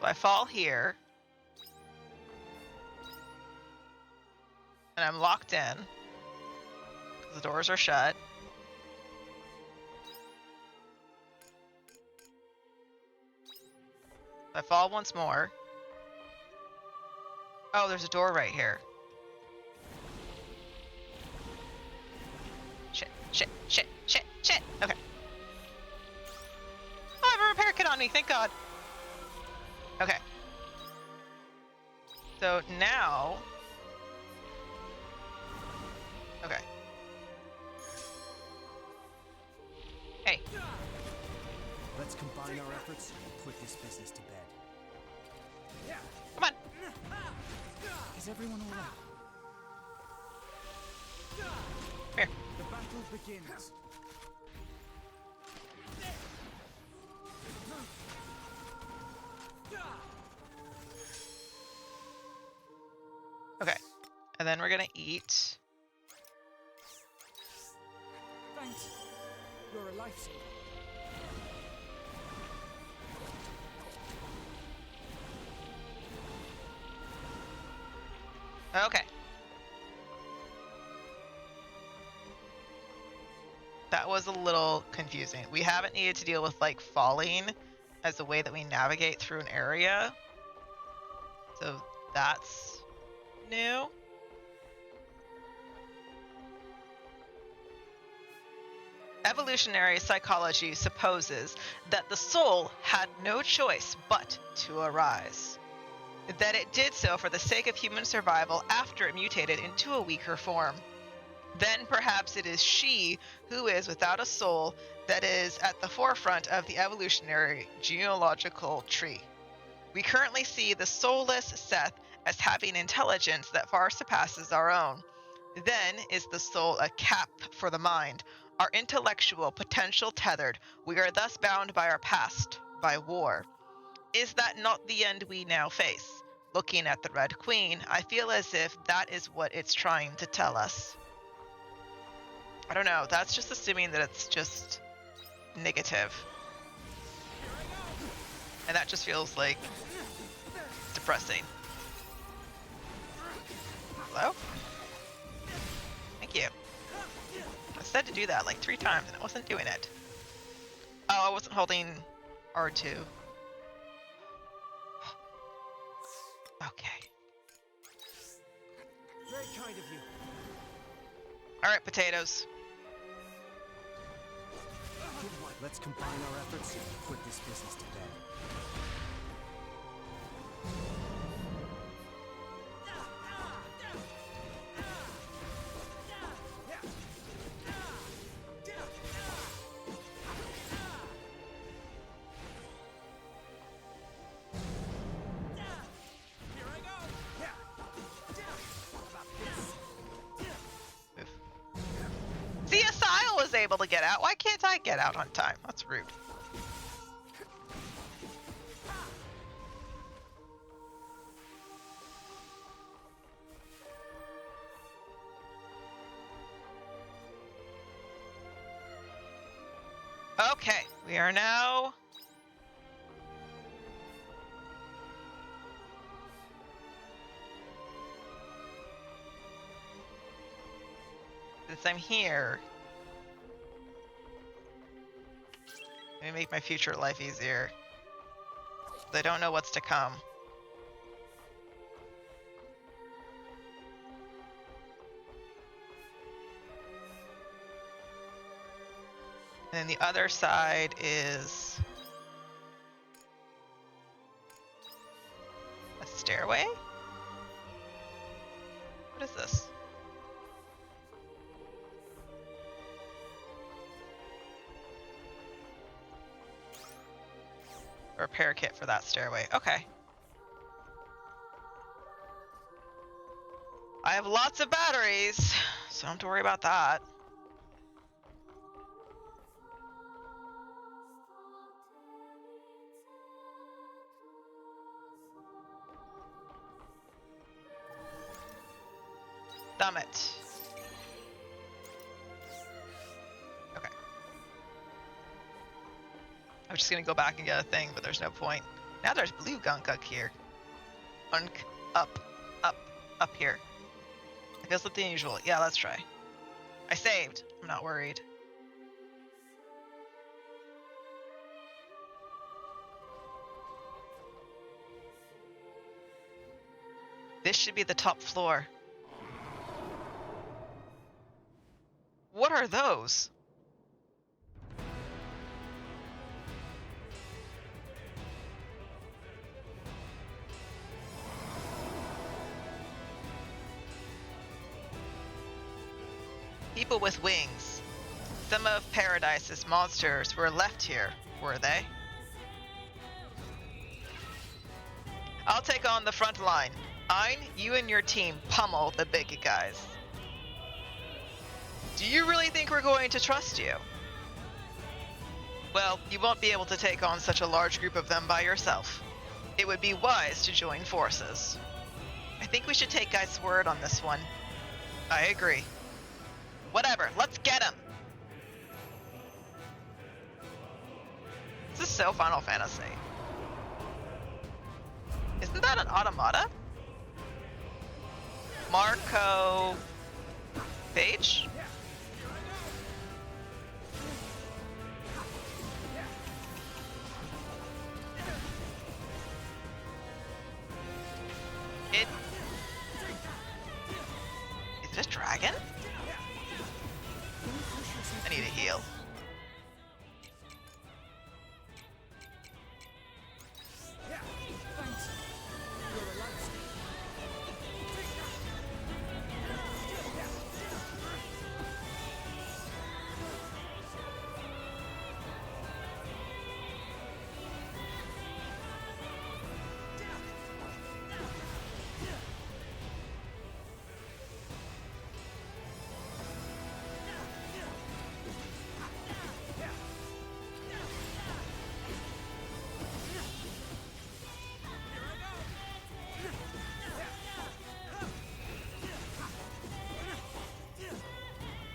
So I fall here. And I'm locked in. The doors are shut. I fall once more. Oh, there's a door right here. Shit, shit, shit, shit, shit. Okay. Oh, I have a repair kit on me, thank God. Okay. So now... Okay. Hey. Let's combine our efforts and put this business to bed. Come on. Is everyone all right? Come here. The battle begins. Okay. And then we're gonna eat. Thanks. You're a lifesaver. Okay. That was a little confusing. We haven't needed to deal with, like, falling as a way that we navigate through an area. So that's new. Evolutionary psychology supposes that the soul had no choice but to arise. That it did so for the sake of human survival after it mutated into a weaker form. Then perhaps it is she who is without a soul that is at the forefront of the evolutionary genealogical tree. We currently see the soulless Seth as having intelligence that far surpasses our own. Then is the soul a cap for the mind, our intellectual potential tethered. We are thus bound by our past, by war. Is that not the end we now face? Looking at the Red Queen, I feel as if that is what it's trying to tell us. I don't know, that's just assuming that it's just negative. And that just feels like depressing. Hello? Thank you. I said to do that like 3 times and I wasn't doing it. Oh, I wasn't holding R2. Okay. Very kind of you. Alright, potatoes. Let's combine our efforts and put this business to bed. See, Asile was able to get out. Why can't I get out on time? That's rude. Okay, we are now... Since I'm here, let me make my future life easier. I don't know what's to come. And then the other side is a stairway? What is this? A repair kit for that stairway. Okay. I have lots of batteries, so don't have to worry about that. Damn it. Okay. I'm just gonna go back and get a thing, but there's no point. Now there's blue gunk up here. Gunk up here. I feel something unusual. Yeah, let's try. I saved. I'm not worried. This should be the top floor. What are those? People with wings. Some of Paradise's monsters were left here, were they? I'll take on the front line. Ein, you and your team pummel the big guys. Do you really think we're going to trust you? Well, you won't be able to take on such a large group of them by yourself. It would be wise to join forces. I think we should take Guy's word on this one. I agree. Whatever, let's get him! This is so Final Fantasy. Isn't that an automata? Marco... Page?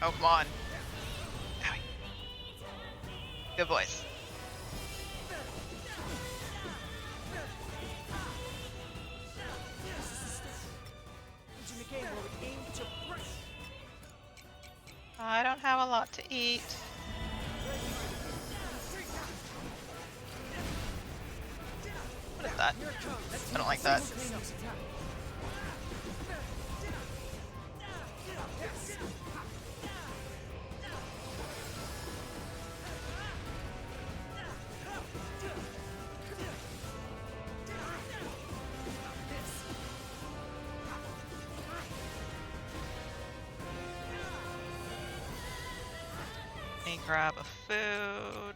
Oh, come on. Owie. Good boys. Into the game where we aim to break. I don't have a lot to eat. What is that? I don't like that. Let me grab a food.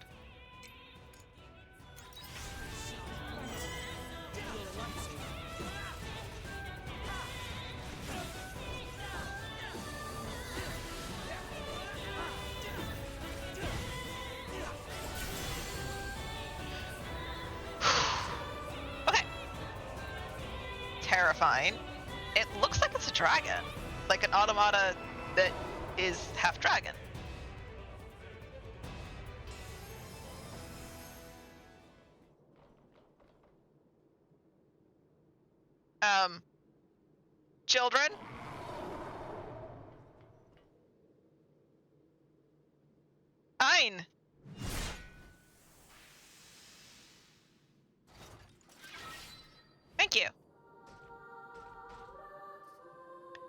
Okay. Terrifying. It looks like it's a dragon. Like an automata that is half dragon. Children? Ein! Thank you.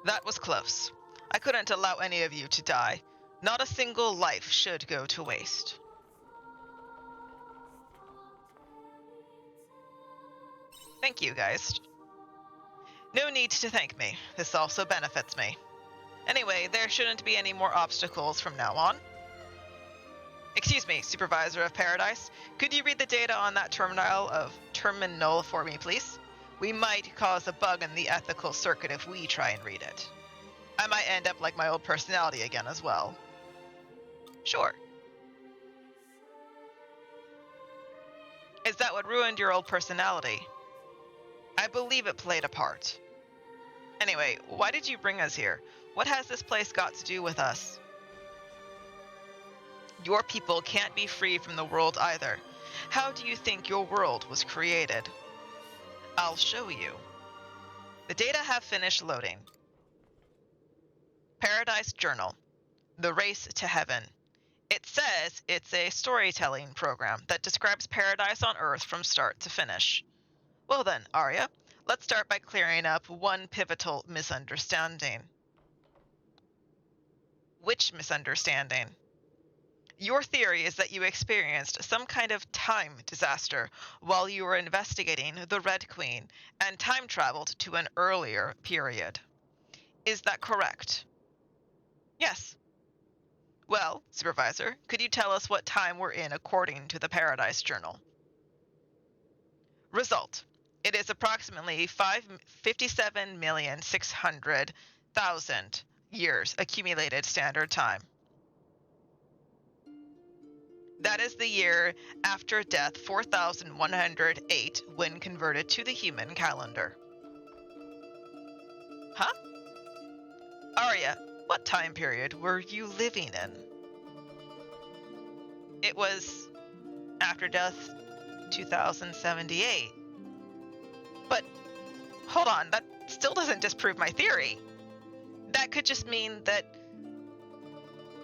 That was close. I couldn't allow any of you to die. Not a single life should go to waste. Thank you, Geist. No need to thank me. This also benefits me. Anyway, there shouldn't be any more obstacles from now on. Excuse me, Supervisor of Paradise. Could you read the data on that terminal for me, please? We might cause a bug in the ethical circuit if we try and read it. I might end up like my old personality again as well. Sure. Is that what ruined your old personality? I believe it played a part. Anyway, why did you bring us here? What has this place got to do with us? Your people can't be free from the world either. How do you think your world was created? I'll show you. The data have finished loading. Paradise Journal. The Race to Heaven. It says it's a storytelling program that describes paradise on Earth from start to finish. Well then, Arya, let's start by clearing up one pivotal misunderstanding. Which misunderstanding? Your theory is that you experienced some kind of time disaster while you were investigating the Red Queen and time traveled to an earlier period. Is that correct? Yes. Well, Supervisor, could you tell us what time we're in according to the Paradise Journal? Result. It is approximately 57,600,000 years accumulated standard time. That is the year after death 4108 when converted to the human calendar. Huh? Arya, what time period were you living in? It was after death 2078. But hold on, that still doesn't disprove my theory. That could just mean that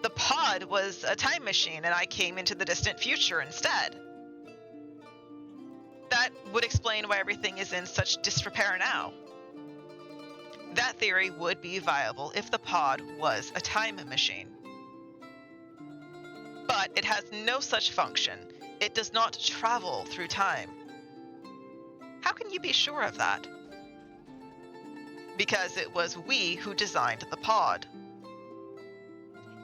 the pod was a time machine and I came into the distant future instead. That would explain why everything is in such disrepair now. That theory would be viable if the pod was a time machine. But it has no such function. It does not travel through time. How can you be sure of that? Because it was we who designed the pod.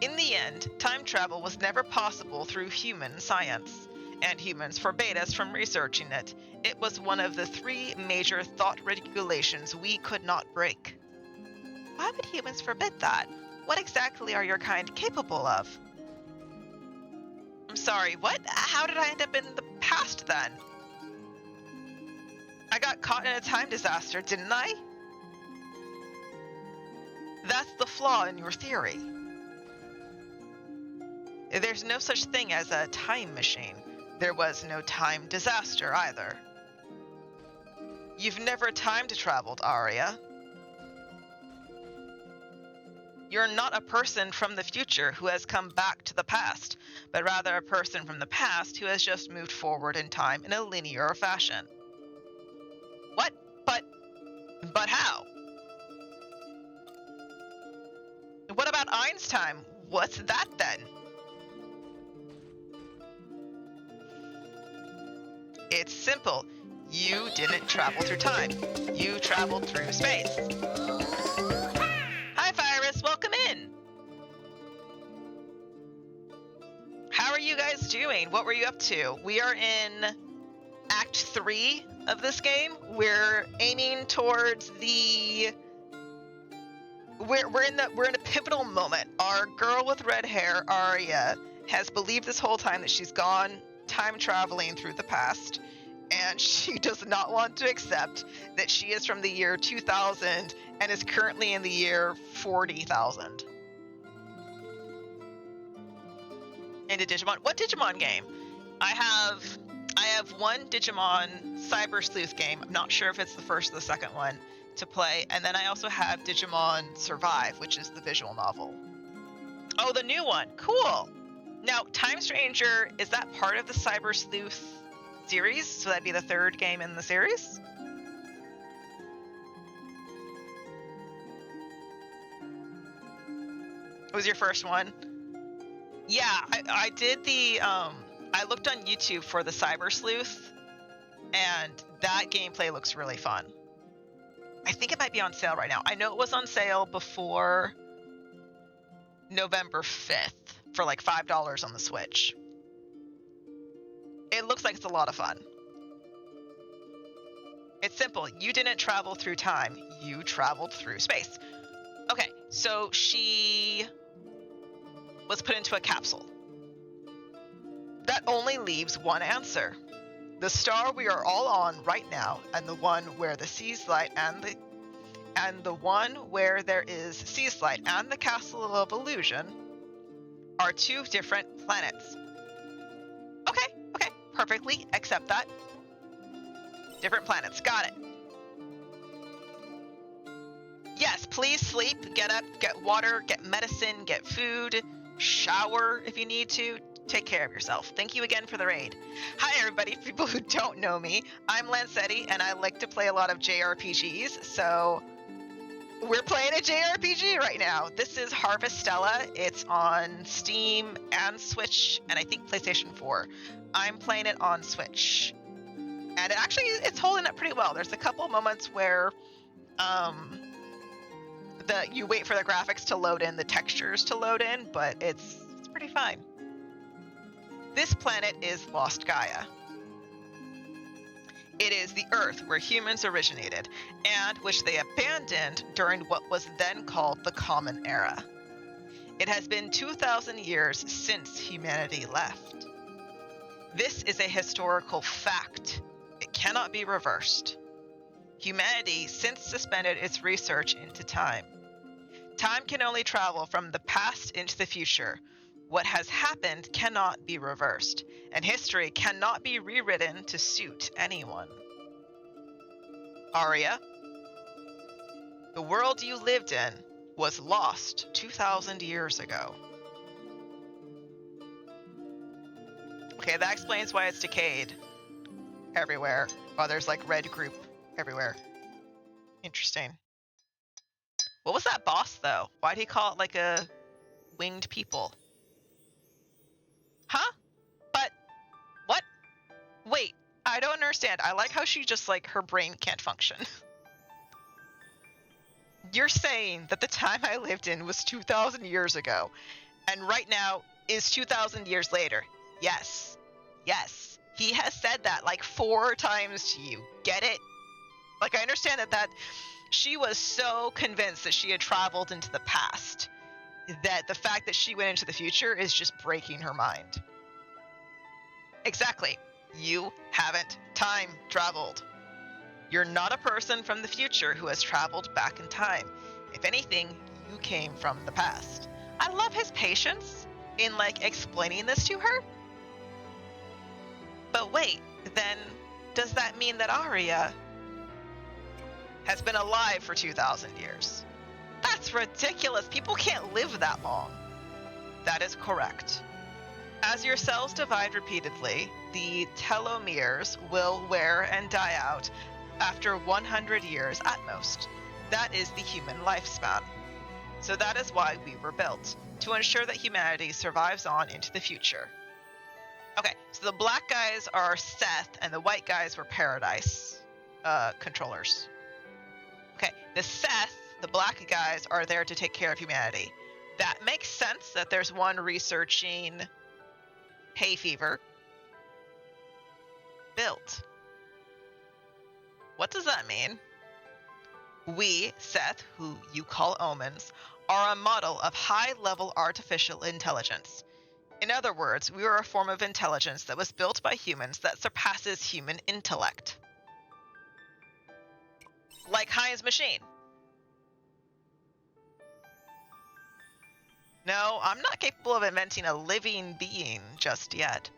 In the end, time travel was never possible through human science, and humans forbade us from researching it. It was one of the 3 major thought regulations we could not break. Why would humans forbid that? What exactly are your kind capable of? I'm sorry, what? How did I end up in the past then? I got caught in a time disaster, didn't I? That's the flaw in your theory. There's no such thing as a time machine. There was no time disaster either. You've never time traveled, Arya. You're not a person from the future who has come back to the past, but rather a person from the past who has just moved forward in time in a linear fashion. What? But how? What about Einstein? What's that then? It's simple. You didn't travel through time. You traveled through space. Hi, Virus. Welcome in. How are you guys doing? What were you up to? We are in Act 3 of this game. We're aiming towards the... We're in a pivotal moment. Our girl with red hair, Arya, has believed this whole time that she's gone time traveling through the past, and she does not want to accept that she is from the year 2000 and is currently in the year 40,000. Into Digimon. What Digimon game? I have one Digimon Cyber Sleuth game. I'm not sure if it's the first or the second one to play, and then I also have Digimon Survive, which is the visual novel. Oh, the new one. Cool. Now, Time Stranger, is that part of the Cyber Sleuth series? So that'd be the third game in the series? It was your first one? Yeah, I did the, I looked on YouTube for the Cyber Sleuth, and that gameplay looks really fun. I think it might be on sale right now. I know it was on sale before November 5th for like $5 on the Switch. It looks like it's a lot of fun. It's simple. You didn't travel through time. You traveled through space. Okay, so she was put into a capsule. That only leaves one answer. The star we are all on right now, and the one where the seas light and the one where there is seas light and the castle of illusion are two different planets. Okay, perfectly accept that. Different planets, got it. Yes, please sleep, get up, get water, get medicine, get food, shower if you need to. Take care of yourself. Thank you again for the raid. Hi everybody, people who don't know me. I'm Lancetti and I like to play a lot of JRPGs, so we're playing a JRPG right now. This is Harvestella. It's on Steam and Switch and I think PlayStation 4. I'm playing it on Switch. And it's holding up pretty well. There's a couple moments where you wait for the graphics to load in, the textures to load in, but it's pretty fine. This planet is Lost Gaia. It is the Earth where humans originated, and which they abandoned during what was then called the Common Era. It has been 2,000 years since humanity left. This is a historical fact. It cannot be reversed. Humanity since suspended its research into time. Time can only travel from the past into the future. What has happened cannot be reversed, and history cannot be rewritten to suit anyone. Arya, the world you lived in was lost 2,000 years ago. Okay, that explains why it's decayed everywhere. Oh, there's like red group everywhere. Interesting. What was that boss though? Why'd he call it like a winged people? Huh? But what? Wait, I don't understand. I like how she just like her brain can't function. You're saying that the time I lived in was 2,000 years ago, and right now is 2,000 years later. Yes. Yes. He has said that like 4 times to you. Get it? Like, I understand that she was so convinced that she had traveled into the past that the fact that she went into the future is just breaking her mind. Exactly. You haven't time traveled. You're not a person from the future who has traveled back in time. If anything, you came from the past. I love his patience. in like explaining this to her. But wait, then does that mean that Arya has been alive for 2,000 years? That's ridiculous. People can't live that long. That is correct. As your cells divide repeatedly, the telomeres will wear and die out after 100 years at most. That is the human lifespan. So that is why we were built, to ensure that humanity survives on into the future. Okay, so the black guys are Seth, and the white guys were Paradise controllers. Okay, the Seth, the black guys, are there to take care of humanity. That makes sense that there's one researching hay fever. Built. What does that mean? We, Seth, who you call Omens, are a model of high-level artificial intelligence. In other words, we are a form of intelligence that was built by humans that surpasses human intellect. Like Heinz machine. No, I'm not capable of inventing a living being just yet.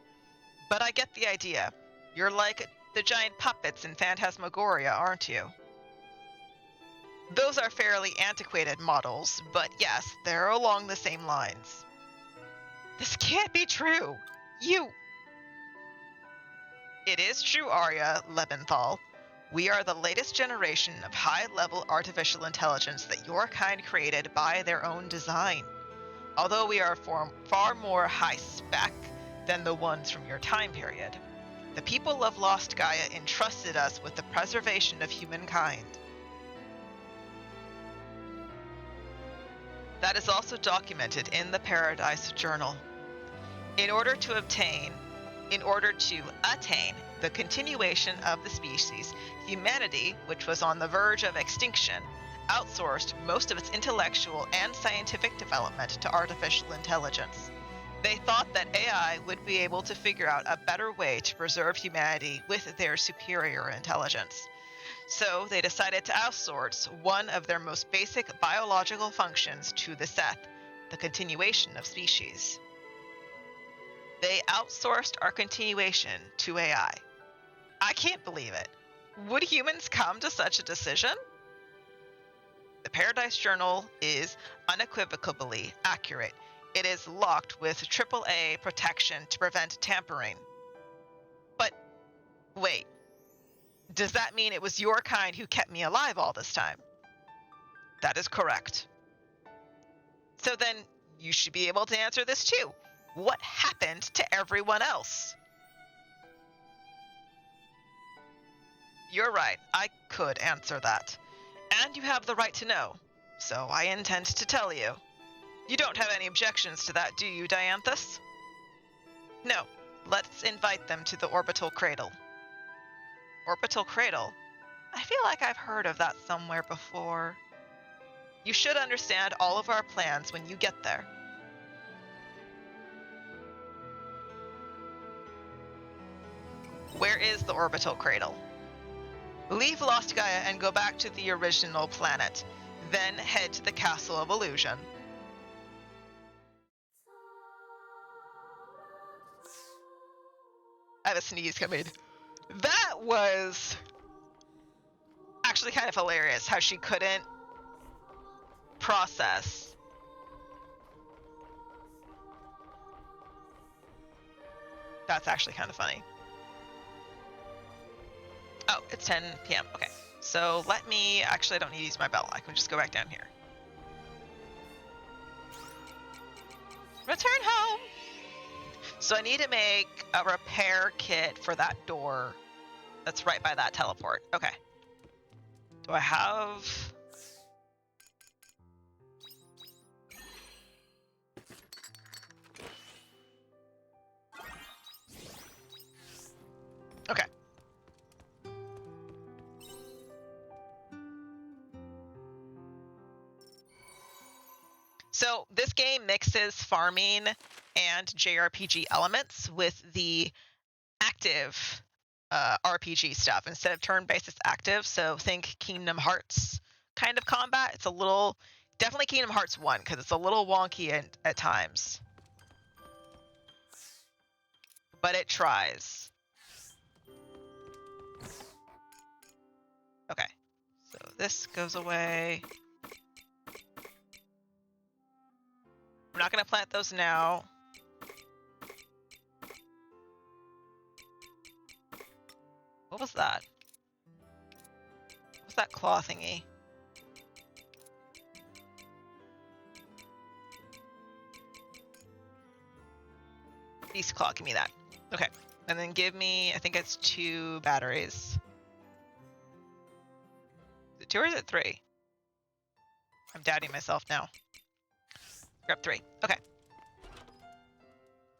But I get the idea. You're like the giant puppets in Phantasmagoria, aren't you? Those are fairly antiquated models, but yes, they're along the same lines. This can't be true. It is true, Arya Lebenthal. We are the latest generation of high-level artificial intelligence that your kind created by their own design. Although we are far more high-spec than the ones from your time period. The people of Lost Gaia entrusted us with the preservation of humankind. That is also documented in the Paradise Journal. In order to attain the continuation of the species, humanity, which was on the verge of extinction, outsourced most of its intellectual and scientific development to artificial intelligence. They thought that AI would be able to figure out a better way to preserve humanity with their superior intelligence. So they decided to outsource one of their most basic biological functions to the Seth, the continuation of species. They outsourced our continuation to AI. I can't believe it. Would humans come to such a decision? The Paradise Journal is unequivocally accurate. It is locked with AAA protection to prevent tampering. But wait, does that mean it was your kind who kept me alive all this time? That is correct. So then you should be able to answer this too. What happened to everyone else? You're right, I could answer that. And you have the right to know, so I intend to tell you. You don't have any objections to that, do you, Dianthus? No, let's invite them to the orbital cradle. Orbital cradle? I feel like I've heard of that somewhere before. You should understand all of our plans when you get there. Where is the orbital cradle? Leave Lost Gaia and go back to the original planet. Then head to the Castle of Illusion. I have a sneeze coming. That was actually kind of hilarious how she couldn't process. That's actually kind of funny. Oh, it's 10 p.m. Okay. So let me... Actually, I don't need to use my bell. I can just go back down here. Return home! So I need to make a repair kit for that door that's right by that teleport. Okay. Do I have... Okay. So this game mixes farming and JRPG elements with the active RPG stuff. Instead of turn-based, it's active. So think Kingdom Hearts kind of combat. It's a little, definitely Kingdom Hearts 1, because it's a little wonky at times. but it tries. Okay, so this goes away. I'm not gonna plant those now. What was that? What's that claw thingy? Beast claw, give me that. Okay, and then give me, I think it's 2 batteries. Is it 2 or is it 3? I'm doubting myself now. Grab 3. Okay.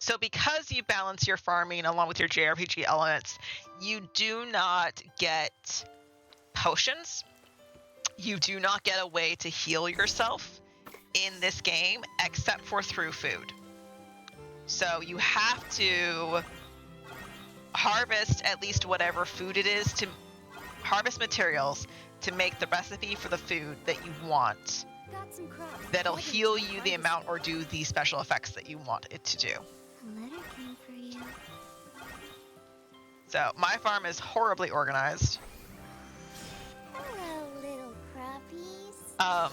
So because you balance your farming along with your JRPG elements, you do not get potions. You do not get a way to heal yourself in this game except for through food. So you have to harvest at least whatever food it is, to harvest materials to make the recipe for the food that you want. Got some crops. That'll heal you the amount or do the special effects that you want it to do. A letter came for you. So my farm is horribly organized. Hello, little crappies.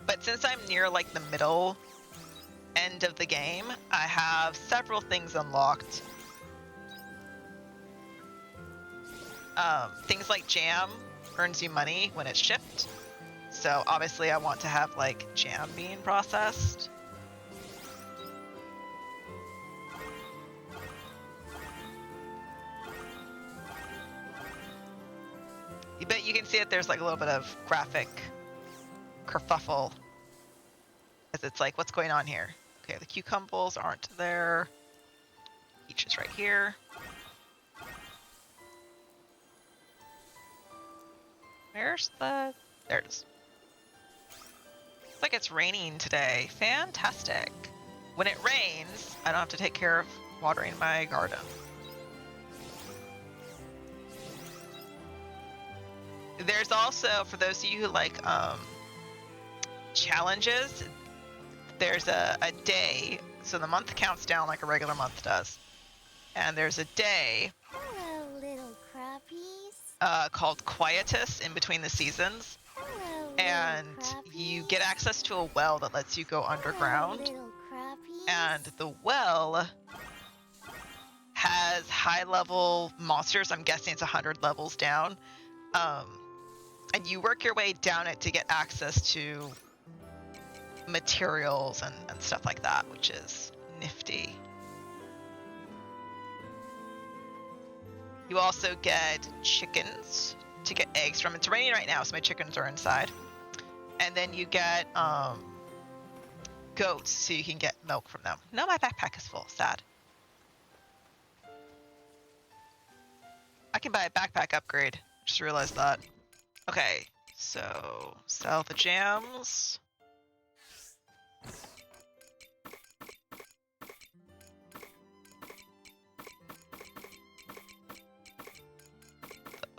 But since I'm near like the middle end of the game, I have several things unlocked. Things like jam earns you money when it's shipped. So obviously I want to have like jam being processed. But you can see that there's like a little bit of graphic kerfuffle. As it's like, what's going on here? Okay, the cucumbers aren't there. Peach is right here. Where's the... There it is. Looks like it's raining today. Fantastic. When it rains, I don't have to take care of watering my garden. There's also, for those of you who like challenges, there's a day, so the month counts down like a regular month does. And there's a day Hello, little crappies. called Quietus in between the seasons. Hello, And little you crappies. get access to a well that lets you go underground. Hello, little crappies. And the well has high level monsters. I'm guessing it's 100 levels down. And you work your way down it to get access to materials and stuff like that, which is nifty. You also get chickens to get eggs from. It's raining right now, so my chickens are inside. And then you get goats, so you can get milk from them. No, my backpack is full. Sad. I can buy a backpack upgrade. Just realized that. Okay, so sell the jams.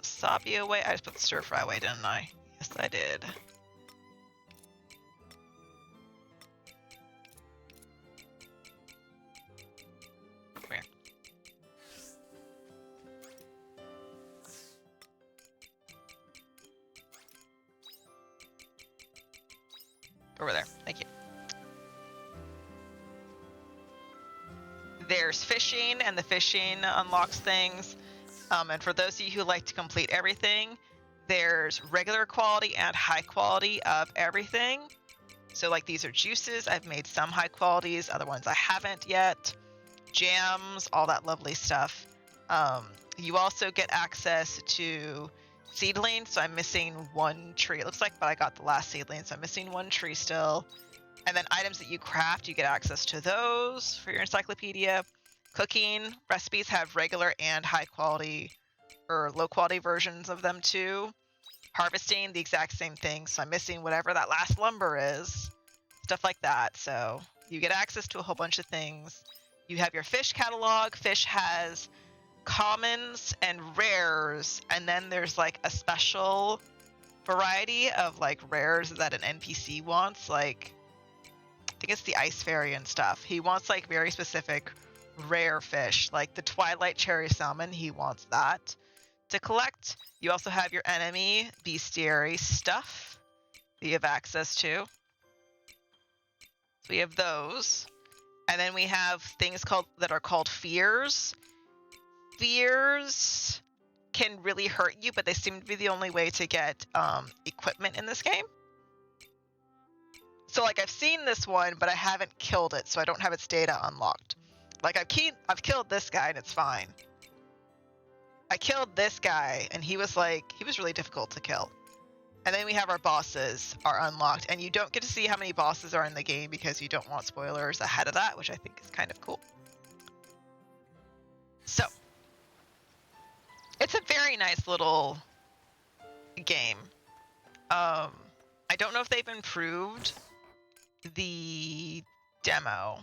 Wasabi away. I just put the stir fry away, didn't I? Yes, I did. Come here. Over there. Thank you. There's fishing, and the fishing unlocks things. And for those of you who like to complete everything, there's regular quality and high quality of everything. So like these are juices. I've made some high qualities, other ones I haven't yet. Jams, all that lovely stuff. You also get access to seedlings. So I'm missing 1 tree. It looks like, but I got the last seedling, so I'm missing 1 tree still. And then items that you craft, you get access to those for your encyclopedia. Cooking recipes have regular and high quality or low quality versions of them too. Harvesting, the exact same thing. So I'm missing whatever that last lumber is. Stuff like that. So you get access to a whole bunch of things. You have your fish catalog. Fish has commons and rares. And then there's like a special variety of like rares that an NPC wants. Like, I think it's the ice fairy and stuff. He wants like very specific rare fish, like the Twilight Cherry Salmon. He wants that to collect. You also have your enemy bestiary stuff that you have access to. So we have those. And then we have things that are called fears. Fears can really hurt you, but they seem to be the only way to get equipment in this game. So like I've seen this one, but I haven't killed it, so I don't have its data unlocked. Like I've killed this guy and it's fine. I killed this guy and he was really difficult to kill. And then we have our bosses are unlocked, and you don't get to see how many bosses are in the game because you don't want spoilers ahead of that, which I think is kind of cool. So it's a very nice little game. I don't know if they've improved the demo,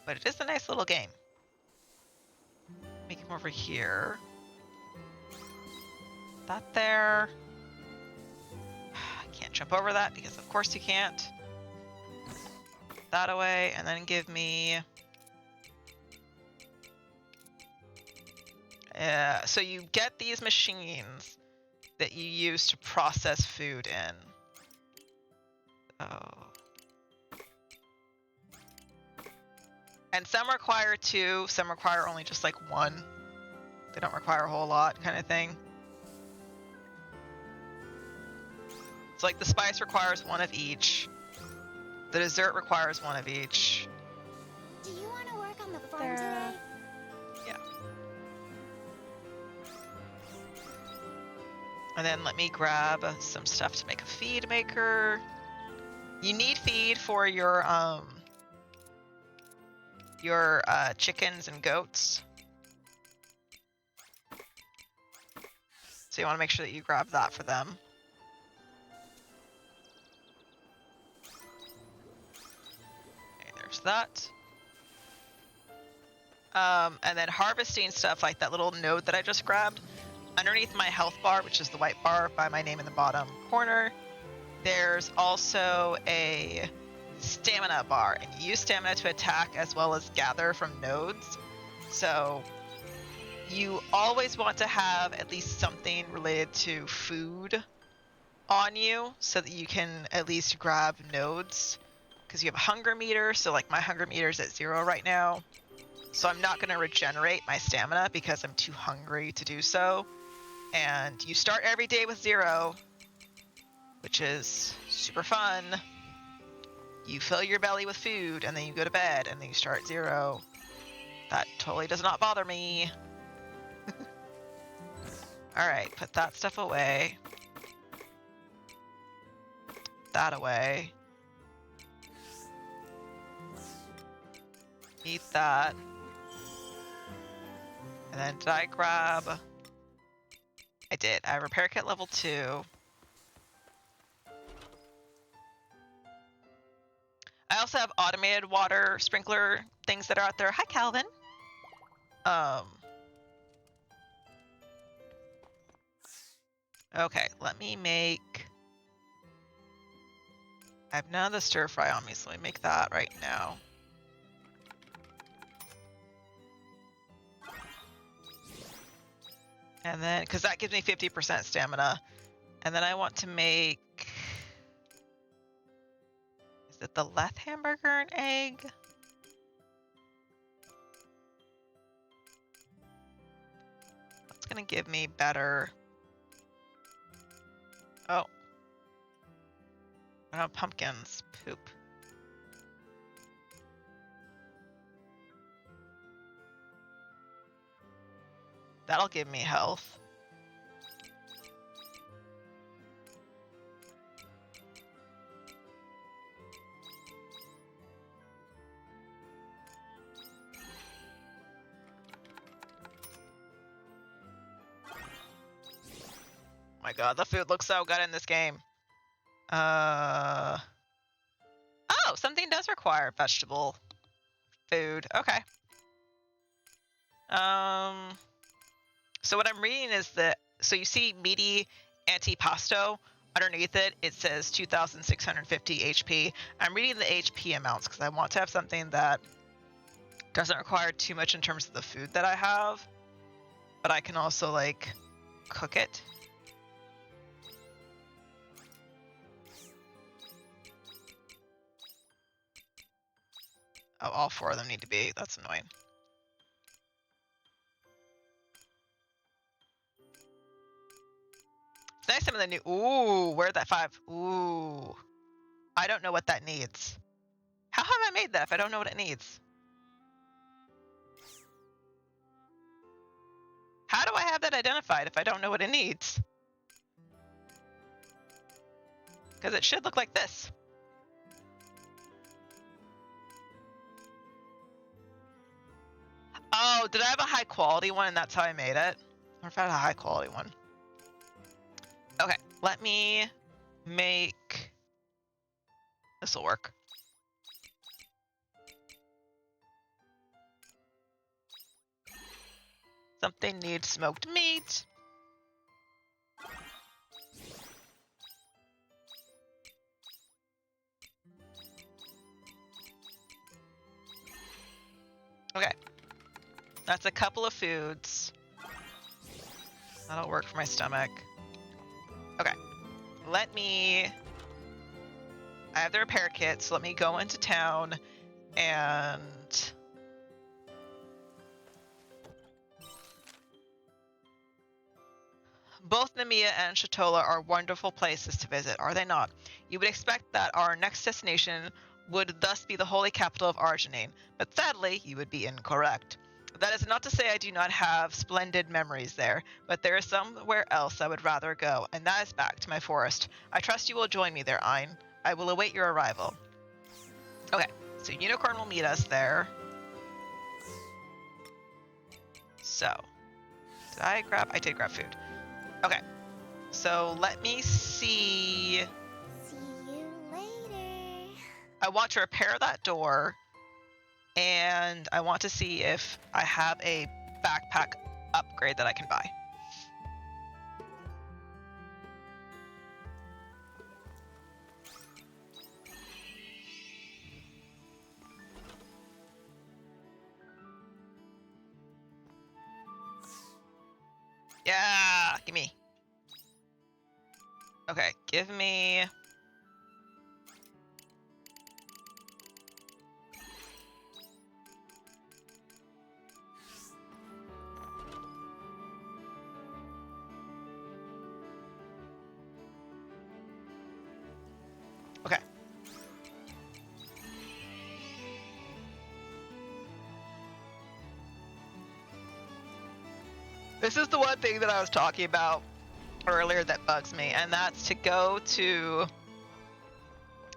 but it is a nice little game. Make him over here. That there. I can't jump over that because of course you can't. That away, and then give me... so you get these machines that you use to process food in. Oh. And some require 2, some require only just like 1. They don't require a whole lot, kind of thing. So like the spice requires 1 of each. The dessert requires 1 of each. Do you want to work on the farm today? Yeah. And then let me grab some stuff to make a feed maker. You need feed for your chickens and goats. So you want to make sure that you grab that for them. Okay, there's that. And then harvesting stuff like that little node that I just grabbed. Underneath my health bar, which is the white bar by my name in the bottom corner, there's also a stamina bar, and you use stamina to attack as well as gather from nodes. So you always want to have at least something related to food on you so that you can at least grab nodes, because you have a hunger meter. So like my hunger meter is at 0 right now, so I'm not going to regenerate my stamina because I'm too hungry to do so. And you start every day with 0, which is super fun. You fill your belly with food, and then you go to bed, and then you start at 0. That totally does not bother me. Alright, put that stuff away. That away. Eat that. And then did I grab... I did. I have repair kit level 2. I also have automated water sprinkler things that are out there. Hi, Calvin. Okay, let me make... I have none of the stir fry on me, so let me make that right now. And then, because that gives me 50% stamina. And then I want to make... Is it the Leth hamburger and egg? That's going to give me better... Oh. I have pumpkins. Poop. That'll give me health. My god, the food looks so good in this game. Oh, something does require vegetable food. Okay. So what I'm reading is that, so you see meaty antipasto underneath it, it says 2,650 HP. I'm reading the HP amounts because I want to have something that doesn't require too much in terms of the food that I have, but I can also like cook it. Oh, all 4 of them need to be. That's annoying. It's nice some of the new. Ooh, where'd that 5? Ooh. I don't know what that needs. How have I made that if I don't know what it needs? How do I have that identified if I don't know what it needs? Because it should look like this. Oh, did I have a high quality one and that's how I made it? Or if I had a high quality one. Okay, let me make... This'll work. Something needs smoked meat. Okay. That's a couple of foods. That'll work for my stomach. Okay. Let me... I have the repair kit, so let me go into town and... Both Nemea and Shatola are wonderful places to visit, are they not? You would expect that our next destination would thus be the holy capital of Arginine, but sadly, you would be incorrect. That is not to say I do not have splendid memories there, but there is somewhere else I would rather go, and that is back to my forest. I trust you will join me there, Ein. I will await your arrival. Okay, so Unicorn will meet us there. So, did I grab? I did grab food. Okay, so let me see. See you later. I want to repair that door, and I want to see if I have a backpack upgrade that I can buy. Yeah, gimme. Okay, give me... Okay. This is the one thing that I was talking about earlier that bugs me, and that's to go to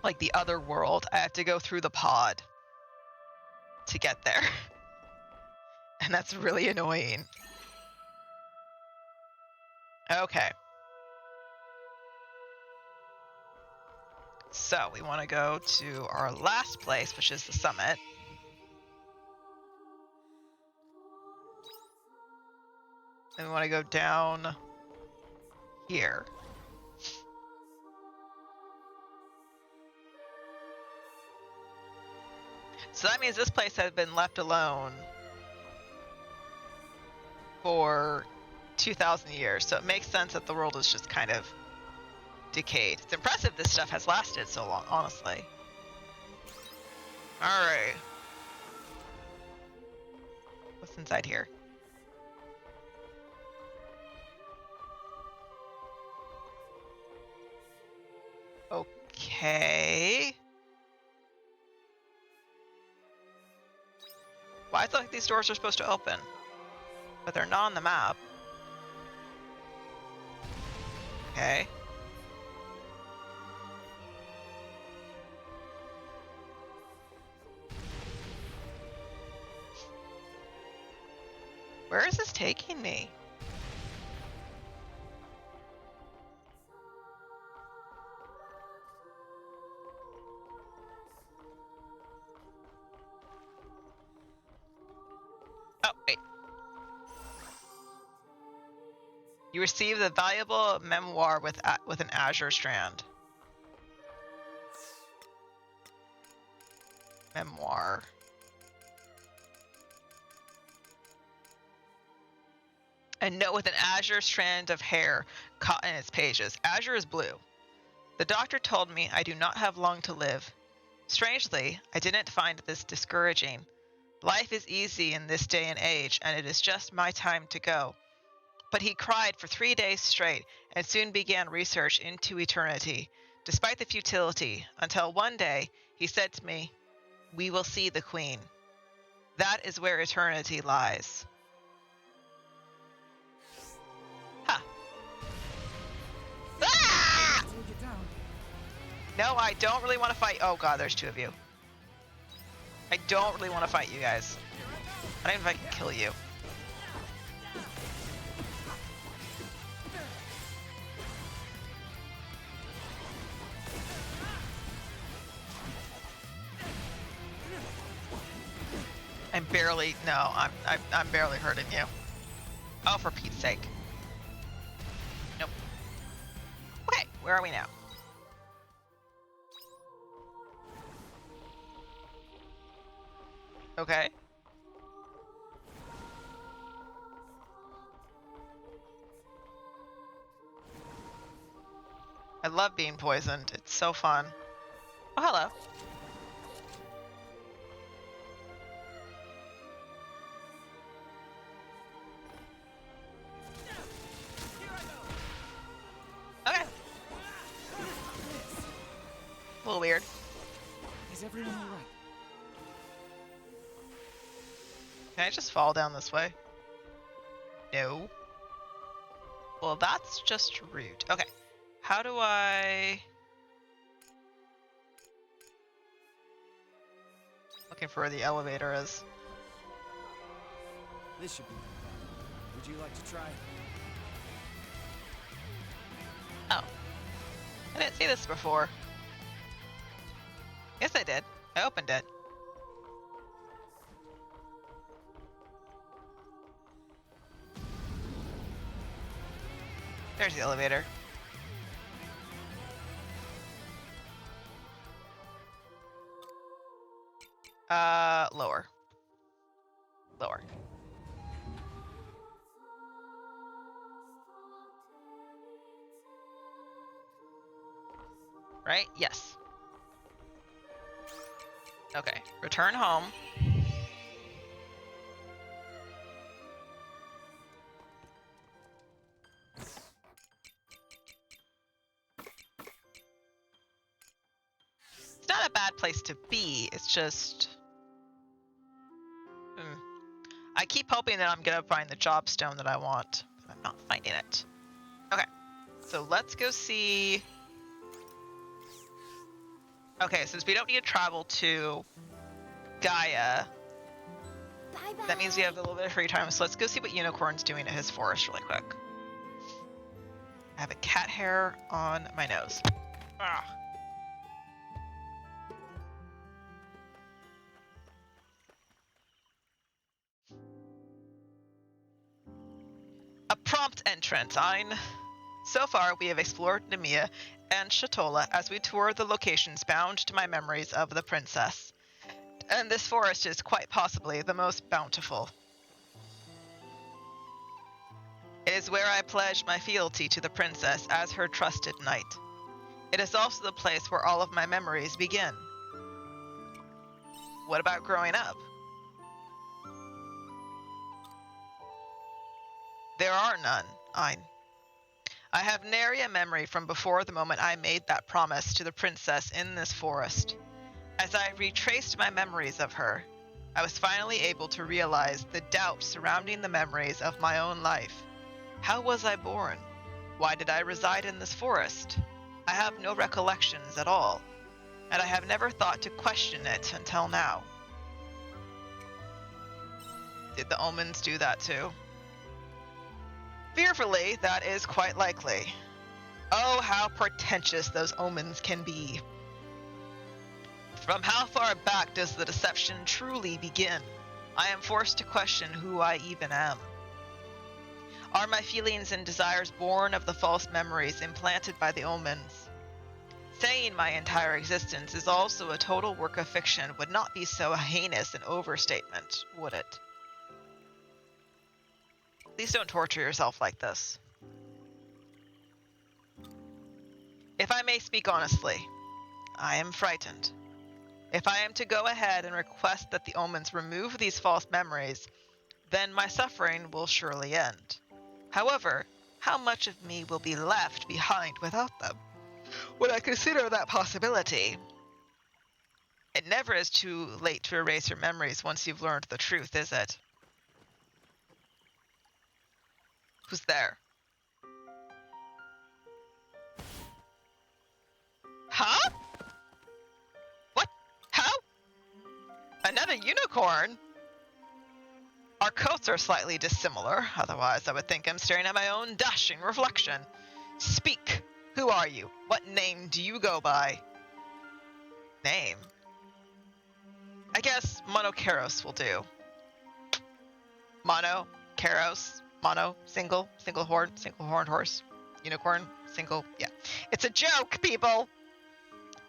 like the other world. I have to go through the pod to get there. And that's really annoying. Okay. So we want to go to our last place, which is the summit. And we want to go down here. So that means this place has been left alone for 2,000 years. So it makes sense that the world is just kind of decayed. It's impressive this stuff has lasted so long, honestly. Alright. What's inside here? Okay. Well, I thought these doors were supposed to open, but they're not on the map. Okay. Where is this taking me? Oh, wait. You receive the valuable memoir with an Azure Strand. Memoir. A note with an azure strand of hair caught in its pages. Azure is blue. The doctor told me I do not have long to live. Strangely, I didn't find this discouraging. Life is easy in this day and age, and it is just my time to go. But he cried for 3 days straight and soon began research into eternity, despite the futility, until one day he said to me, "We will see the Queen. That is where eternity lies." Huh. Ah! Take it down. No, I don't really want to fight. Oh god, there's 2 of you. I don't really want to fight you guys. I don't even know if I can kill you. I'm barely hurting you. Oh, for Pete's sake. Nope. Okay, where are we now? Okay. I love being poisoned. It's so fun. Oh, hello. Okay. A little weird. Is everyone all right? Can I just fall down this way? No. Well, that's just rude. Okay. How do I... Looking for where the elevator is. This should be fun. Would you like to try? Oh. I didn't see this before. Yes, I did. I opened it. There's the elevator. Lower. Lower. Right? Yes. Okay. Return home. It's not a bad place to be. It's just... I keep hoping that I'm gonna find the job stone that I want, but I'm not finding it. Okay. So let's go see... Okay, since we don't need to travel to Gaia, Bye-bye. that means we have a little bit of free time, so let's go see what Unicorn's doing at his forest really quick. I have a cat hair on my nose. Ah. A prompt entrance, Ein. So far, we have explored Nemea and Shatola as we tour the locations bound to my memories of the princess. And this forest is quite possibly the most bountiful. It is where I pledged my fealty to the princess as her trusted knight. It is also the place where all of my memories begin. What about growing up? There are none, Ein. I have nary a memory from before the moment I made that promise to the princess in this forest. As I retraced my memories of her, I was finally able to realize the doubt surrounding the memories of my own life. How was I born? Why did I reside in this forest? I have no recollections at all, and I have never thought to question it until now. Did the omens do that too? Fearfully, that is quite likely. Oh, how portentous those omens can be. From how far back does the deception truly begin? I am forced to question who I even am. Are my feelings and desires born of the false memories implanted by the omens? Saying my entire existence is also a total work of fiction would not be so heinous an overstatement, would it? Please don't torture yourself like this. If I may speak honestly, I am frightened. If I am to go ahead and request that the omens remove these false memories, then my suffering will surely end. However, how much of me will be left behind without them? When I consider that possibility, it never is too late to erase your memories once you've learned the truth, is it? Who's there? Huh? What? How? Another unicorn? Our coats are slightly dissimilar, otherwise I would think I'm staring at my own dashing reflection. Speak! Who are you? What name do you go by? Name? I guess Monokeros will do. Mono, Keros, mono, single horned horse, unicorn, single, yeah. It's a joke, people!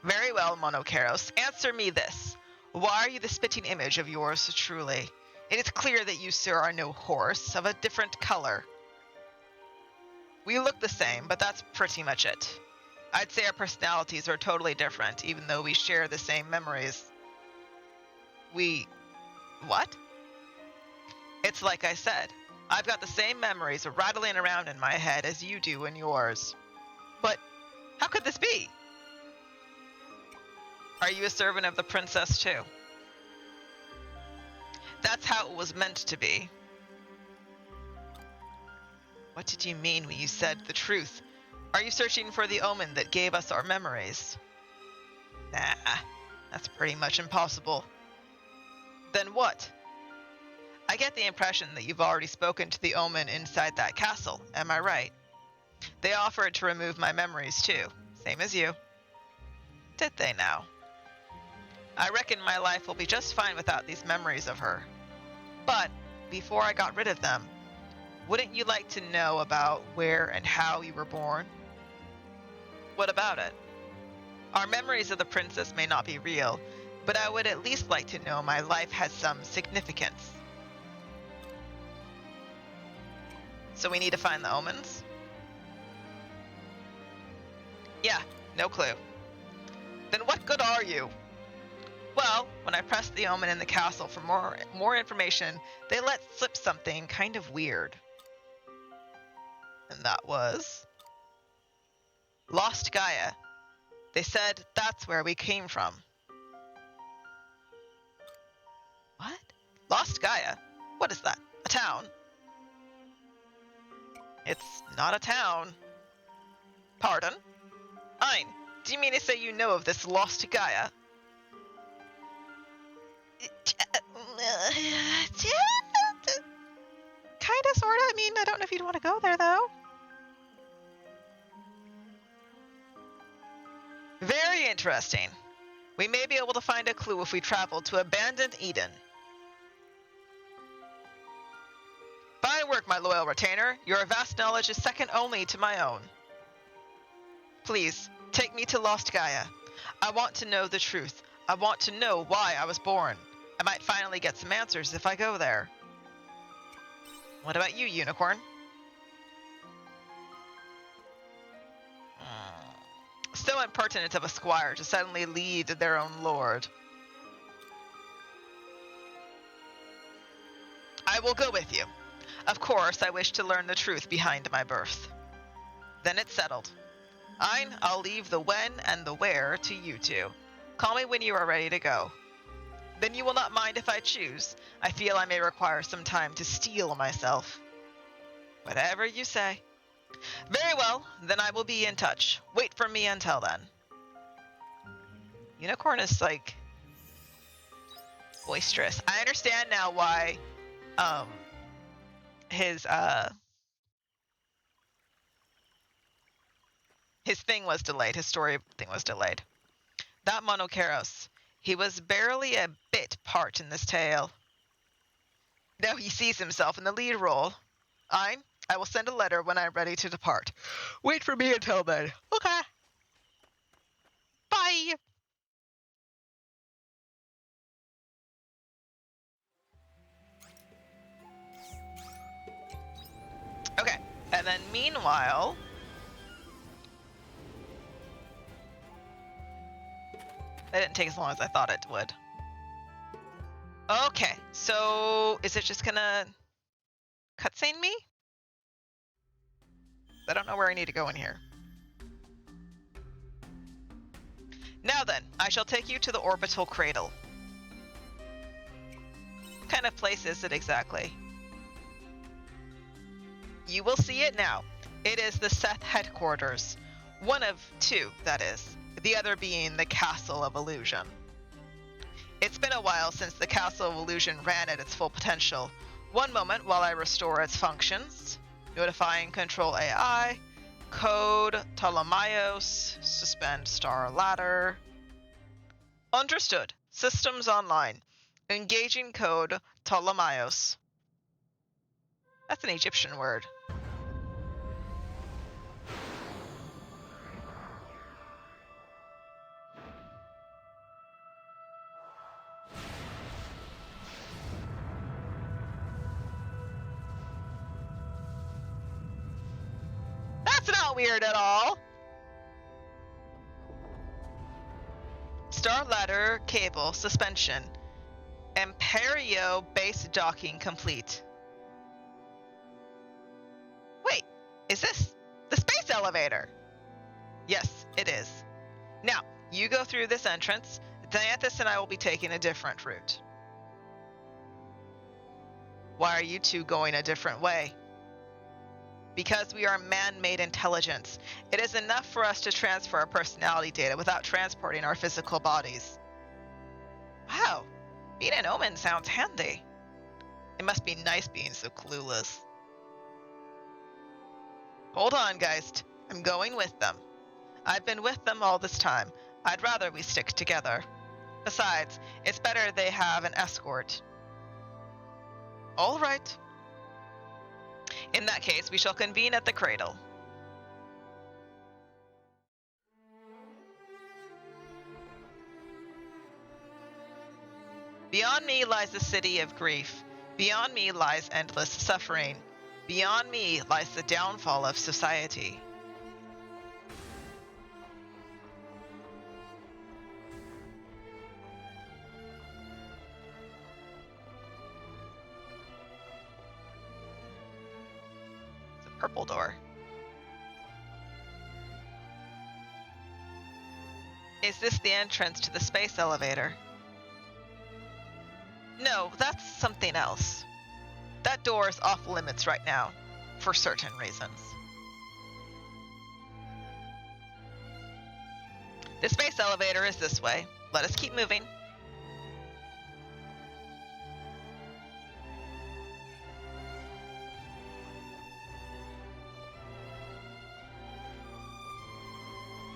Very well, Monokeros, answer me this. Why are you the spitting image of yours truly? It is clear that you, sir, are no horse, of a different color. We look the same, but that's pretty much it. I'd say our personalities are totally different, even though we share the same memories. What? It's like I said. I've got the same memories rattling around in my head as you do in yours. But how could this be? Are you a servant of the princess too? That's how it was meant to be. What did you mean when you said the truth? Are you searching for the omen that gave us our memories? Nah, that's pretty much impossible. Then what? I get the impression that you've already spoken to the omen inside that castle, am I right? They offered to remove my memories too, same as you. Did they now? I reckon my life will be just fine without these memories of her. But, before I got rid of them, wouldn't you like to know about where and how you were born? What about it? Our memories of the princess may not be real, but I would at least like to know my life has some significance. So we need to find the omens? Yeah, no clue. Then what good are you? Well, when I pressed the omen in the castle for more information, they let slip something kind of weird. And that was Lost Gaia. They said that's where we came from. What? Lost Gaia? What is that? A town? It's not a town. Pardon? Ein, do you mean to say you know of this Lost Gaia? Kinda, sorta. I mean, I don't know if you'd want to go there, though. Very interesting. We may be able to find a clue if we travel to abandoned Eden. Fine work, my loyal retainer. Your vast knowledge is second only to my own. Please, take me to Lost Gaia. I want to know the truth. I want to know why I was born. I might finally get some answers if I go there. What about you, Unicorn? So impertinent of a squire to suddenly lead their own lord. I will go with you. Of course, I wish to learn the truth behind my birth. Then it's settled. Ein, I'll leave the when and the where to you two. Call me when you are ready to go. Then you will not mind if I choose. I feel I may require some time to steel myself. Whatever you say. Very well, then I will be in touch. Wait for me until then. Unicorn is like boisterous. I understand now why his thing was delayed, his story thing was delayed. That Monokeros, he was barely a bit part in this tale. Now he sees himself in the lead role. Ein, I will send a letter when I'm ready to depart. Wait for me until then. Okay. Bye. Okay. And then meanwhile, that didn't take as long as I thought it would. Okay, so is it just gonna cutscene me? I don't know where I need to go in here. Now then, I shall take you to the orbital cradle. What kind of place is it exactly? You will see it now. It is the Seth headquarters. One of two, that is. The other being the Castle of Illusion. It's been a while since the Castle of Illusion ran at its full potential. One moment while I restore its functions. Notifying Control AI. Code Ptolemaios. Suspend Star Ladder. Understood. Systems online. Engaging code Ptolemaios. That's an Egyptian word. That's not weird at all. Star ladder cable suspension. Imperio base docking complete. Wait, is this the space elevator? Yes, it is. Now, you go through this entrance. Dianthus and I will be taking a different route. Why are you two going a different way? Because we are man-made intelligence. It is enough for us to transfer our personality data without transporting our physical bodies. Wow, being an omen sounds handy. It must be nice being so clueless. Hold on, Geist. I'm going with them. I've been with them all this time. I'd rather we stick together. Besides, it's better they have an escort. All right. In that case, we shall convene at the cradle. Beyond me lies the city of grief. Beyond me lies endless suffering. Beyond me lies the downfall of society. It's a purple door. Is this the entrance to the space elevator? No, that's something else. That door is off limits right now, for certain reasons. The space elevator is this way. Let us keep moving.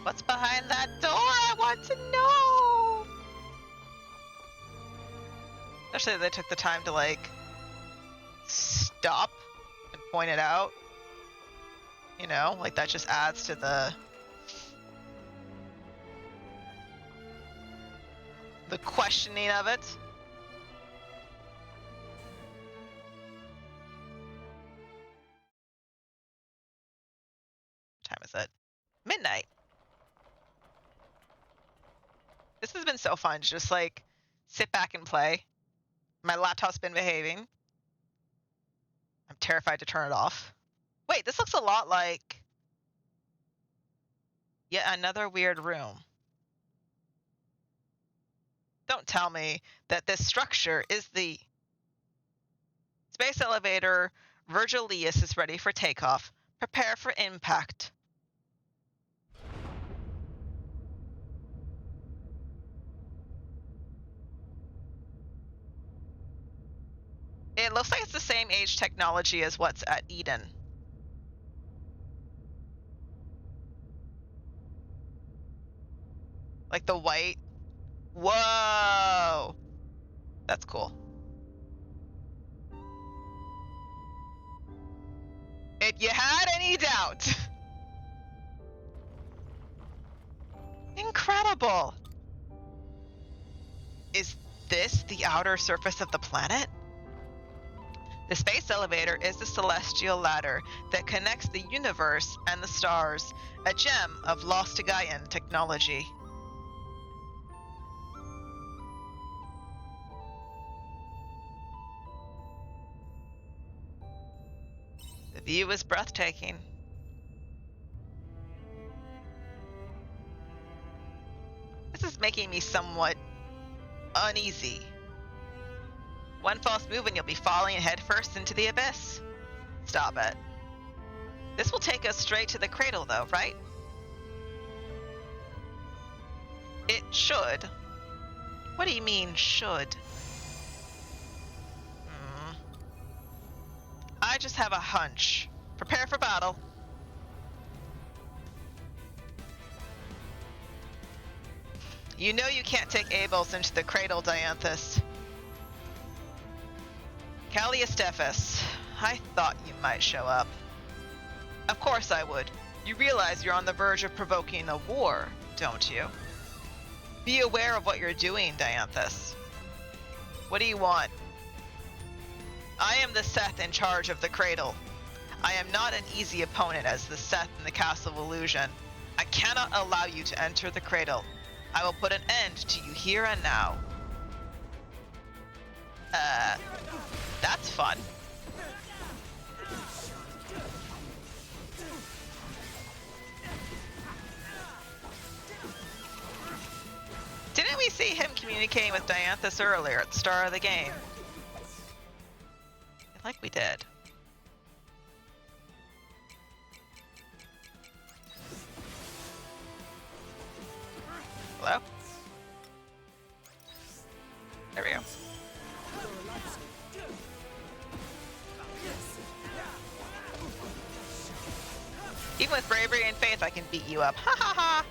What's behind that door? I want to know! Especially they took the time to, like, stop and point it out. You know, like that just adds to the questioning of it. What time is it? Midnight. This has been so fun to just, like, sit back and play. My laptop's been behaving. I'm terrified to turn it off. Wait, this looks a lot like yet another weird room. Don't tell me that this structure is the space elevator. Virgilius is ready for takeoff. Prepare for impact. It looks like it's the same age technology as what's at Eden. Like the white. Whoa! That's cool. If you had any doubt. Incredible. Is this the outer surface of the planet? The space elevator is the celestial ladder that connects the universe and the stars, a gem of lost to Gaian technology. The view is breathtaking. This is making me somewhat uneasy. One false move and you'll be falling headfirst into the abyss. Stop it. This will take us straight to the cradle, though, right? It should. What do you mean, should? I just have a hunch. Prepare for battle. You know you can't take Abels into the cradle, Dianthus. Calliestephus, I thought you might show up. Of course I would. You realize you're on the verge of provoking a war, don't you? Be aware of what you're doing, Dianthus. What do you want? I am the Seth in charge of the cradle. I am not an easy opponent as the Seth in the Castle of Illusion. I cannot allow you to enter the cradle. I will put an end to you here and now. That's fun. Didn't we see him communicating with Dianthus earlier at the start of the game? I feel like we did. Hello? There we go. Even with bravery and faith, I can beat you up. Ha ha ha!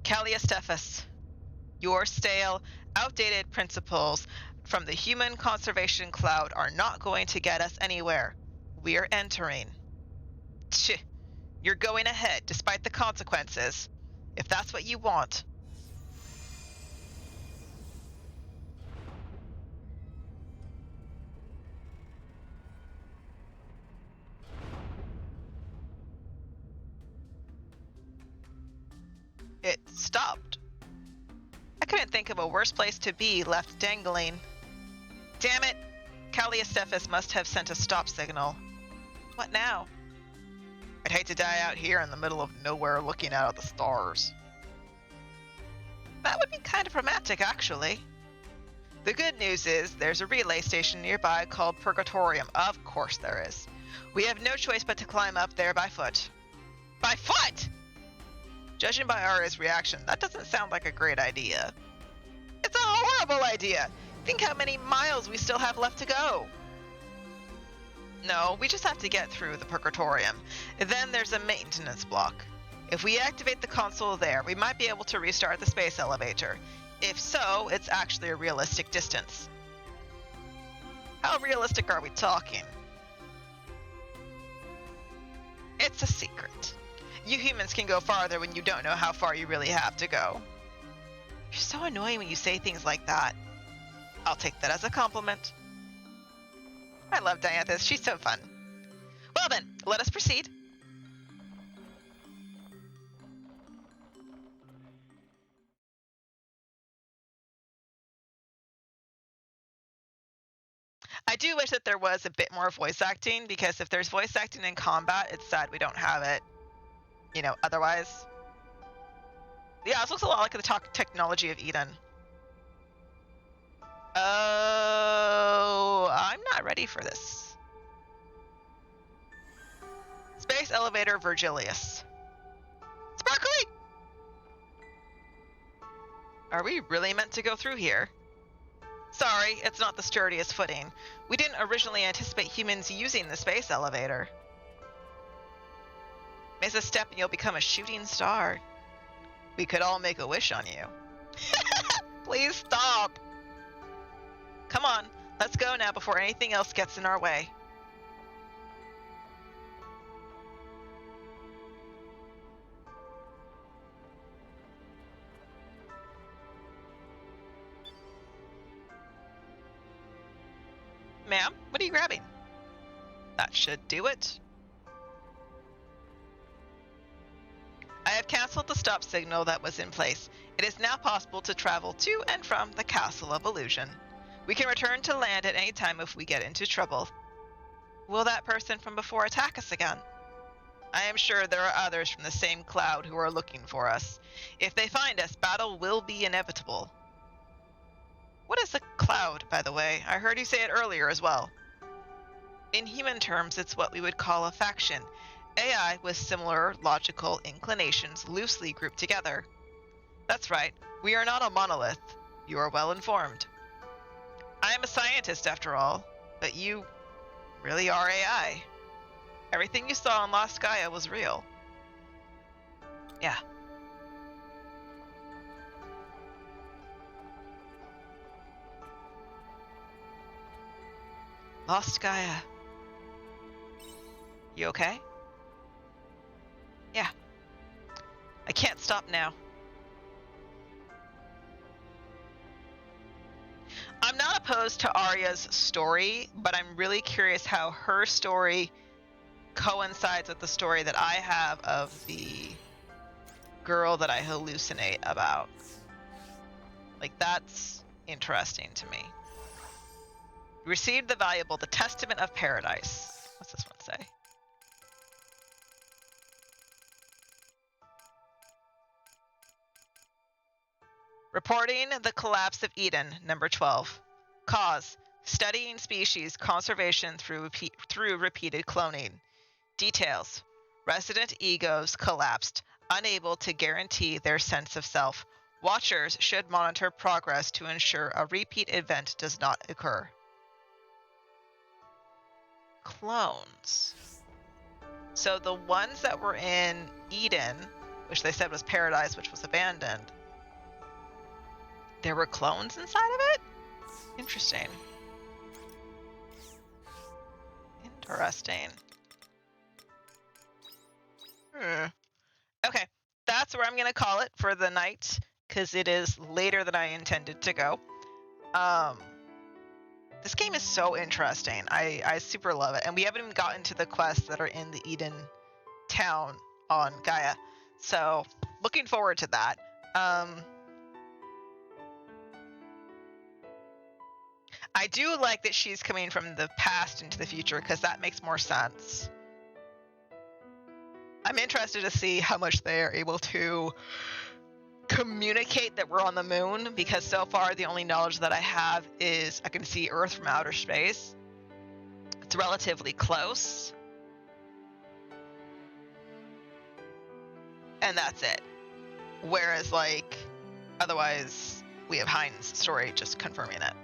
Calliestephus, your stale, outdated principles from the human conservation cloud are not going to get us anywhere. We're entering. Tch, you're going ahead despite the consequences, if that's what you want. It stopped. I couldn't think of a worse place to be left dangling. Damn it! Calliestephus must have sent a stop signal. What now? I'd hate to die out here in the middle of nowhere looking out at the stars. That would be kind of romantic, actually. The good news is there's a relay station nearby called Purgatorium. Of course there is. We have no choice but to climb up there by foot. By foot! Judging by Arya's reaction, that doesn't sound like a great idea. It's a horrible idea! Think how many miles we still have left to go. No, we just have to get through the Purgatorium. Then there's a maintenance block. If we activate the console there, we might be able to restart the space elevator. If so, it's actually a realistic distance. How realistic are we talking? It's a secret. You humans can go farther when you don't know how far you really have to go. You're so annoying when you say things like that. I'll take that as a compliment. I love Dianthus. She's so fun. Well then, let us proceed. I do wish that there was a bit more voice acting, because if there's voice acting in combat, it's sad we don't have it, you know, otherwise. Yeah, this looks a lot like the technology of Eden. Oh, I'm not ready for this. Space elevator Virgilius. Sparkly! Are we really meant to go through here? Sorry, it's not the sturdiest footing. We didn't originally anticipate humans using the space elevator. Miss a step and you'll become a shooting star. We could all make a wish on you. Please stop. Come on, let's go now before anything else gets in our way. Ma'am, what are you grabbing? That should do it. I have cancelled the stop signal that was in place. It is now possible to travel to and from the Castle of Illusion. We can return to land at any time if we get into trouble. Will that person from before attack us again? I am sure there are others from the same cloud who are looking for us. If they find us, battle will be inevitable. What is a cloud, by the way? I heard you say it earlier as well. In human terms, it's what we would call a faction. AI with similar logical inclinations loosely grouped together. That's right, we are not a monolith. You are well informed. I am a scientist after all, but you really are AI. Everything you saw in Lost Gaia was real. Yeah. Lost Gaia. You okay? Yeah. I can't stop now. I'm not opposed to Arya's story, but I'm really curious how her story coincides with the story that I have of the girl that I hallucinate about. Like, that's interesting to me. Received the valuable The Testament of Paradise. What's this one say? Reporting the collapse of Eden, number 12. Cause: studying species conservation through repeated cloning. Details: resident egos collapsed, unable to guarantee their sense of self. Watchers should monitor progress to ensure a repeat event does not occur. Clones. So the ones that were in Eden, which they said was paradise, which was abandoned, there were clones inside of it? Interesting. Interesting. Okay, that's where I'm going to call it for the night, because it is later than I intended to go. This game is so interesting. I super love it. And we haven't even gotten to the quests that are in the Eden town on Gaia. So, looking forward to that. I do like that she's coming from the past into the future, because that makes more sense. I'm interested to see how much they are able to communicate that we're on the moon, because so far the only knowledge that I have is I can see Earth from outer space. It's relatively close. And that's it. Whereas, like, otherwise we have Hein's story just confirming it.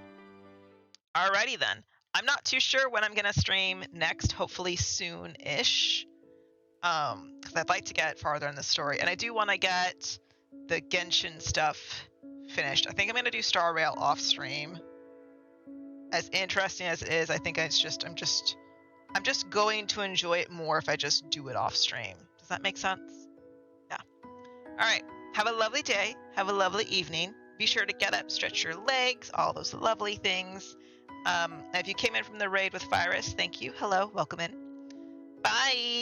Alrighty then. I'm not too sure when I'm going to stream next, hopefully soon-ish. Because I'd like to get farther in the story. And I do want to get the Genshin stuff finished. I think I'm going to do Star Rail off stream. As interesting as it is, I think I'm just going to enjoy it more if I just do it off stream. Does that make sense? Yeah. All right. Have a lovely day. Have a lovely evening. Be sure to get up, stretch your legs, all those lovely things. If you came in from the raid with Virus, thank you. Hello, welcome in. Bye.